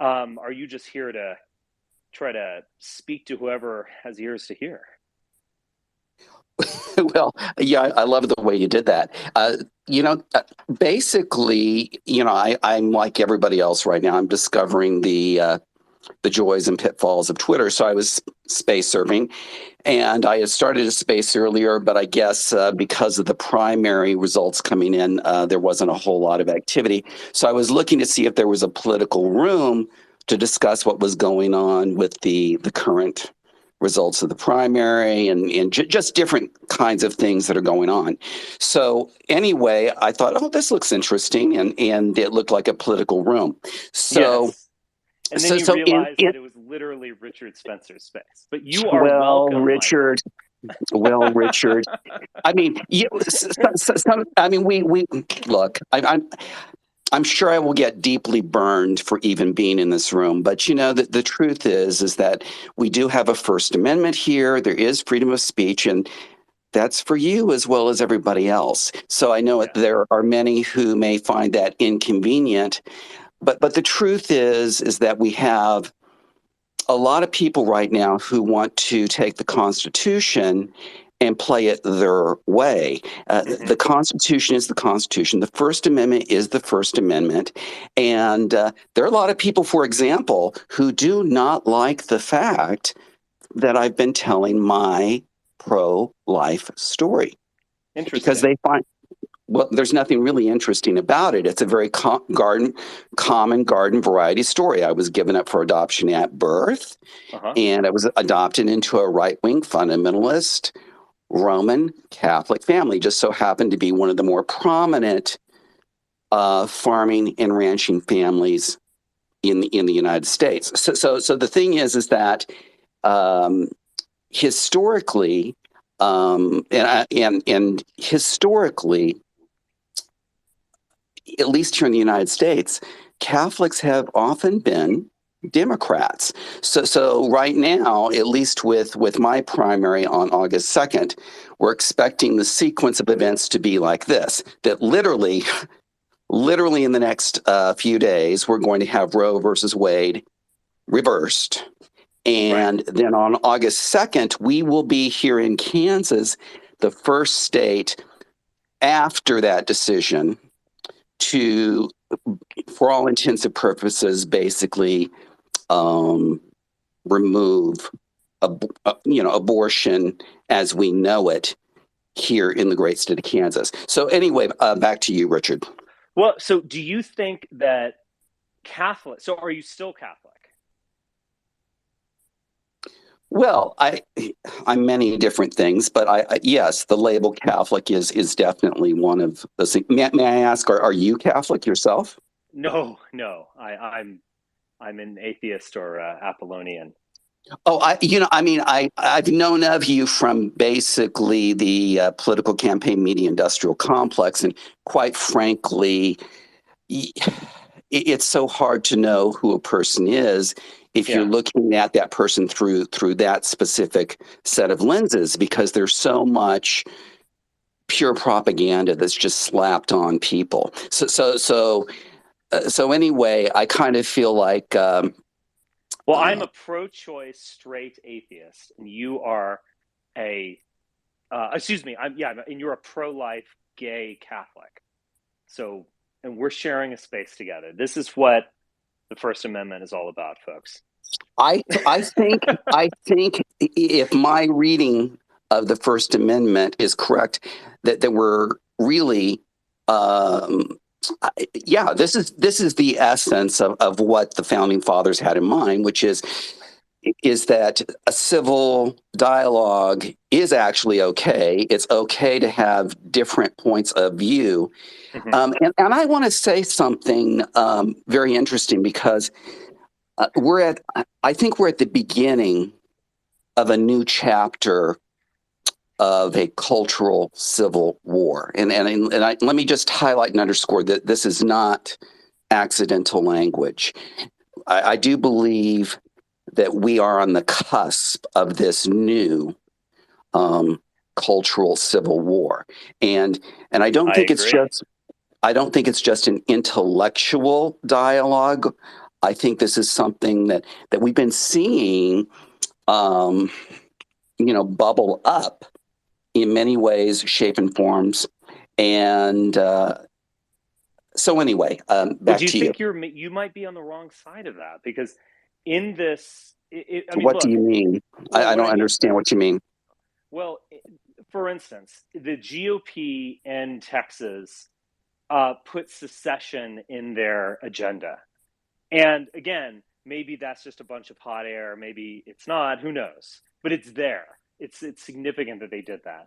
are you just here to try to speak to whoever has ears to hear? Well, yeah, I love the way you did that. Basically, I'm like everybody else right now. I'm discovering the joys and pitfalls of Twitter. So I was space surfing, and I had started a space earlier, but I guess because of the primary results coming in, there wasn't a whole lot of activity. So I was looking to see if there was a political room to discuss what was going on with the current results of the primary and just different kinds of things that are going on. So anyway, I thought, oh, this looks interesting, and it looked like a political room. So. Yes. And then you realized that it was literally Richard Spencer's space. But you are welcome, Richard. Well, Richard. I mean, we look. I'm sure I will get deeply burned for even being in this room. But the truth is that we do have a First Amendment here. There is freedom of speech, and that's for you as well as everybody else. So I know there are many who may find that inconvenient. But the truth is that we have a lot of people right now who want to take the Constitution and play it their way. The Constitution is the Constitution. The First Amendment is the First Amendment. And there are a lot of people, for example, who do not like the fact that I've been telling my pro-life story. Interesting. Because they find... Well, there's nothing really interesting about it. It's a very common garden variety story. I was given up for adoption at birth, and I was adopted into a right-wing fundamentalist Roman Catholic family. Just so happened to be one of the more prominent farming and ranching families in the United States. So the thing is that historically, and historically, at least here in the United States, Catholics have often been Democrats. So right now, at least with my primary on August 2nd, we're expecting the sequence of events to be like this, that literally in the next few days, we're going to have Roe versus Wade reversed. And then on August 2nd, we will be here in Kansas, the first state after that decision to, for all intents and purposes, basically remove abortion as we know it here in the great state of Kansas. So anyway, back to you, Richard. Well, so do you think that Catholic, so are you still Catholic? Well, I'm many different things, but yes, the label Catholic is definitely one of those things. May I ask, are you Catholic yourself? No, I'm an atheist or Apollonian. Oh, I've known of you from basically the political campaign media industrial complex, and quite frankly, it's so hard to know who a person is if you're looking at that person through that specific set of lenses, because there's so much pure propaganda that's just slapped on people. So anyway, I kind of feel like. Well, I'm a pro-choice straight atheist, and you are and you're a pro-life gay Catholic. So, and we're sharing a space together. This is what the First Amendment is all about, folks. I think if my reading of the First Amendment is correct, that we're really, this is the essence of what the founding fathers had in mind, which is that a civil dialogue is actually okay. It's okay to have different points of view. And I want to say something very interesting, because I think we're at the beginning of a new chapter of a cultural civil war. And let me just highlight and underscore that this is not accidental language. I do believe that we are on the cusp of this new cultural civil war, and I don't think it's just an intellectual dialogue. I think this is something that we've been seeing, bubble up in many ways, shape, and forms. And so anyway, back to you. Do you think you might be on the wrong side of that? Because in this, what do you mean? I don't understand what you mean. Well, for instance, the GOP in Texas put secession in their agenda. And again, maybe that's just a bunch of hot air. Maybe it's not. Who knows? But it's there. It's significant that they did that.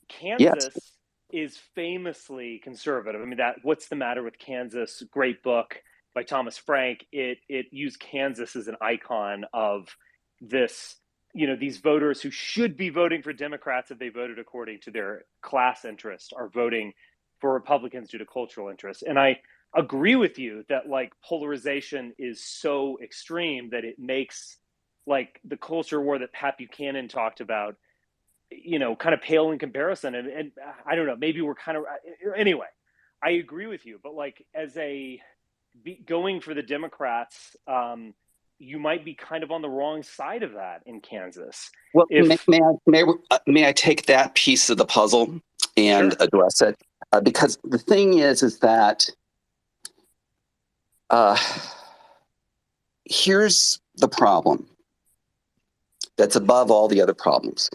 Kansas is famously conservative. I mean, What's the Matter with Kansas? Great book by Thomas Frank. It used Kansas as an icon of this, these voters who should be voting for Democrats if they voted according to their class interest are voting for Republicans due to cultural interest. And I agree with you that polarization is so extreme that it makes the culture war that Pat Buchanan talked about, kind of pale in comparison. And I don't know, maybe we're kind of, anyway, I agree with you, but going for the Democrats, you might be kind of on the wrong side of that in Kansas. Well, may I take that piece of the puzzle and address it? Because the thing is that here's the problem that's above all the other problems.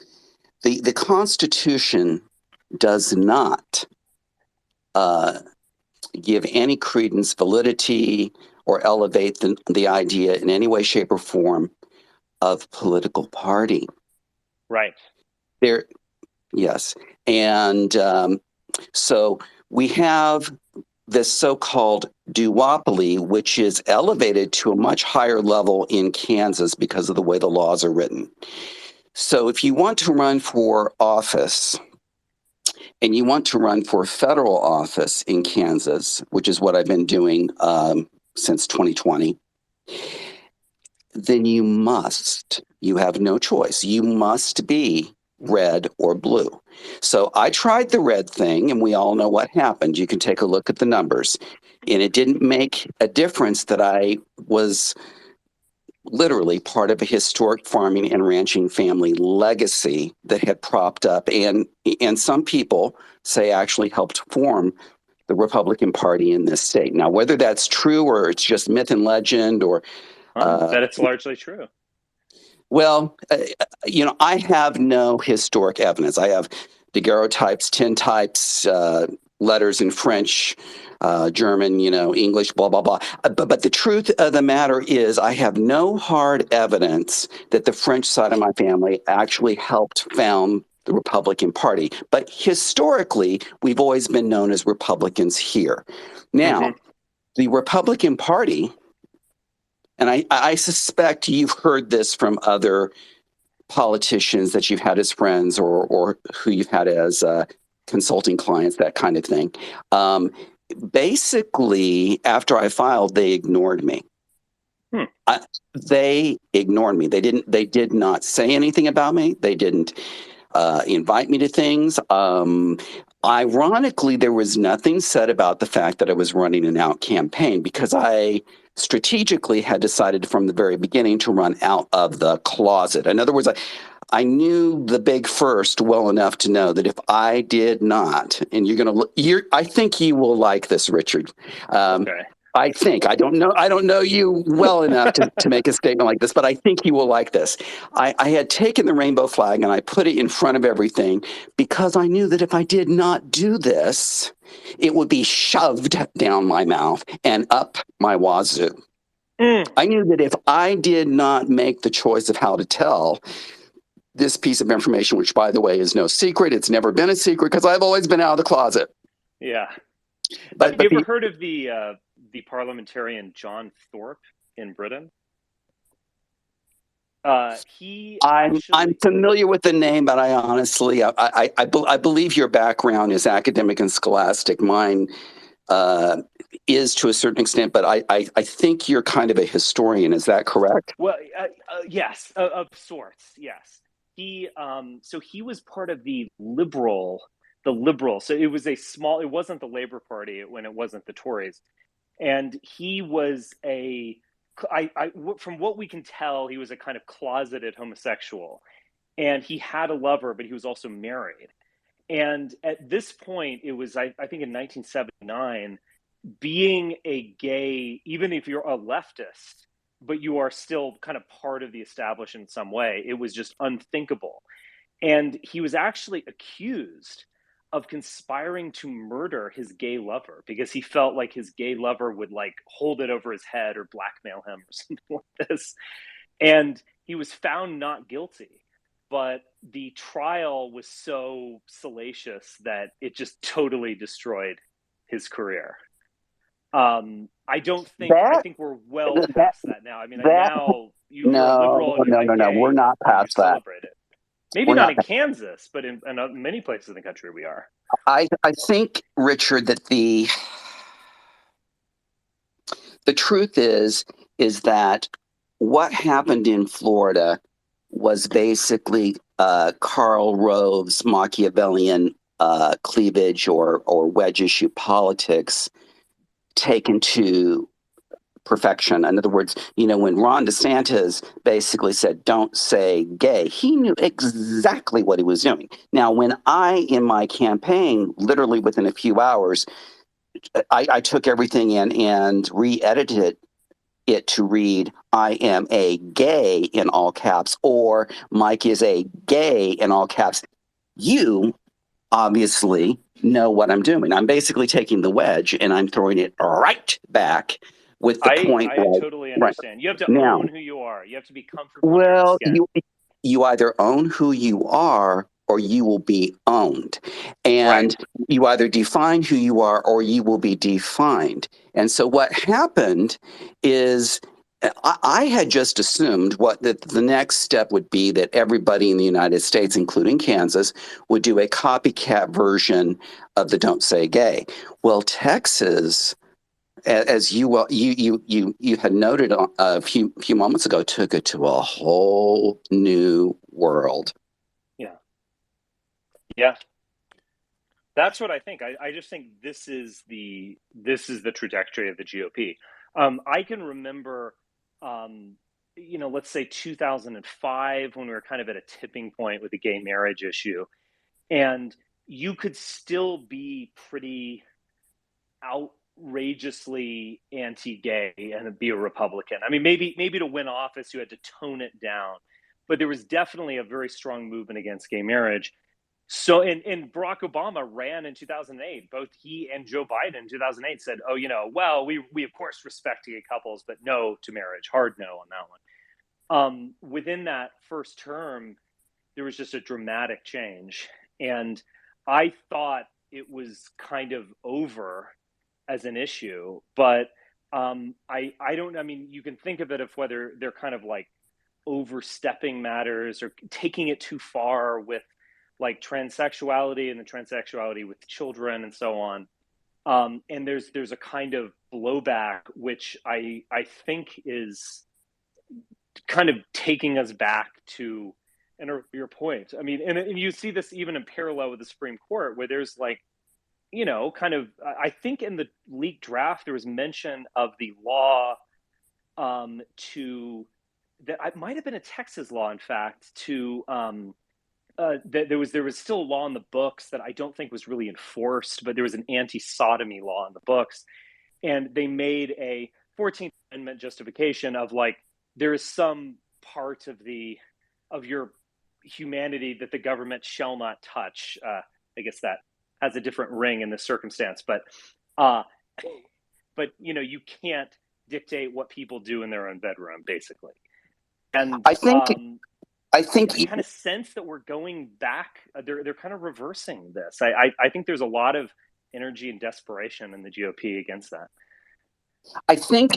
The Constitution does not give any credence, validity, or elevate the idea in any way, shape, or form of political party. Right. Yes. And so we have this so-called duopoly, which is elevated to a much higher level in Kansas because of the way the laws are written. So if you want to run for office and you want to run for federal office in Kansas, which is what I've been doing since 2020, then you have no choice. You must be red or blue. So I tried the red thing, and we all know what happened. You can take a look at the numbers. And it didn't make a difference that I was literally part of a historic farming and ranching family legacy that had propped up and some people say actually helped form the Republican Party in this state. Now, whether that's true or it's just myth and legend or that it's largely true. Well, I have no historic evidence. I have daguerreotypes, tintypes, letters in French, German, English, blah, blah, blah. But the truth of the matter is I have no hard evidence that the French side of my family actually helped found the Republican Party. But historically, we've always been known as Republicans here. Now, the Republican Party, and I suspect you've heard this from other politicians that you've had as friends or who you've had as consulting clients, that kind of thing. Basically, after I filed, they ignored me. They ignored me. They did not say anything about me. They didn't invite me to things. Ironically, there was nothing said about the fact that I was running an out campaign because I strategically had decided from the very beginning to run out of the closet. In other words, I knew the big first well enough to know that if I did not, and I think you will like this, Richard. Okay. I don't know you well enough to make a statement like this, but I think you will like this. I had taken the rainbow flag and I put it in front of everything because I knew that if I did not do this, it would be shoved down my mouth and up my wazoo. I knew that if I did not make the choice of how to tell this piece of information, which by the way is no secret, it's never been a secret because I've always been out of the closet. Yeah. Have you ever heard of the parliamentarian John Thorpe in Britain? I'm familiar with the name, but I honestly, I believe your background is academic and scholastic. Mine is to a certain extent, but I think you're kind of a historian. Is that correct? Well, yes, of sorts. Yes, so he was part of the liberal. So it was it wasn't the Labour Party when it wasn't the Tories, and he was from what we can tell, he was a kind of closeted homosexual, and he had a lover, but he was also married. And at this point, it was, I think in 1979, being a gay, even if you're a leftist, but you are still kind of part of the establishment in some way, it was just unthinkable. And he was actually accused of conspiring to murder his gay lover because he felt like his gay lover would like hold it over his head or blackmail him or something like this. And he was found not guilty. But the trial was so salacious that it just totally destroyed his career. I think we're well past that now. I mean, now you're a liberal and you're no, we're not past that. Celebrate it. Maybe not in Kansas, but in many places in the country we are. I think, Richard, that the truth is that what happened in Florida was basically Karl Rove's Machiavellian cleavage or wedge issue politics taken to perfection. In other words, when Ron DeSantis basically said, "Don't say gay," he knew exactly what he was doing. Now, when in my campaign, literally within a few hours, I took everything in and re-edited it to read, "I am a gay" in all caps, or "Mike is a gay" in all caps, you obviously know what I'm doing. I'm basically taking the wedge and I'm throwing it right back with the point. I totally understand. Right. You have to own who you are. You have to be comfortable. Well, you either own who you are or you will be owned. And you either define who you are or you will be defined. And so what happened is I had just assumed the next step would be that everybody in the United States, including Kansas, would do a copycat version of the "Don't Say Gay." Well, Texas, as you had noted a few moments ago, took it to a whole new world. Yeah, that's what I think. I just think this is the trajectory of the GOP. I can remember, let's say 2005, when we were kind of at a tipping point with the gay marriage issue, and you could still be pretty outrageously anti-gay and be a Republican. I mean, maybe to win office, you had to tone it down, but there was definitely a very strong movement against gay marriage. So, and Barack Obama ran in 2008. Both he and Joe Biden in 2008 said, "Oh, we of course respect gay couples, but no to marriage, hard no on that one." Within that first term, there was just a dramatic change, and I thought it was kind of over as an issue. But I don't. I mean, you can think of it of whether they're kind of like overstepping matters or taking it too far with like transsexuality and the transsexuality with children and so on. And there's a kind of blowback, which I think is kind of taking us back to an earlier point. I mean, and you see this even in parallel with the Supreme Court, where there's like, kind of, I think in the leaked draft, there was mention of the law it might have been a Texas law, in fact, to there was still a law in the books that I don't think was really enforced, but there was an anti-sodomy law in the books, and they made a 14th Amendment justification of like, there is some part of your humanity that the government shall not touch. I guess that has a different ring in this circumstance, but you can't dictate what people do in their own bedroom, basically. And I kind of sense that we're going back. They're kind of reversing this. I think there's a lot of energy and desperation in the GOP against that. I think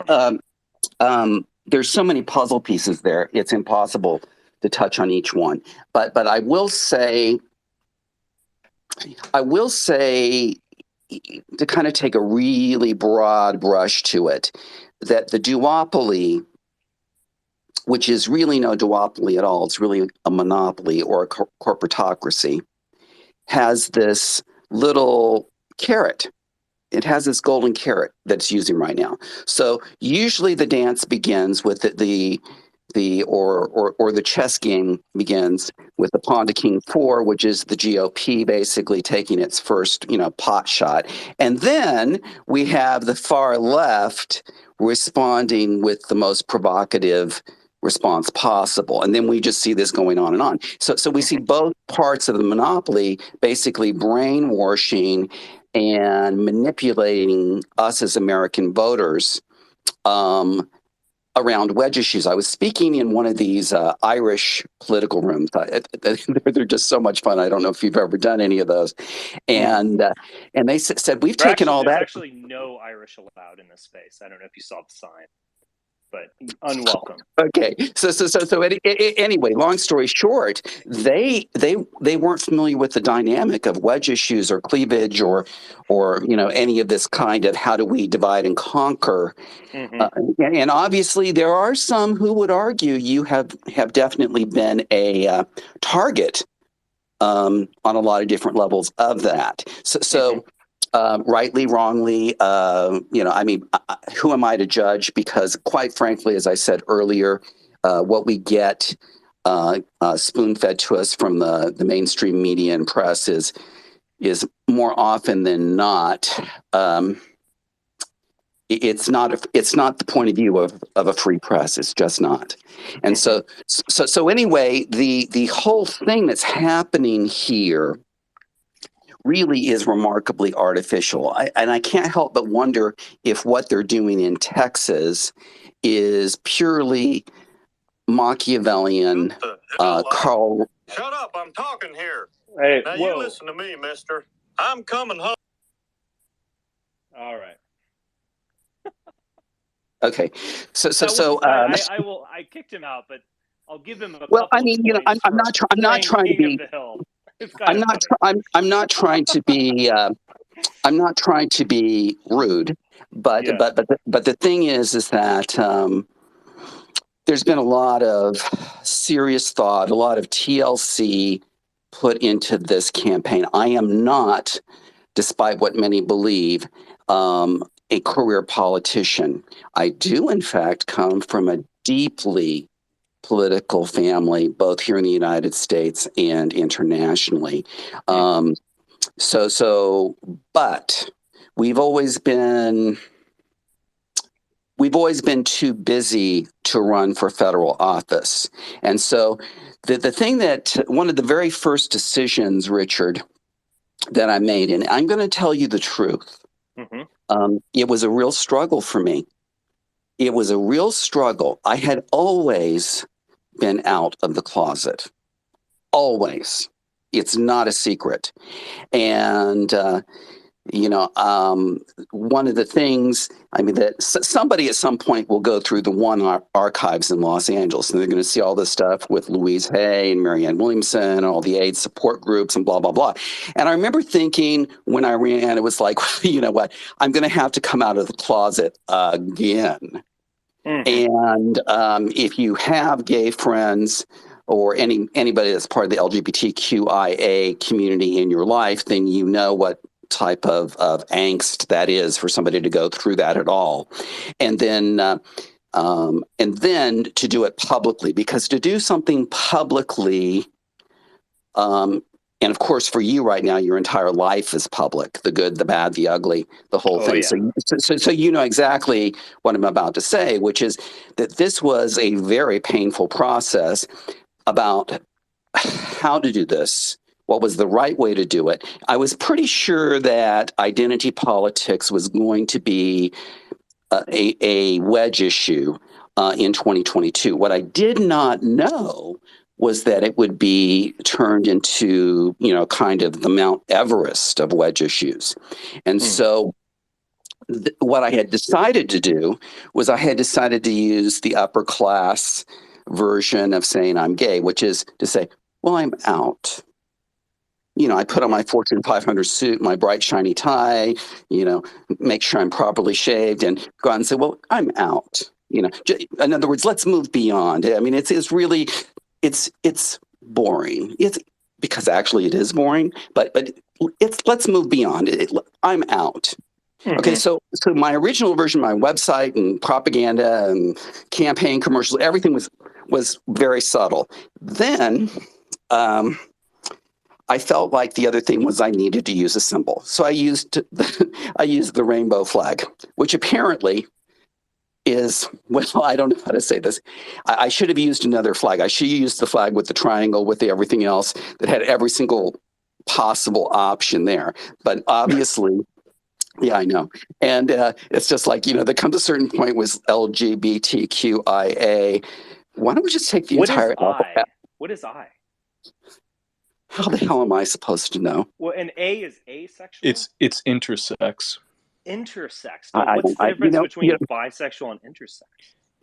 there's so many puzzle pieces there. It's impossible to touch on each one. But I will say to kind of take a really broad brush to it, that the duopoly, which is really no duopoly at all, it's really a monopoly or a corporatocracy, has this little carrot. It has this golden carrot that it's using right now. So usually the dance begins with the chess game begins with the pawn to king 4, which is the GOP basically taking its first, pot shot. And then we have the far left responding with the most provocative response possible. And then we just see this going on and on. So we see both parts of the monopoly basically brainwashing and manipulating us as American voters around wedge issues. I was speaking in one of these Irish political rooms. They're just so much fun. I don't know if you've ever done any of those. And they said, we've taken all that. There's actually no Irish allowed in this space. I don't know if you saw the sign, but unwelcome. Okay. So anyway, long story short, they weren't familiar with the dynamic of wedge issues or cleavage or any of this kind of how do we divide and conquer. And obviously there are some who would argue you have definitely been a target on a lot of different levels of that. So rightly, wrongly, who am I to judge? Because quite frankly, as I said earlier, what we get spoon-fed to us from the mainstream media and press is more often than not, it's not the point of view of a free press. It's just not. And so anyway, the whole thing that's happening here really is remarkably artificial. I can't help but wonder if what they're doing in Texas is purely Machiavellian. Carl. Shut up, I'm talking here. Hey, now you listen to me, mister. I'm coming home. All right. Okay. I kicked him out, but I'll give him a well, couple I mean, I'm not trying to be I'm not trying to be I'm not trying to be rude, but the thing is that there's been a lot of serious thought, a lot of TLC put into this campaign. I am not, despite what many believe, a career politician. I do, in fact, come from a deeply political family, both here in the United States and internationally. But we've always been too busy to run for federal office. And so the thing that one of the very first decisions, Richard, that I made, and I'm going to tell you the truth, it was a real struggle for me. It was a real struggle. I had always been out of the closet. Always. It's not a secret. And, one of the things, that somebody at some point will go through the one archives in Los Angeles, and they're going to see all this stuff with Louise Hay and Marianne Williamson and all the AIDS support groups and blah, blah, blah. And I remember thinking when I ran, it was like, you know what, I'm going to have to come out of the closet again. And if you have gay friends or anybody that's part of the LGBTQIA community in your life, then you know what type of angst that is for somebody to go through that at all. And then to do it publicly, because to do something publicly, and of course for you right now, your entire life is public, the good, the bad, the ugly, the whole thing. Yeah. So you know exactly what I'm about to say, which is that this was a very painful process about how to do this. What was the right way to do it? I was pretty sure that identity politics was going to be a wedge issue in 2022. What I did not know was that it would be turned into, kind of the Mount Everest of wedge issues. And so what I had decided to do was I had decided to use the upper class version of saying I'm gay, which is to say, well, I'm out. You know, I put on my Fortune 500 suit, my bright, shiny tie, you know, make sure I'm properly shaved and go out and say, well, I'm out. You know, in other words, let's move beyond. I mean, it's really, it's boring. It's because actually it is boring, but let's move beyond it. I'm out. Mm-hmm. Okay, so my original version, my website and propaganda and campaign commercials, everything was very subtle. Then I felt like the other thing was I needed to use a symbol. So I used the rainbow flag, which apparently is, well, I don't know how to say this. I should have used another flag. I should have used the flag with the triangle, with the everything else that had every single possible option there. But obviously, yeah, I know. And it's just like, you know, there comes a certain point with LGBTQIA. Why don't we just take the entire alphabet? What is I? How the hell am I supposed to know? Well, and A is asexual? It's intersex. Intersex. What's the difference between bisexual and intersex?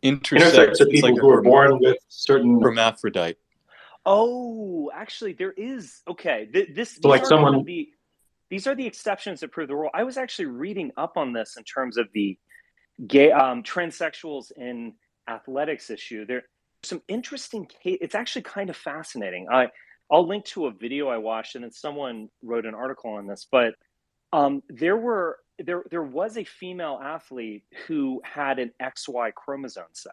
Intersex are people who are born with certain hermaphrodite. Oh, actually, there is. Okay, these are the exceptions that prove the rule. I was actually reading up on this in terms of the gay transsexuals in athletics issue. There's some interesting case. It's actually kind of fascinating. I'll link to a video I watched, and then someone wrote an article on this. But there was a female athlete who had an XY chromosome set.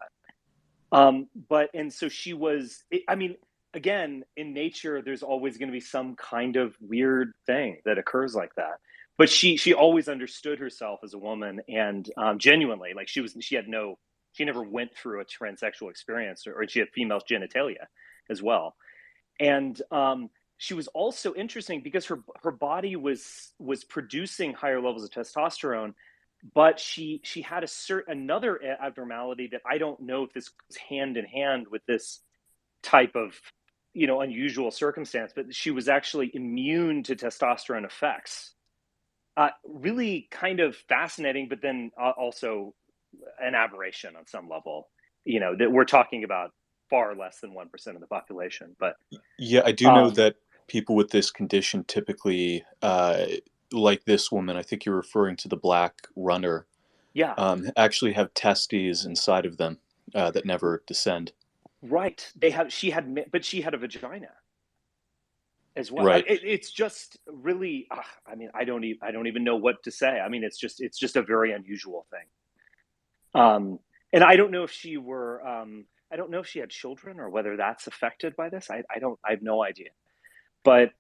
And so she was. I mean, again, in nature, there's always going to be some kind of weird thing that occurs like that. But she always understood herself as a woman, and genuinely, like she never went through a transsexual experience, or she had female genitalia as well. And she was also interesting because her body was producing higher levels of testosterone, but she had another abnormality that I don't know if this goes hand in hand with this type of, you know, unusual circumstance, but she was actually immune to testosterone effects. Really kind of fascinating, but then also an aberration on some level, you know, that we're talking about far less than 1% of the population. But yeah, I do know that people with this condition typically, like this woman, I think you're referring to the black runner, actually have testes inside of them that never descend. Right. She had a vagina as well. Right. It's just really, I mean, I don't even know what to say. I mean, it's just a very unusual thing. And I don't know if she had children or whether that's affected by this. I have no idea. But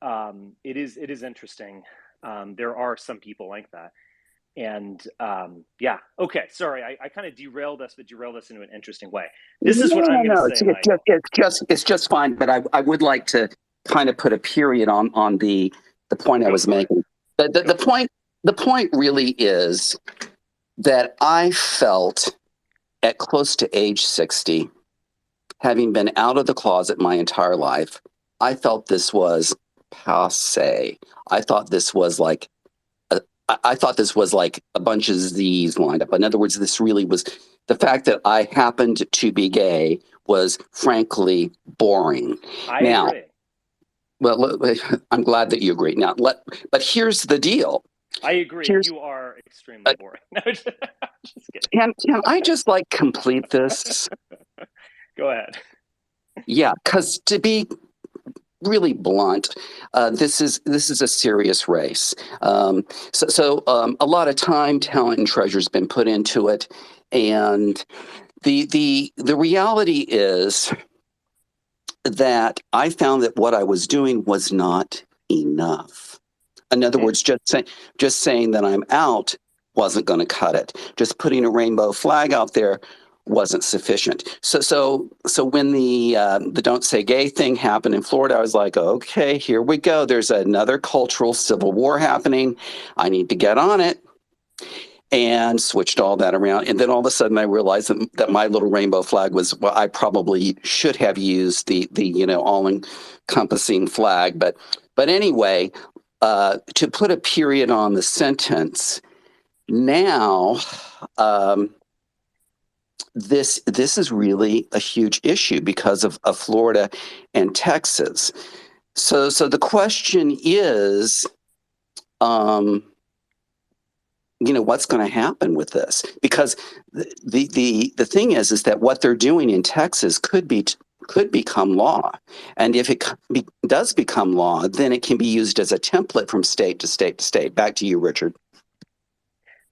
it is interesting. There are some people like that. And yeah, okay, sorry, I kind of derailed us into an interesting way. This is what I'm going to say. It's just fine, but I would like to kind of put a period on the point I was making. The point really is that I felt at close to age 60, having been out of the closet my entire life, I felt this was passé. I thought this was like a bunch of Z's lined up. In other words, this really was, the fact that I happened to be gay was frankly boring. I agree. Well, I'm glad that you agree. Now, but here's the deal. I agree. You are extremely boring. No, just kidding. Can I just complete this? Go ahead. Yeah, because to be really blunt, this is a serious race. So a lot of time, talent, and treasure has been put into it, and the reality is that I found that what I was doing was not enough. In other words, just saying that I'm out wasn't going to cut it. Just putting a rainbow flag out there wasn't sufficient. So when the Don't Say Gay thing happened in Florida, I was like, okay, here we go. There's another cultural civil war happening. I need to get on it. And switched all that around. And then all of a sudden I realized that my little rainbow flag was, well, I probably should have used the all-encompassing flag. But anyway, to put a period on the sentence, Now, this is really a huge issue because of Florida and Texas. So the question is, what's going to happen with this? Because the thing is that what they're doing in Texas could become law, and if it does become law, then it can be used as a template from state to state to state. Back to you, Richard.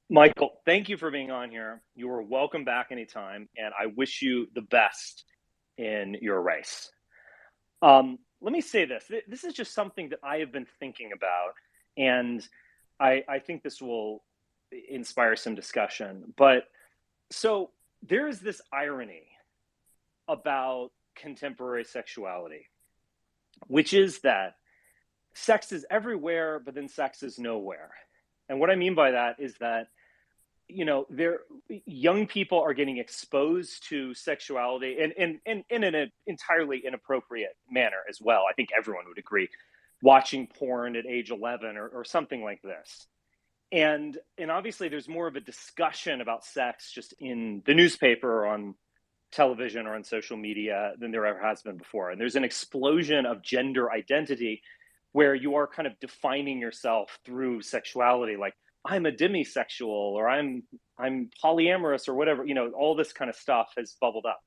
Michael, thank you for being on here. You are welcome back anytime, and I wish you the best in your race. Let me say this. This is just something that I have been thinking about, and I think this will inspire some discussion. But so there is this irony about contemporary sexuality, which is that sex is everywhere, but then sex is nowhere. And what I mean by that is that, young people are getting exposed to sexuality in an entirely inappropriate manner as well. I think everyone would agree, watching porn at age 11 or something like this. And obviously there's more of a discussion about sex just in the newspaper or on television or on social media than there ever has been before. And there's an explosion of gender identity where you are kind of defining yourself through sexuality, like I'm a demisexual or I'm polyamorous or whatever, all this kind of stuff has bubbled up.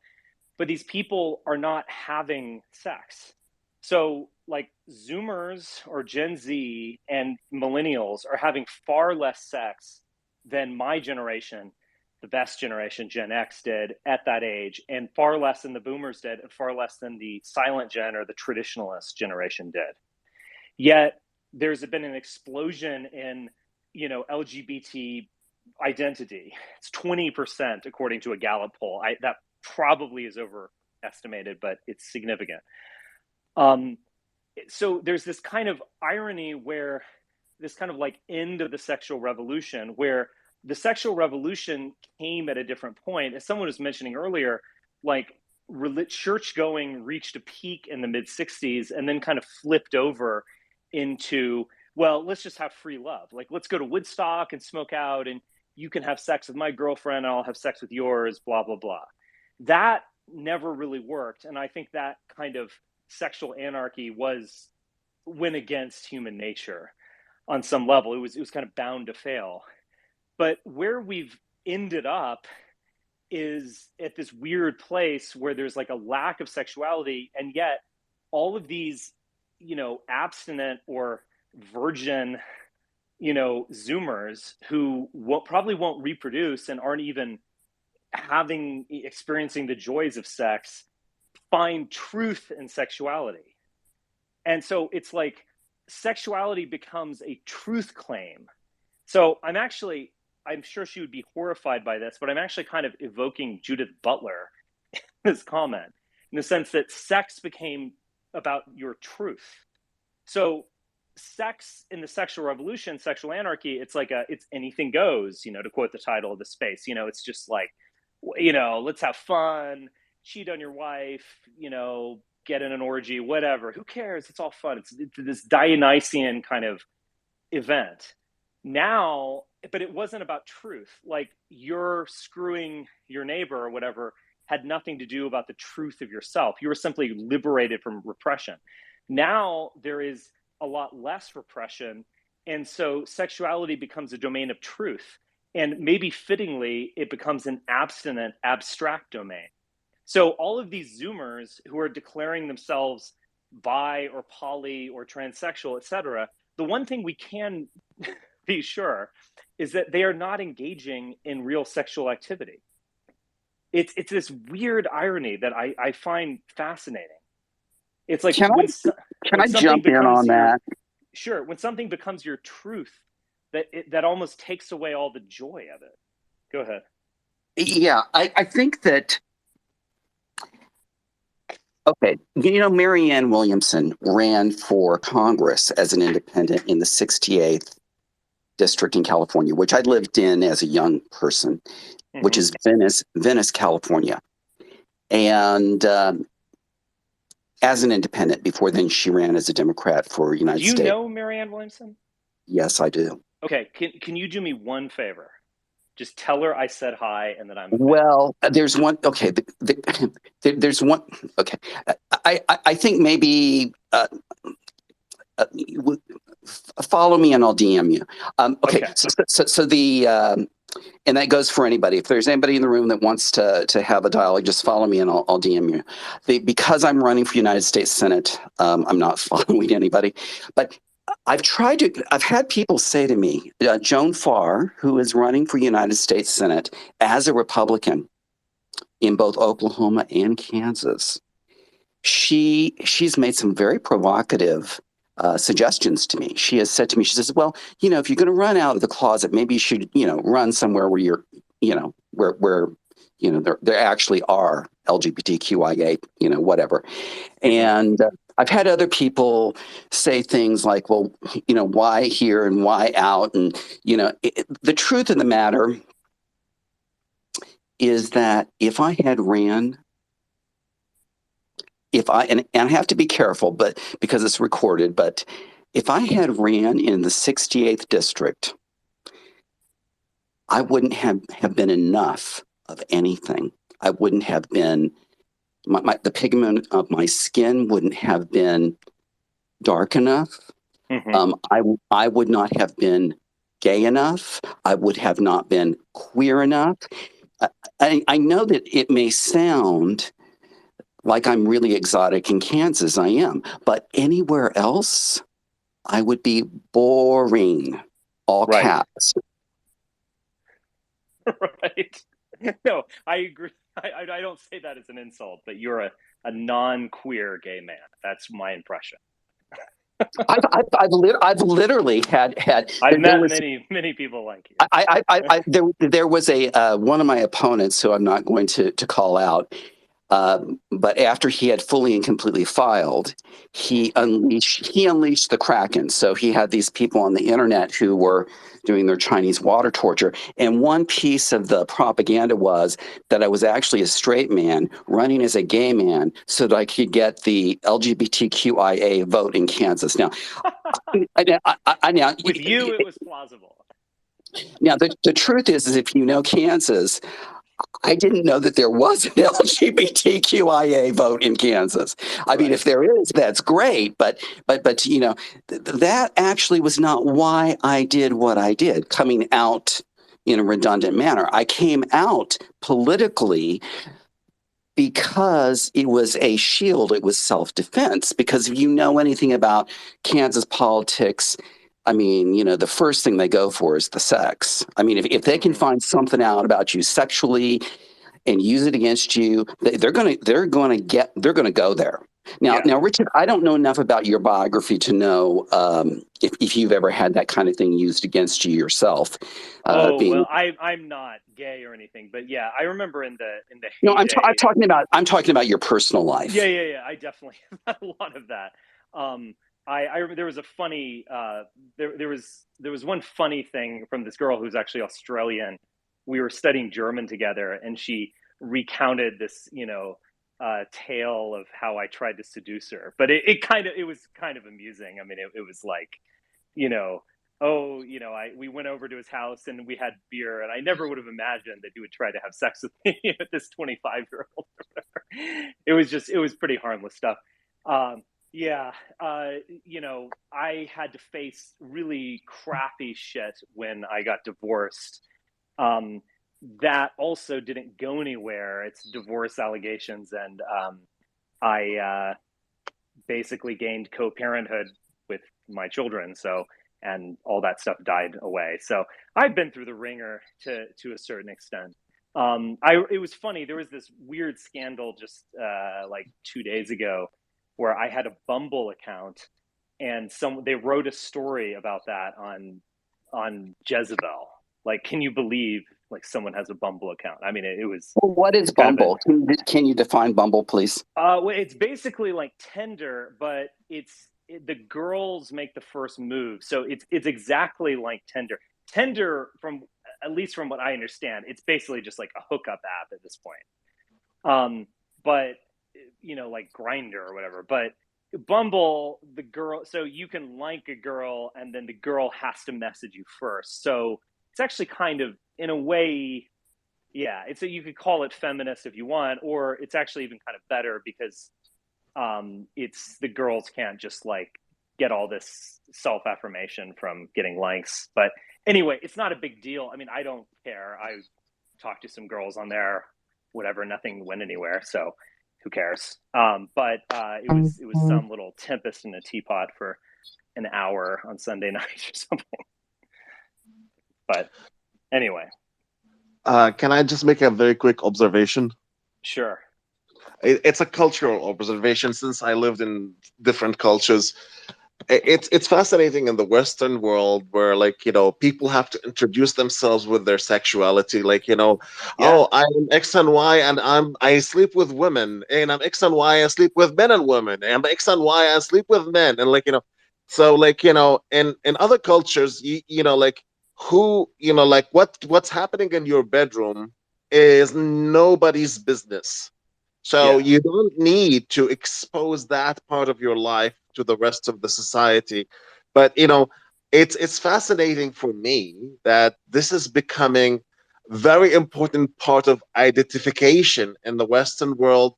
But these people are not having sex. So like Zoomers or Gen Z and millennials are having far less sex than my generation, the best generation, Gen X, did at that age, and far less than the boomers did, and far less than the silent gen or the traditionalist generation did. Yet there's been an explosion in, LGBT identity. It's 20% according to a Gallup poll. That probably is overestimated, but it's significant. So there's this kind of irony where this kind of like end of the sexual revolution, where the sexual revolution came at a different point. As someone was mentioning earlier, like church going reached a peak in the mid 60s and then kind of flipped over into, well, let's just have free love. Like, let's go to Woodstock and smoke out, and you can have sex with my girlfriend, and I'll have sex with yours, blah, blah, blah. That never really worked. And I think that kind of sexual anarchy went against human nature on some level. It was kind of bound to fail. But where we've ended up is at this weird place where there's like a lack of sexuality, and yet all of these, abstinent or virgin, Zoomers who probably won't reproduce and aren't even experiencing the joys of sex find truth in sexuality. And so it's like sexuality becomes a truth claim. So I'm sure she would be horrified by this, but I'm actually kind of evoking Judith Butler in this comment, in the sense that sex became about your truth. So sex in the sexual revolution, sexual anarchy, it's like it's anything goes, to quote the title of the space. It's just like, let's have fun, cheat on your wife, get in an orgy, whatever. Who cares? It's all fun. It's this Dionysian kind of event. Now, but it wasn't about truth. Like, you're screwing your neighbor or whatever had nothing to do about the truth of yourself. You were simply liberated from repression. Now there is a lot less repression. And so sexuality becomes a domain of truth. And maybe fittingly, it becomes an abstinent, abstract domain. So all of these Zoomers who are declaring themselves bi or poly or transsexual, etc., the one thing we can be sure is that they are not engaging in real sexual activity. It's this weird irony that I find fascinating. It's like, can I jump in on that? Sure. When something becomes your truth, that almost takes away all the joy of it. Go ahead. Yeah, I think that, okay, Marianne Williamson ran for Congress as an independent in the 68th district in California, which I lived in as a young person, which is Venice, California. And as an independent, before then she ran as a Democrat for United States. Do you know Marianne Williamson? Yes, I do. Okay, can you do me one favor? Just tell her I said hi and that I'm. Well, there's one. Okay, there's one. Okay, I think maybe follow me and I'll DM you. Okay. So the and that goes for anybody. If there's anybody in the room that wants to have a dialogue, just follow me and I'll DM you. Because I'm running for United States Senate, I'm not following anybody, but I've had people say to me, Joan Farr, who is running for United States Senate as a Republican in both Oklahoma and Kansas, she's made some very provocative suggestions to me. She has said to me, she says, well, if you're going to run out of the closet, maybe you should, run somewhere where you're, where there actually are LGBTQIA, whatever. And I've had other people say things like, well, why here and why out? And, the truth of the matter is that if I had ran, and I have to be careful, but because it's recorded, but if I had ran in the 68th district, I wouldn't have been enough of anything. I wouldn't have been, the pigment of my skin wouldn't have been dark enough. I would not have been gay enough. I would have not been queer enough. I know that it may sound like I'm really exotic in Kansas, I am. But anywhere else, I would be boring, all caps. Right. No, I agree. I don't say that as an insult, but you're a non-queer gay man. That's my impression. I've literally had. I've met many people like you. There was one of my opponents who I'm not going to call out. But after he had fully and completely filed, he unleashed the Kraken. So he had these people on the internet who were doing their Chinese water torture. And one piece of the propaganda was that I was actually a straight man running as a gay man so that I could get the LGBTQIA vote in Kansas. Now, with you, it was plausible. Now, the truth is if you know Kansas, I didn't know that there was an LGBTQIA vote in Kansas. I mean, if there is, that's great. But that actually was not why I did what I did, coming out in a redundant manner. I came out politically because it was a shield. It was self-defense. Because if you know anything about Kansas politics, I mean, the first thing they go for is the sex. I mean, if they can find something out about you sexually and use it against you, they're going to go there. Now, Richard, I don't know enough about your biography to know if you've ever had that kind of thing used against you yourself. Well, I'm not gay or anything, but yeah, I remember in the heyday. No, I'm talking about your personal life. Yeah. I definitely had a lot of that. There was a funny there was one funny thing from this girl who's actually Australian. We were studying German together, and she recounted this tale of how I tried to seduce her. But it was kind of amusing. I mean, it was like, we went over to his house and we had beer, and I never would have imagined that he would try to have sex with me with this 25-year-old. It was pretty harmless stuff. I had to face really crappy shit when I got divorced. That also didn't go anywhere. It's divorce allegations, and I basically gained co-parenthood with my children. So, and all that stuff died away. So I've been through the ringer to a certain extent. It was funny. There was this weird scandal just like 2 days ago, where I had a Bumble account, and they wrote a story about that on Jezebel. Like, can you believe like someone has a Bumble account? I mean, it was. Well, what is Bumble? Can you define Bumble, please? Well, it's basically like Tinder, but the girls make the first move. So it's exactly like Tinder. Tinder, at least from what I understand, it's basically just like a hookup app at this point. But like Grindr or whatever. But Bumble, the girl, so you can like a girl and then the girl has to message you first. So it's actually kind of in a way, yeah, you could call it feminist if you want, or it's actually even kind of better because it's the girls can't just like get all this self-affirmation from getting likes. But anyway, it's not a big deal. I mean, I don't care. I talked to some girls on there, whatever, nothing went anywhere, so who cares? But it was some little tempest in a teapot for an hour on Sunday night or something. But anyway. Can I just make a very quick observation? Sure. It's a cultural observation since I lived in different cultures. It's fascinating in the Western world where, like, you know, people have to introduce themselves with their sexuality. Like, you know, oh, I'm X and Y and I sleep with women, and I'm X and Y, I sleep with men and women, and I'm X and Y, I sleep with men. And like, you know, so like, you know, in other cultures, you know, like like what's happening in your bedroom is nobody's business. So you don't need to expose that part of your life to the rest of the society. But you know, it's fascinating for me that this is becoming very important part of identification in the Western world,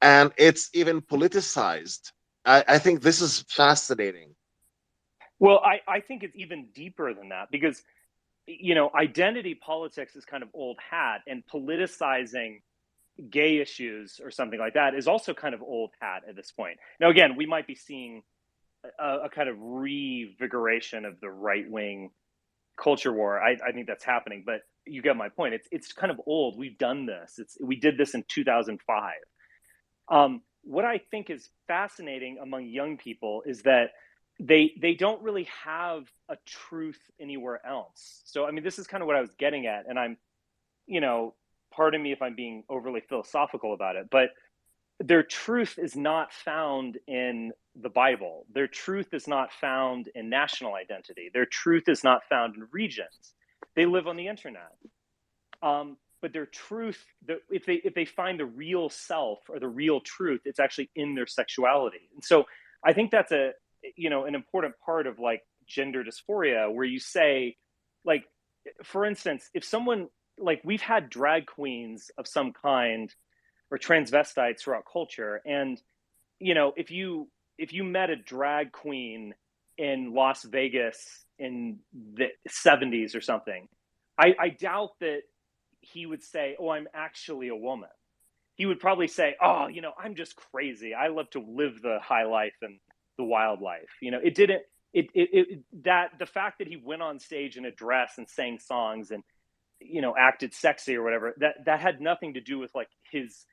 and it's even politicized. I think this is fascinating. Well, I think it's even deeper than that because, you know, identity politics is kind of old hat, and politicizing gay issues or something like that is also kind of old hat at this point. Now, again, we might be seeing a kind of revigoration of the right-wing culture war. I think that's happening, but you get my point. It's kind of old. We've done this. We did this in 2005. What I think is fascinating among young people is that they don't really have a truth anywhere else. So, I mean, this is kind of what I was getting at, and I'm, you know, pardon me if I'm being overly philosophical about it, but their truth is not found in the Bible. Their truth is not found in national identity. Their truth is not found in regions. They live on the internet. But their truth, if they find the real self or the real truth, it's actually in their sexuality. And so I think that's an important part of like gender dysphoria, where you say, like, for instance, if someone, like, we've had drag queens of some kind or transvestites throughout culture, and you know, if you met a drag queen in Las Vegas in the 70s or something, I doubt that he would say, oh, I'm actually a woman. He would probably say, oh, you know, I'm just crazy. I love to live the high life and the wild life. You know, the fact that he went on stage in a dress and sang songs and, you know, acted sexy or whatever, that had nothing to do with like his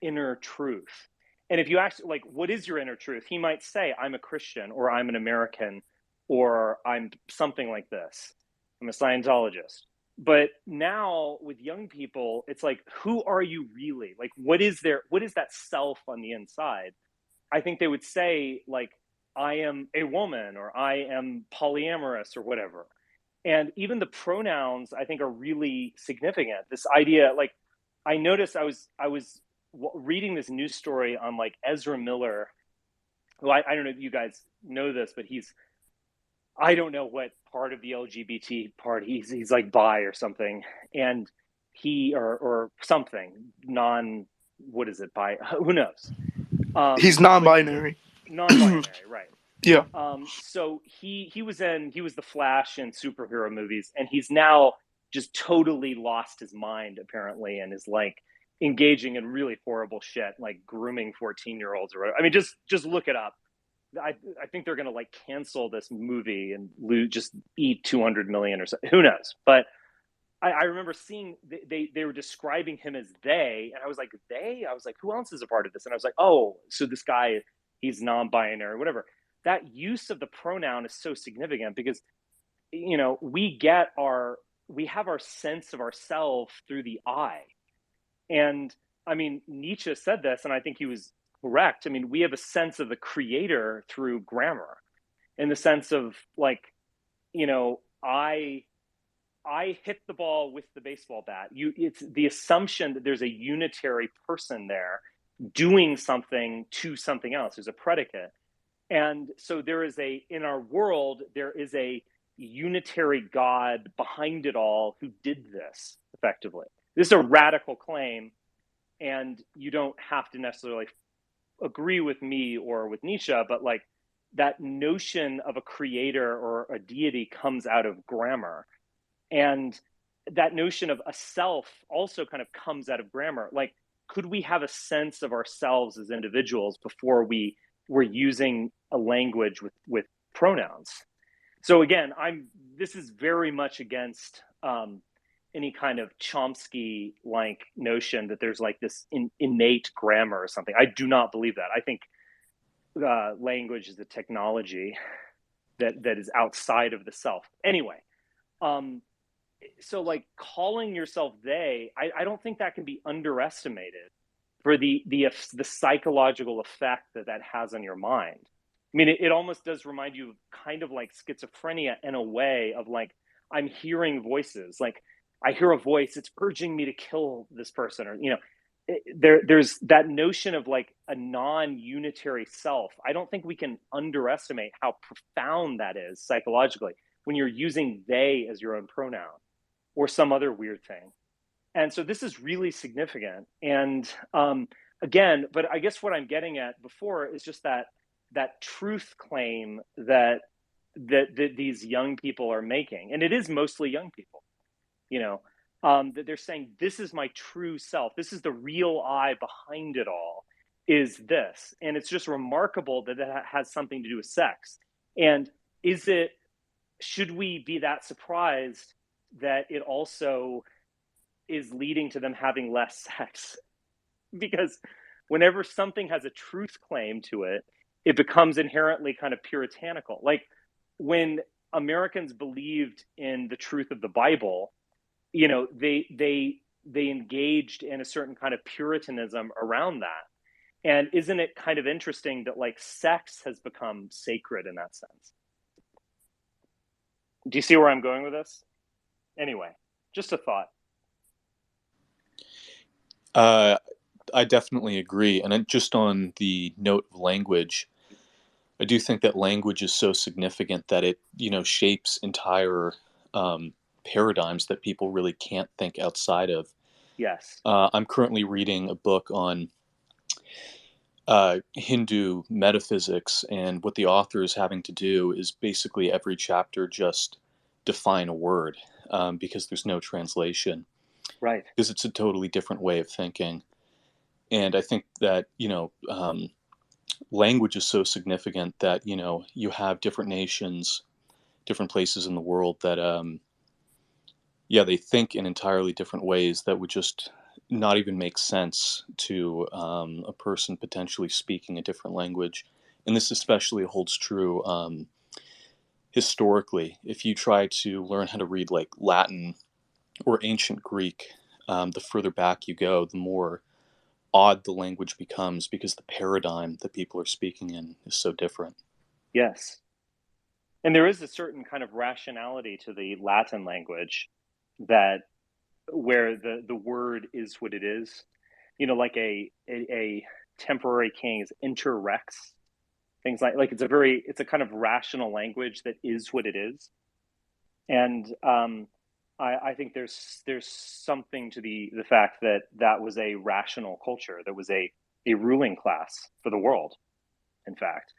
inner truth. And if you ask, like, what is your inner truth? He might say, I'm a Christian, or I'm an American, or I'm something like this. I'm a Scientologist. But now with young people, it's like, who are you really? Like, what is that self on the inside? I think they would say, like, I am a woman, or I am polyamorous, or whatever. And even the pronouns, I think, are really significant. This idea, like, I noticed I was reading this news story on like Ezra Miller, who I don't know if you guys know this, but I don't know what part of the LGBT party he's like bi or something, and he or something what is it, bi? Who knows? He's non-binary. Non-binary, right? Yeah. So he was the Flash in superhero movies, and he's now just totally lost his mind apparently, and is like engaging in really horrible shit, like grooming 14-year-olds or whatever. I mean, just look it up. I think they're going to like cancel this movie and just eat 200 million or so. Who knows? But I remember seeing they were describing him as they, and I was like, they? I was like, who else is a part of this? And I was like, oh, so this guy, he's non-binary, whatever. That use of the pronoun is so significant because, you know, we have our sense of ourselves through the I. And I mean, Nietzsche said this, and I think he was correct. I mean, we have a sense of the creator through grammar, in the sense of like, you know, I hit the ball with the baseball bat. It's the assumption that there's a unitary person there doing something to something else. There's a predicate. And so in our world, there is a unitary God behind it all who did this effectively. This is a radical claim, and you don't have to necessarily agree with me or with Nietzsche, but like that notion of a creator or a deity comes out of grammar. And that notion of a self also kind of comes out of grammar. Like, could we have a sense of ourselves as individuals before we were using a language with pronouns? So again, this is very much against any kind of Chomsky-like notion that there's like this innate grammar or something. I do not believe that. I think language is a technology that is outside of the self. Anyway, so like calling yourself they, I don't think that can be underestimated for the psychological effect that has on your mind. I mean, it almost does remind you of kind of like schizophrenia in a way of like, I'm hearing voices. Like I hear a voice, it's urging me to kill this person, or, you know, there's that notion of like a non-unitary self. I don't think we can underestimate how profound that is psychologically when you're using they as your own pronoun or some other weird thing. And so this is really significant. And again, but I guess what I'm getting at before is just that truth claim that these young people are making, and it is mostly young people, you know, that they're saying, this is my true self. This is the real I behind it all, is this. And it's just remarkable that has something to do with sex. And should we be that surprised that it also is leading to them having less sex? Because whenever something has a truth claim to it, it becomes inherently kind of puritanical. Like when Americans believed in the truth of the Bible, you know, they engaged in a certain kind of puritanism around that. And isn't it kind of interesting that like sex has become sacred in that sense? Do you see where I'm going with this? Anyway, just a thought. I definitely agree. And just on the note of language, I do think that language is so significant that it, you know, shapes entire paradigms that people really can't think outside of. Yes. I'm currently reading a book on Hindu metaphysics, and what the author is having to do is basically every chapter just define a word because there's no translation. Right. Because it's a totally different way of thinking. And I think that, you know, language is so significant that, you know, you have different nations, different places in the world that, they think in entirely different ways that would just not even make sense to a person potentially speaking a different language. And this especially holds true historically. If you try to learn how to read like Latin or ancient Greek, the further back you go, the more odd the language becomes because the paradigm that people are speaking in is so different. Yes. And there is a certain kind of rationality to the Latin language that where the word is what it is. You know, like a temporary king is inter rex. Things like it's a kind of rational language that is what it is. And I think there's something to the fact that was a rational culture, that was a ruling class for the world, in fact.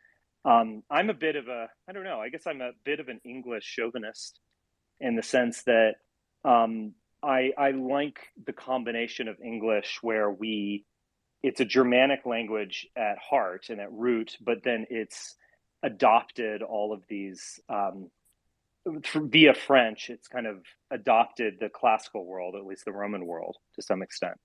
I'm a bit of I don't know, I guess I'm a bit of an English chauvinist in the sense that I like the combination of English where it's a Germanic language at heart and at root, but then it's adopted all of these via French, it's kind of adopted the classical world, at least the Roman world, to some extent.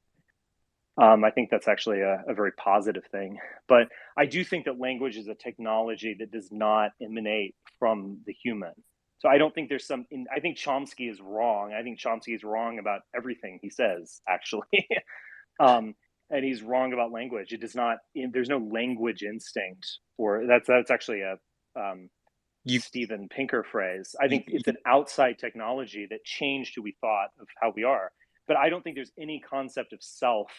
I think that's actually a very positive thing. But I do think that language is a technology that does not emanate from the human. So I don't think there's I think Chomsky is wrong. I think Chomsky is wrong about everything he says, actually. And he's wrong about language. It does not, there's no language instinct, or that's actually a Steven Pinker phrase. I think it's an outside technology that changed who we thought of how we are. But I don't think there's any concept of self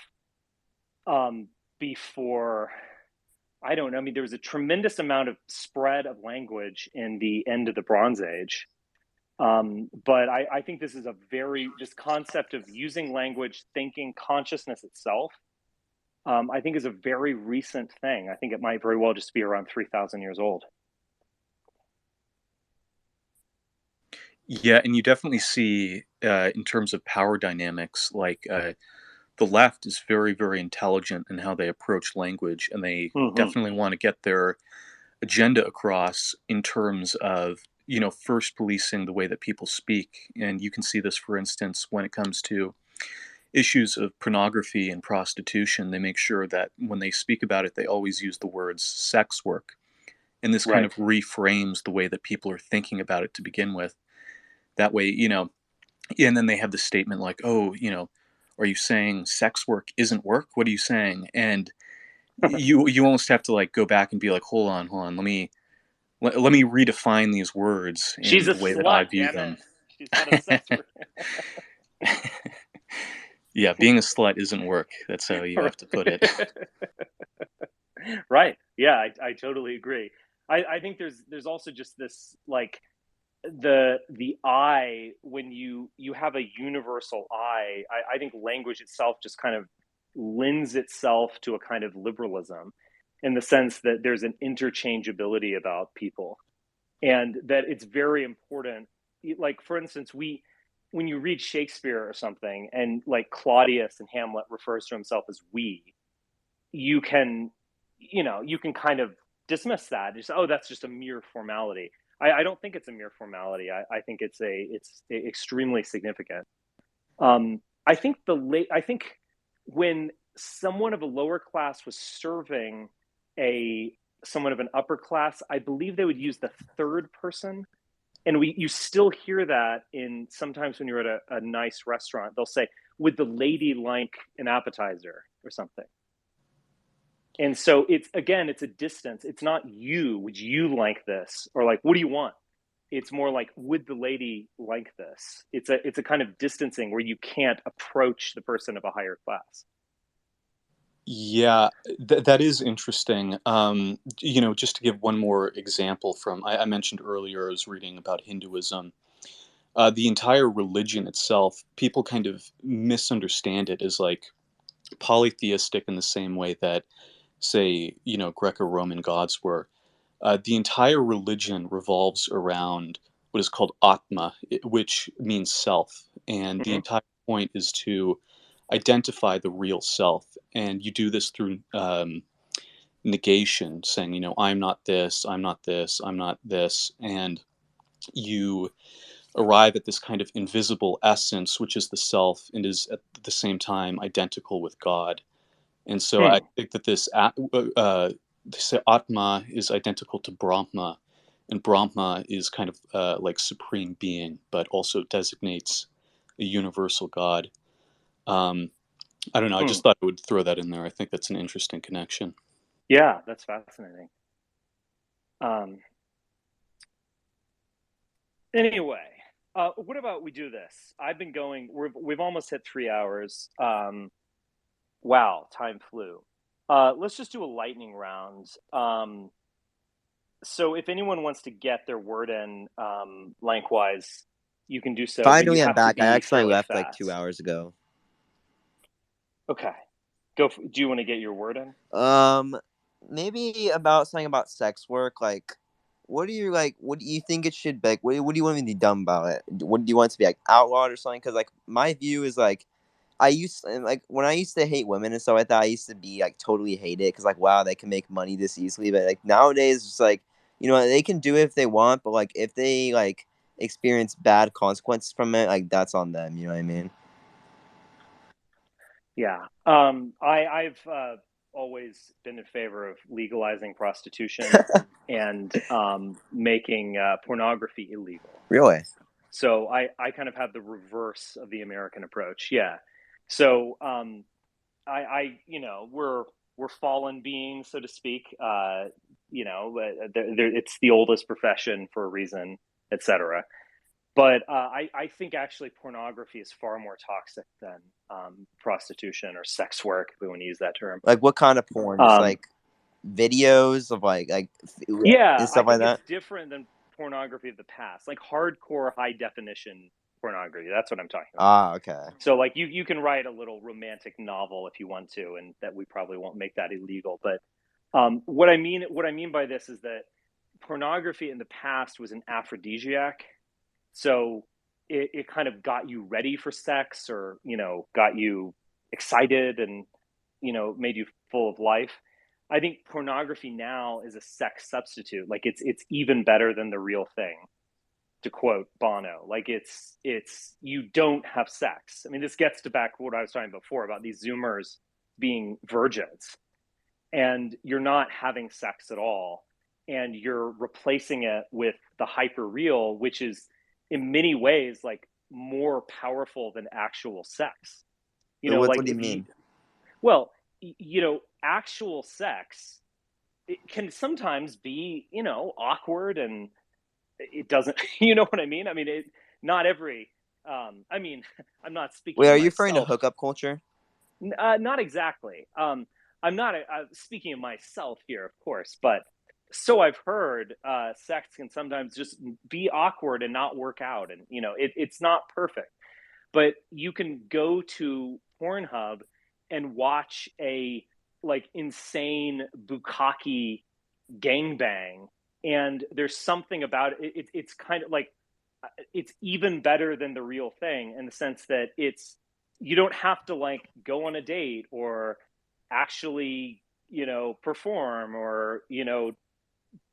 before, I don't know. I mean, there was a tremendous amount of spread of language in the end of the Bronze Age. But I think this is this concept of using language, thinking, consciousness itself, I think is a very recent thing. I think it might very well just be around 3,000 years old. Yeah, and you definitely see in terms of power dynamics, like the left is very, very intelligent in how they approach language, and they definitely want to get their agenda across in terms of, first policing the way that people speak. And you can see this, for instance, when it comes to issues of pornography and prostitution. They make sure that when they speak about it, they always use the words sex work. And this kind of reframes the way that people are thinking about it to begin with. That way, and then they have the statement like, oh, are you saying sex work isn't work? What are you saying? And you almost have to like go back and be like, hold on, let me redefine these words in the way that I view them. She's not a sex worker. Yeah, being a slut isn't work. That's how you have to put it. Right. Yeah, I totally agree. I think there's also just this like the I, when you have a universal I think language itself just kind of lends itself to a kind of liberalism, in the sense that there's an interchangeability about people, and that it's very important. Like, for instance, when you read Shakespeare or something, and like Claudius in Hamlet refers to himself as we, you can kind of dismiss that. Just, oh, that's just a mere formality. I don't think it's a mere formality. I think it's extremely significant. I think when someone of a lower class was serving someone of an upper class, I believe they would use the third person. And you still hear that sometimes when you're at a nice restaurant, they'll say, would the lady like an appetizer or something? And so it's a distance. It's not would you like this? Or like, what do you want? It's more like, would the lady like this? It's a kind of distancing where you can't approach the person of a higher class. Yeah, that is interesting. Just to give one more example from, I mentioned earlier, I was reading about Hinduism. The entire religion itself, people kind of misunderstand it as like polytheistic in the same way that, say, Greco-Roman gods were. The entire religion revolves around what is called Atma, which means self. And the entire point is to identify the real self. And you do this through negation, saying, I'm not this, I'm not this, I'm not this. And you arrive at this kind of invisible essence, which is the self, and is at the same time identical with God. And so I think that this Atma is identical to Brahma, and Brahma is kind of like supreme being, but also designates a universal God. I don't know. I just thought I would throw that in there. I think that's an interesting connection. Yeah, that's fascinating. Anyway, what about we do this? I've been going. We've almost hit 3 hours. Wow, time flew. Let's just do a lightning round. So if anyone wants to get their word in lengthwise, you can do so. Finally, I'm back. I actually left fast. Like 2 hours ago. Okay. Do you want to get your word in? Maybe about something about sex work. Like, what do you think it should be? Like, what do you want to be done about it? What do you want it to be, like, outlawed or something? Because, like, my view is, like, when I used to hate women and stuff like that, I used to be, like, totally hate it because, like, wow, they can make money this easily. But, like, nowadays, it's like, they can do it if they want, but, like, if they, like, experience bad consequences from it, like, that's on them. You know what I mean? Yeah. I've always been in favor of legalizing prostitution and making pornography illegal. Really? So I kind of have the reverse of the American approach. Yeah. So we're fallen beings, so to speak. It's the oldest profession for a reason, etc. But I think actually pornography is far more toxic than prostitution or sex work, if we want to use that term. Like, what kind of porn? Just like videos of like yeah, and stuff like that. It's different than pornography of the past, like hardcore high definition pornography. That's what I'm talking about. Okay. So like you can write a little romantic novel if you want to, and that we probably won't make that illegal. But what I mean by this is that pornography in the past was an aphrodisiac. So it kind of got you ready for sex, or, got you excited and, made you full of life. I think pornography now is a sex substitute. Like it's even better than the real thing, to quote Bono. Like it's you don't have sex. I mean, this gets to back what I was talking before about these Zoomers being virgins, and you're not having sex at all, and you're replacing it with the hyper real, which is in many ways like more powerful than actual sex. What do you mean? Actual sex, it can sometimes be, awkward, and it doesn't, you know what I mean? I mean, not every, I'm not speaking. Wait, are you referring to hookup culture? Not exactly. I'm not speaking of myself here, of course, but so I've heard sex can sometimes just be awkward and not work out. And, it's not perfect, but you can go to Pornhub and watch a like insane bukkake gangbang. And there's something about it. It's kind of like, it's even better than the real thing in the sense that you don't have to like go on a date or actually, perform or,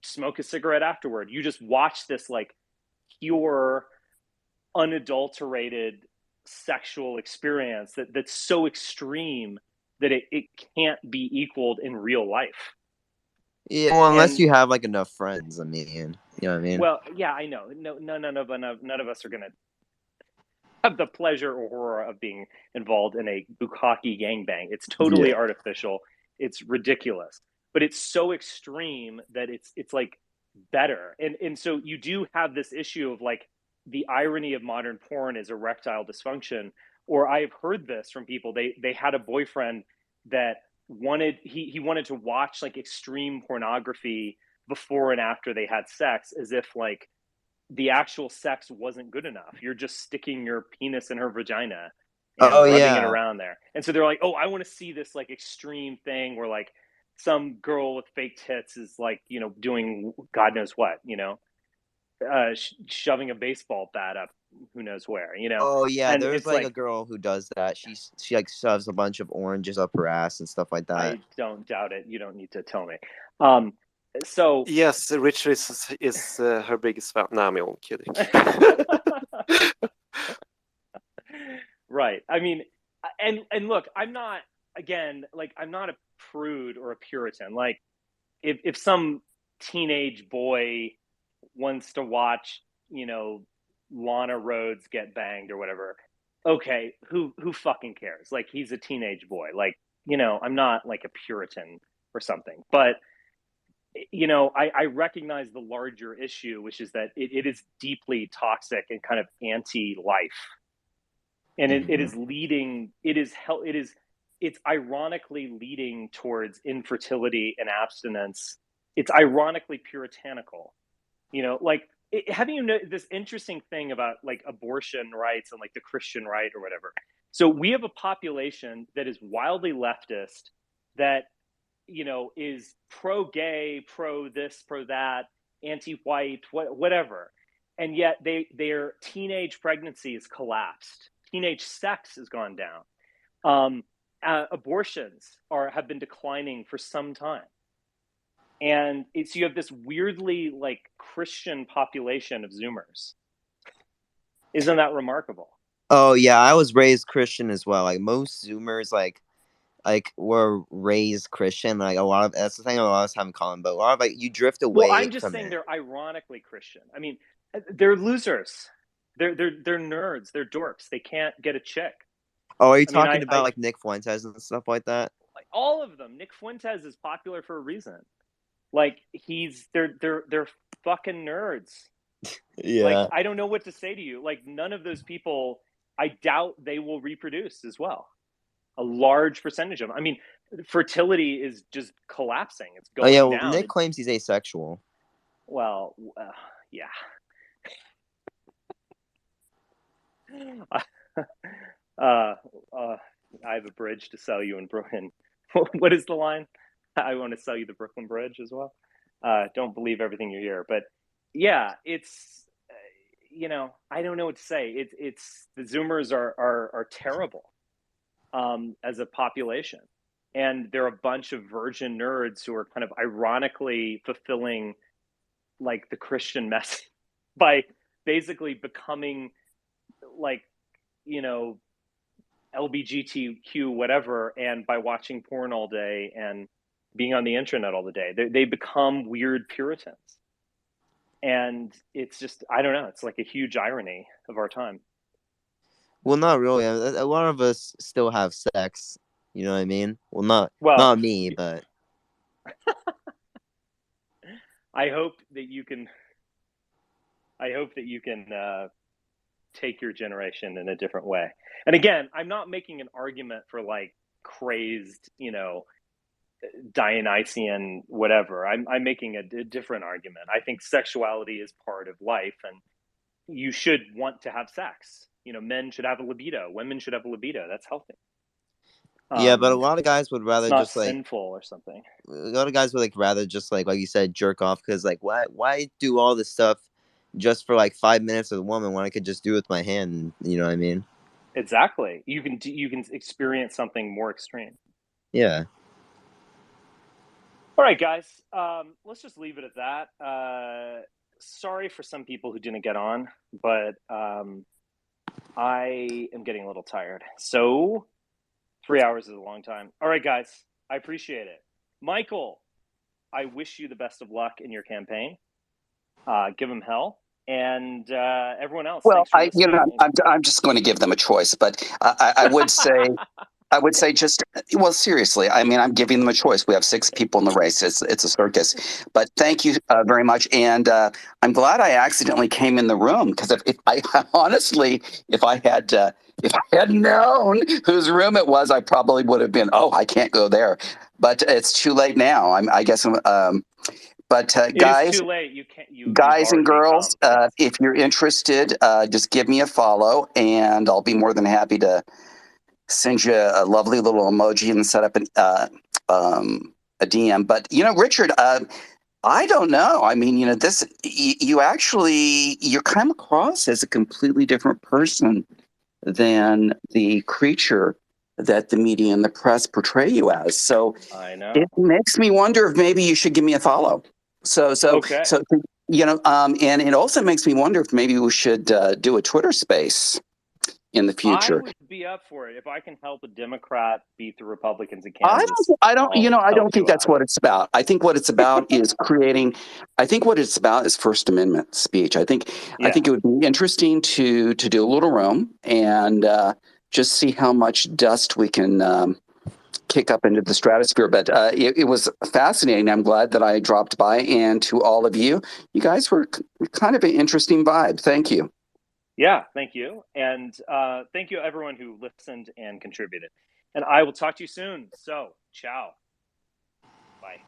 smoke a cigarette afterward. You just watch this like pure, unadulterated sexual experience that's so extreme that it can't be equaled in real life. Yeah, well, unless you have like enough friends. I mean, you know what I mean? Well, yeah, I know. No, none of us are gonna have the pleasure or horror of being involved in a bukkake gangbang. It's totally artificial. It's ridiculous, but it's so extreme that it's like better. And so you do have this issue of like the irony of modern porn is erectile dysfunction. Or I've heard this from people. They had a boyfriend that he wanted to watch like extreme pornography before and after they had sex, as if like the actual sex wasn't good enough. You're just sticking your penis in her vagina and rubbing it around there. And so they're like, oh, I want to see this like extreme thing where like some girl with fake tits is like, doing God knows what, shoving a baseball bat up who knows where, Oh yeah, and there's like a girl who does that. She like shoves a bunch of oranges up her ass and stuff like that. I don't doubt it. You don't need to tell me. So yes, Richard is her biggest fan. No, I'm kidding. Right. I mean, and look, I'm not a prude or a Puritan. Like, if some teenage boy wants to watch, Lana Rhoades get banged or whatever, okay, who fucking cares? Like, he's a teenage boy. Like, I'm not like a Puritan or something, but I recognize the larger issue, which is that it is deeply toxic and kind of anti-life, and it's ironically leading towards infertility and abstinence. It's ironically puritanical, having you know this interesting thing about like abortion rights and like the Christian right or whatever. So we have a population that is wildly leftist, that is pro-gay, pro this, pro that, anti-white, whatever, and yet their teenage pregnancy has collapsed. Teenage sex has gone down. Abortions have been declining for some time, and you have this weirdly like Christian population of Zoomers. Isn't that remarkable? Oh yeah, I was raised Christian as well. Like most Zoomers, like were raised Christian. Like that's the thing a lot of us have in common, but a lot of like you drift away. Well, I'm just saying they're ironically Christian. I mean, they're losers. They're nerds. They're dorks. They can't get a chick. Oh, are you talking about like Nick Fuentes and stuff like that? Like all of them. Nick Fuentes is popular for a reason. Like they're fucking nerds. Yeah. Like I don't know what to say to you. Like none of those people, I doubt they will reproduce as well. A large percentage of them. I mean, fertility is just collapsing. It's going down. Nick claims he's asexual. Well, Yeah. I have a bridge to sell you in Brooklyn. What is the line? I want to sell you the Brooklyn Bridge as well. Don't believe everything you hear, but yeah, it's I don't know what to say. It's the Zoomers are terrible as a population, and they're a bunch of virgin nerds who are kind of ironically fulfilling like the Christian message by basically becoming like LBGTQ whatever, and by watching porn all day and being on the internet all the day, they become weird Puritans, and it's just I don't know. It's like a huge irony of our time. Well, not really. A lot of us still have sex. You know what I mean? Well, not me, but I hope that you can take your generation in a different way. And again, I'm not making an argument for like crazed, Dionysian whatever. I'm making a different argument. I think sexuality is part of life, and you should want to have sex. Men should have a libido. Women should have a libido. That's healthy. Yeah, but a lot of guys would rather just like sinful or something. A lot of guys would like rather just like you said, jerk off, because like why do all this stuff just for like 5 minutes with a woman when I could just do it with my hand? You know what I mean? Exactly. You can experience something more extreme. Yeah. All right, guys. Let's just leave it at that. Sorry for some people who didn't get on, but I am getting a little tired. So 3 hours is a long time. All right, guys. I appreciate it. Michael, I wish you the best of luck in your campaign. Give them hell. And everyone else. Well, I'm just going to give them a choice, but I would say, seriously, I mean, I'm giving them a choice. We have 6 people in the race. It's a circus. But thank you very much, and I'm glad I accidentally came in the room, because if I honestly, if I had known whose room it was, I probably would have been. Oh, I can't go there. But it's too late now. I guess. But guys, too late. Guys and girls, if you're interested, just give me a follow, and I'll be more than happy to send you a lovely little emoji and set up a DM. But Richard, I don't know. I mean, this you come across as a completely different person than the creature that the media and the press portray you as. So I know it makes me wonder if maybe you should give me a follow. Okay. And it also makes me wonder if maybe we should do a Twitter space in the future. I would be up for it if I can help a Democrat beat the Republicans in Kansas. I don't think that's what it's about. I think what it's about is creating. I think what it's about is First Amendment speech. I think it would be interesting to do a little room and just see how much dust we can kick up into the stratosphere. But it was fascinating. I'm glad that I dropped by, and to all of you, you guys were kind of an interesting vibe. Thank you. Yeah, thank you. And thank you everyone who listened and contributed. And I will talk to you soon. So, ciao. Bye.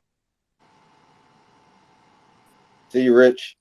See you, Rich.